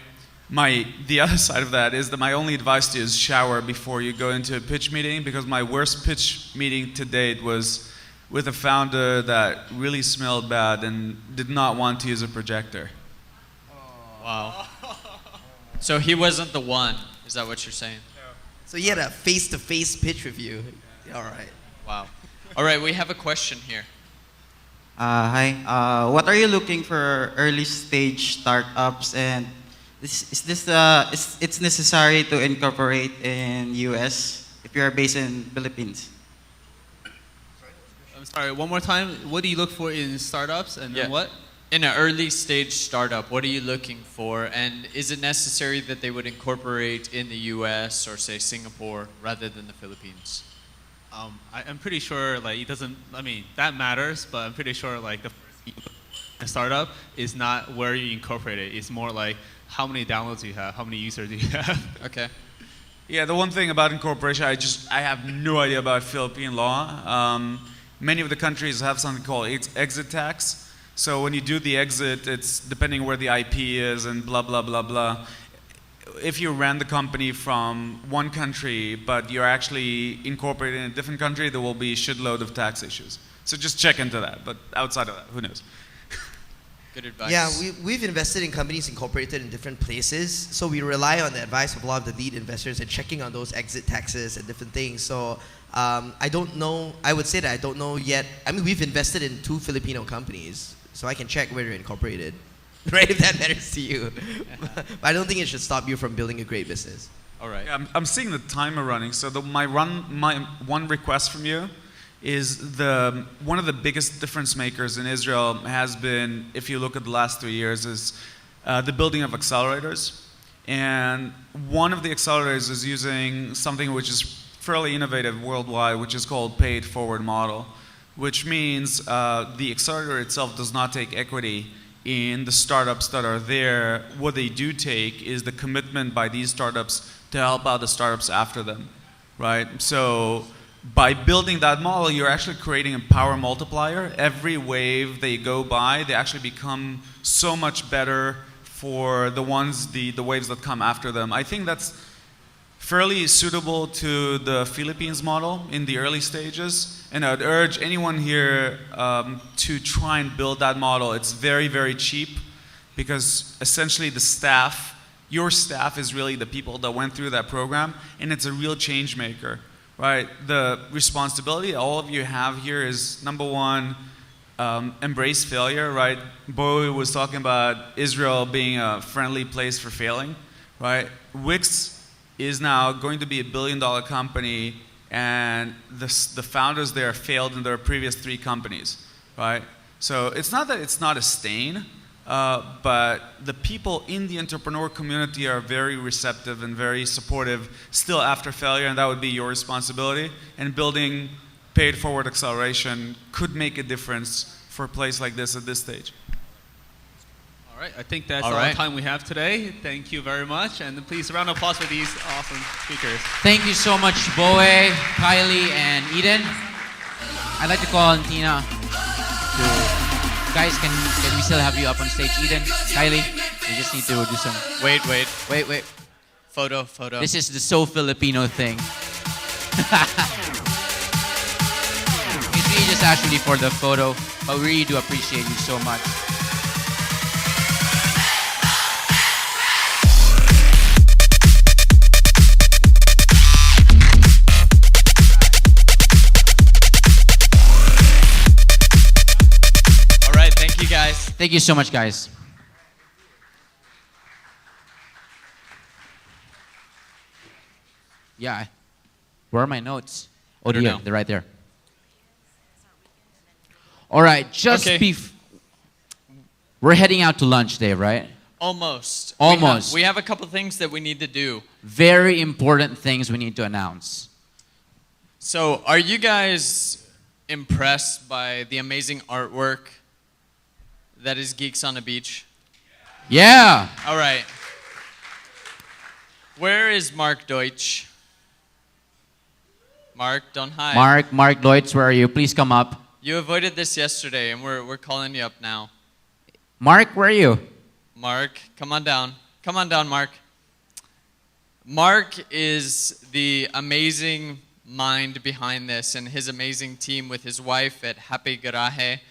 The other side of that is that my only advice to you is shower before you go into a pitch meeting, because my worst pitch meeting to date was with a founder that really smelled bad and did not want to use a projector. Wow. So he wasn't the one. Is that what you're saying? So he had a face-to-face pitch with you. All right. Wow. All right, we have a question here. Hi. What are you looking for early stage startups, and it's necessary to incorporate in US if you are based in Philippines? I'm sorry, one more time. What do you look for in startups, and then what? In an early stage startup, what are you looking for? And is it necessary that they would incorporate in the US or say Singapore rather than the Philippines? I'm pretty sure like it doesn't, I mean, that matters, but I'm pretty sure like the startup is not where you incorporate it. It's more like how many downloads do you have, how many users do you have. Okay. Yeah, the one thing about incorporation, I have no idea about Philippine law. Many of the countries have something called exit tax. So when you do the exit, it's depending where the IP is and blah, blah, blah, blah. If you ran the company from one country, but you're actually incorporated in a different country, there will be a shitload of tax issues. So just check into that. But outside of that, who knows? Good advice. Yeah, we've invested in companies incorporated in different places. So we rely on the advice of a lot of the lead investors and checking on those exit taxes and different things. So I don't know. I would say that I don't know yet. I mean, we've invested in 2 Filipino companies, so I can check where they're incorporated. Right, if that matters to you. But I don't think it should stop you from building a great business. All right. Yeah, I'm seeing the timer running. So my one request from you is one of the biggest difference makers in Israel has been, if you look at the last 3 years, is the building of accelerators. And one of the accelerators is using something which is fairly innovative worldwide, which is called paid forward model, which means the accelerator itself does not take equity in the startups that are there. What they do take is the commitment by these startups to help out the startups after them, right? So by building that model, you're actually creating a power multiplier. Every wave they go by, they actually become so much better for the waves that come after them. I think that's fairly suitable to the Philippines model in the early stages. And I'd urge anyone here to try and build that model. It's very, very cheap because essentially your staff is really the people that went through that program, and it's a real change maker, right? The responsibility all of you have here is, number one, embrace failure, right? Bowei was talking about Israel being a friendly place for failing, right? Wix is now going to be a billion-dollar company, and the founders there failed in their previous 3 companies, right? So it's not that it's not a stain, but the people in the entrepreneur community are very receptive and very supportive still after failure, and that would be your responsibility. And building paid forward acceleration could make a difference for a place like this at this stage. All right, I think that's all the time we have today. Thank you very much, and please round of applause for these awesome speakers. Thank you so much, Bowei, Khailee, and Eden. I'd like to call on Tina. Guys, can we still have you up on stage? Eden, Khailee, we just need to do some. Wait. Photo. This is the so Filipino thing. It's really just actually for the photo, but we really do appreciate you so much. Thank you so much, guys. Yeah. Where are my notes? Oh, dear. They're right there. All right. We're heading out to lunch, Dave, right? Almost. Almost. We have a couple things that we need to do. Very important things we need to announce. So, are you guys impressed by the amazing artwork that is Geeks on the Beach? Yeah. All right. Where is Mark Deutsch? Mark, don't hide. Mark Deutsch, where are you? Please come up. You avoided this yesterday, and we're calling you up now. Mark, where are you? Mark, come on down. Come on down, Mark. Mark is the amazing mind behind this, and his amazing team with his wife at Happy Garahe,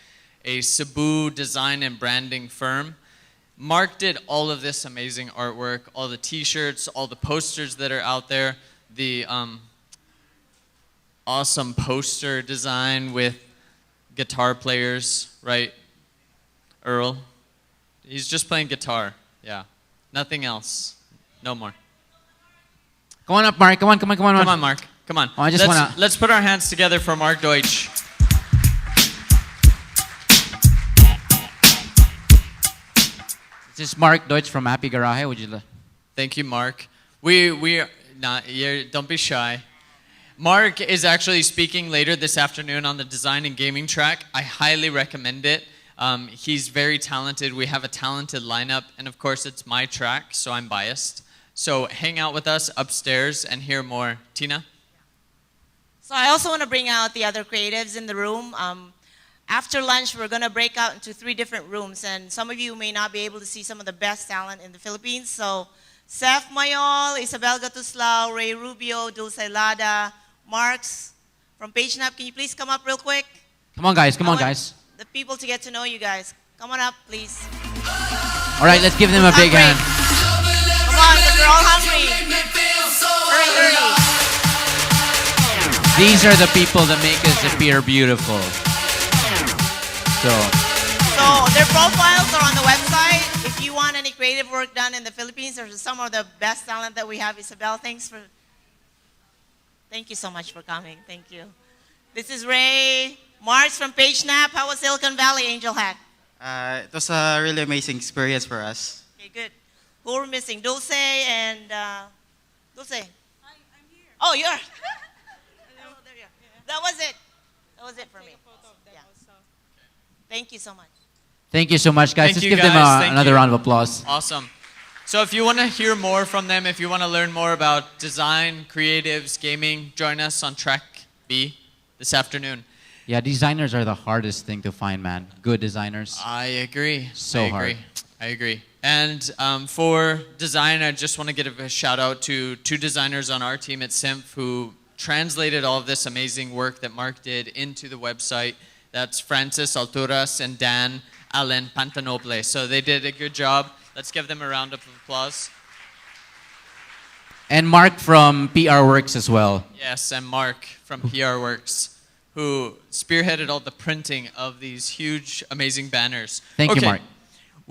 a Cebu design and branding firm. Mark did all of this amazing artwork, all the t-shirts, all the posters that are out there, the awesome poster design with guitar players, right? Earl? He's just playing guitar, yeah. Nothing else. No more. Come on up, Mark. Come on. Come on, Mark. Come on. Oh, let's put our hands together for Mark Deutsch. This is Mark Deutsch from Happy Garahe. Would you? Thank you, Mark. Don't be shy. Mark is actually speaking later this afternoon on the design and gaming track. I highly recommend it. He's very talented. We have a talented lineup, and of course, it's my track, so I'm biased. So hang out with us upstairs and hear more. Tina? So I also want to bring out the other creatives in the room. After lunch, we're going to break out into 3 different rooms, and some of you may not be able to see some of the best talent in the Philippines. So Seth Mayol, Isabel Gatuslao, Ray Rubio, Dulce Lada, Marks from PageNap. Can you please come up real quick? Come on, guys. Come on, guys. The people to get to know you guys. Come on up, please. All right, let's give them a big hand. Come on, because we're all hungry. Hurry. These are the people that make us appear beautiful. So their profiles are on the website. If you want any creative work done in the Philippines, there's some of the best talent that we have. Isabel, thank you so much for coming. Thank you. This is Ray. Mars from PageNap. How was Silicon Valley, Angel Hack? It was a really amazing experience for us. Okay, good. Who are missing? Dulce and Dulce. I'm here. Oh, you're. There you go. That was it. That was it for me. Yeah. Thank you so much. Thank you so much, guys. Thank Let's you, give them another round of applause. Awesome. So if you want to hear more from them, if you want to learn more about design, creatives, gaming, join us on Track B this afternoon. Yeah, designers are the hardest thing to find, man. Good designers. I agree. Hard. I agree. And for design, I just want to give a shout out to 2 designers on our team at Symph who translated all of this amazing work that Mark did into the website. That's Francis Alturas and Dan Allen Pantanople. So they did a good job. Let's give them a round of applause. And Mark from PR Works as well. Yes, and Mark from PR Works, who spearheaded all the printing of these huge, amazing banners. Thank you, Mark.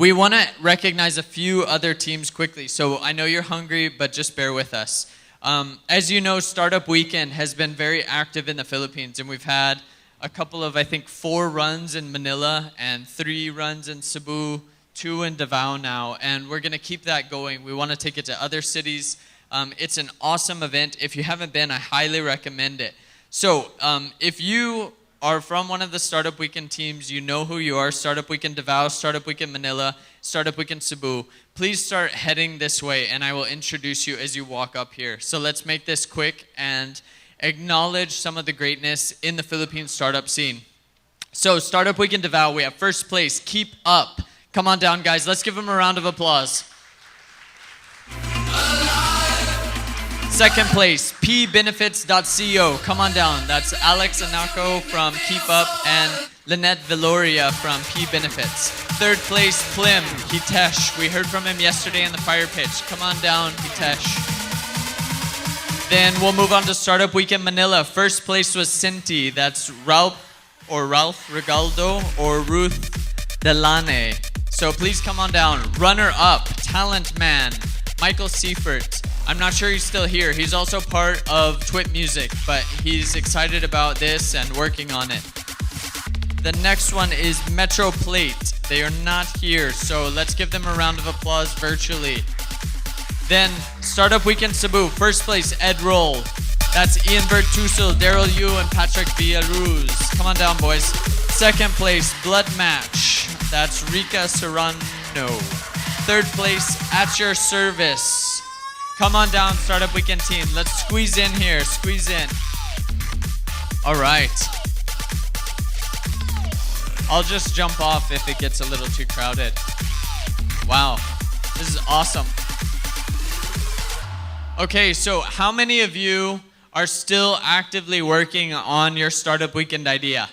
We want to recognize a few other teams quickly. So I know you're hungry, but just bear with us. As you know, Startup Weekend has been very active in the Philippines, and we've had a couple of, I think, 4 runs in Manila and 3 runs in Cebu, 2 in Davao now, and we're going to keep that going. We want to take it to other cities. It's an awesome event. If you haven't been, I highly recommend it. So if you are from one of the Startup Weekend teams, you know who you are, Startup Weekend Davao, Startup Weekend Manila, Startup Weekend Cebu, please start heading this way, and I will introduce you as you walk up here. So let's make this quick and acknowledge some of the greatness in the Philippine startup scene. So Startup Weekend Davao, we have first place, Keep Up. Come on down, guys. Let's give them a round of applause. Second place, pbenefits.co. Come on down. That's Alex Anako from Keep Up and Lynette Veloria from P Benefits. Third place, Plim, Hitesh. We heard from him yesterday in the fire pitch. Come on down, Hitesh. Then we'll move on to Startup Weekend Manila. First place was Cinti. That's Ralph Regaldo or Ruth Delane. So please come on down. Runner up, Talent Man, Michael Seifert. I'm not sure he's still here. He's also part of Twit Music, but he's excited about this and working on it. The next one is Metro Plate. They are not here, so let's give them a round of applause virtually. Then Startup Weekend Cebu. First place, Ed Roll. That's Ian Bertusel, Daryl Yu, and Patrick Villaruz. Come on down, boys. Second place, Blood Match. That's Rika Serrano. Third place, At Your Service. Come on down, Startup Weekend team. Let's squeeze in here, squeeze in. All right. I'll just jump off if it gets a little too crowded. Wow, this is awesome. Okay, so how many of you are still actively working on your Startup Weekend idea?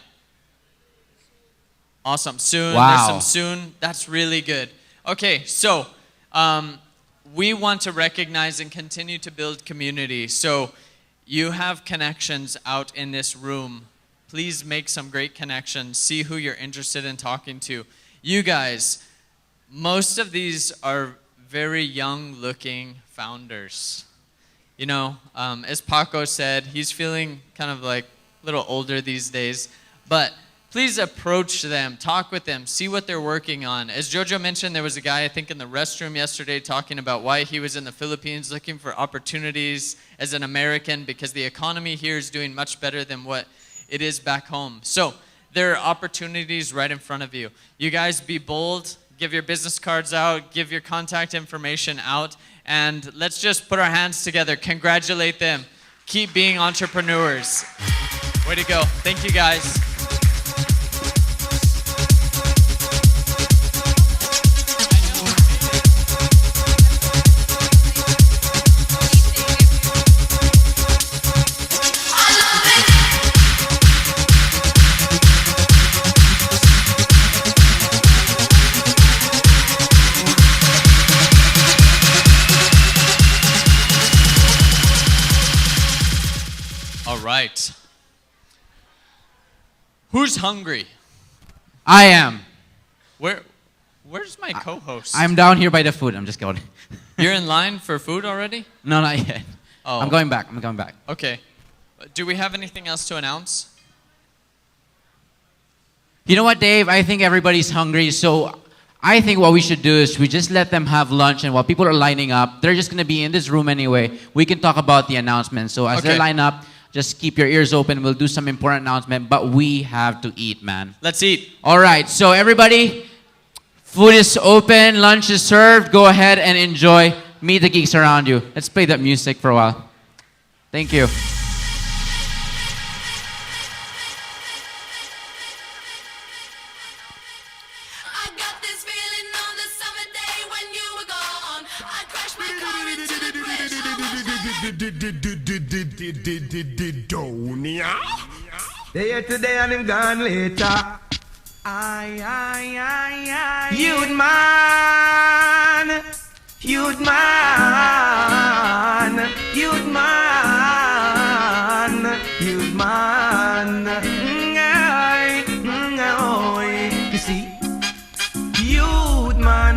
Awesome, soon, Wow. There's some soon. That's really good. Okay, so we want to recognize and continue to build community. So you have connections out in this room. Please make some great connections. See who you're interested in talking to. You guys, most of these are very young looking founders. You know, as Paco said, he's feeling kind of like a little older these days. But please approach them, talk with them, see what they're working on. As Jojo mentioned, there was a guy, I think, in the restroom yesterday talking about why he was in the Philippines looking for opportunities as an American because the economy here is doing much better than what it is back home. So there are opportunities right in front of you. You guys be bold, give your business cards out, give your contact information out, and let's just put our hands together, congratulate them. Keep being entrepreneurs. Way to go. Thank you, guys. Right. Who's hungry? I am. Where's my co-host? I'm down here by the food. I'm just going. You're in line for food already? No, not yet. Oh. I'm going back. I'm going back. Okay. Do we have anything else to announce? You know what, Dave? I think everybody's hungry, so I think what we should do is we just let them have lunch, and while people are lining up, they're just going to be in this room anyway. We can talk about the announcements. So as they line up, just keep your ears open. We'll do some important announcement, but we have to eat, man. Let's eat. All right, so everybody, food is open, lunch is served. Go ahead and enjoy. Meet the geeks around you. Let's play that music for a while. Thank you. They here today and them gone later. You'd man, you'd man, you'd man, you'd man. You see, you'd man.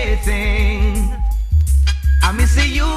waiting. I miss you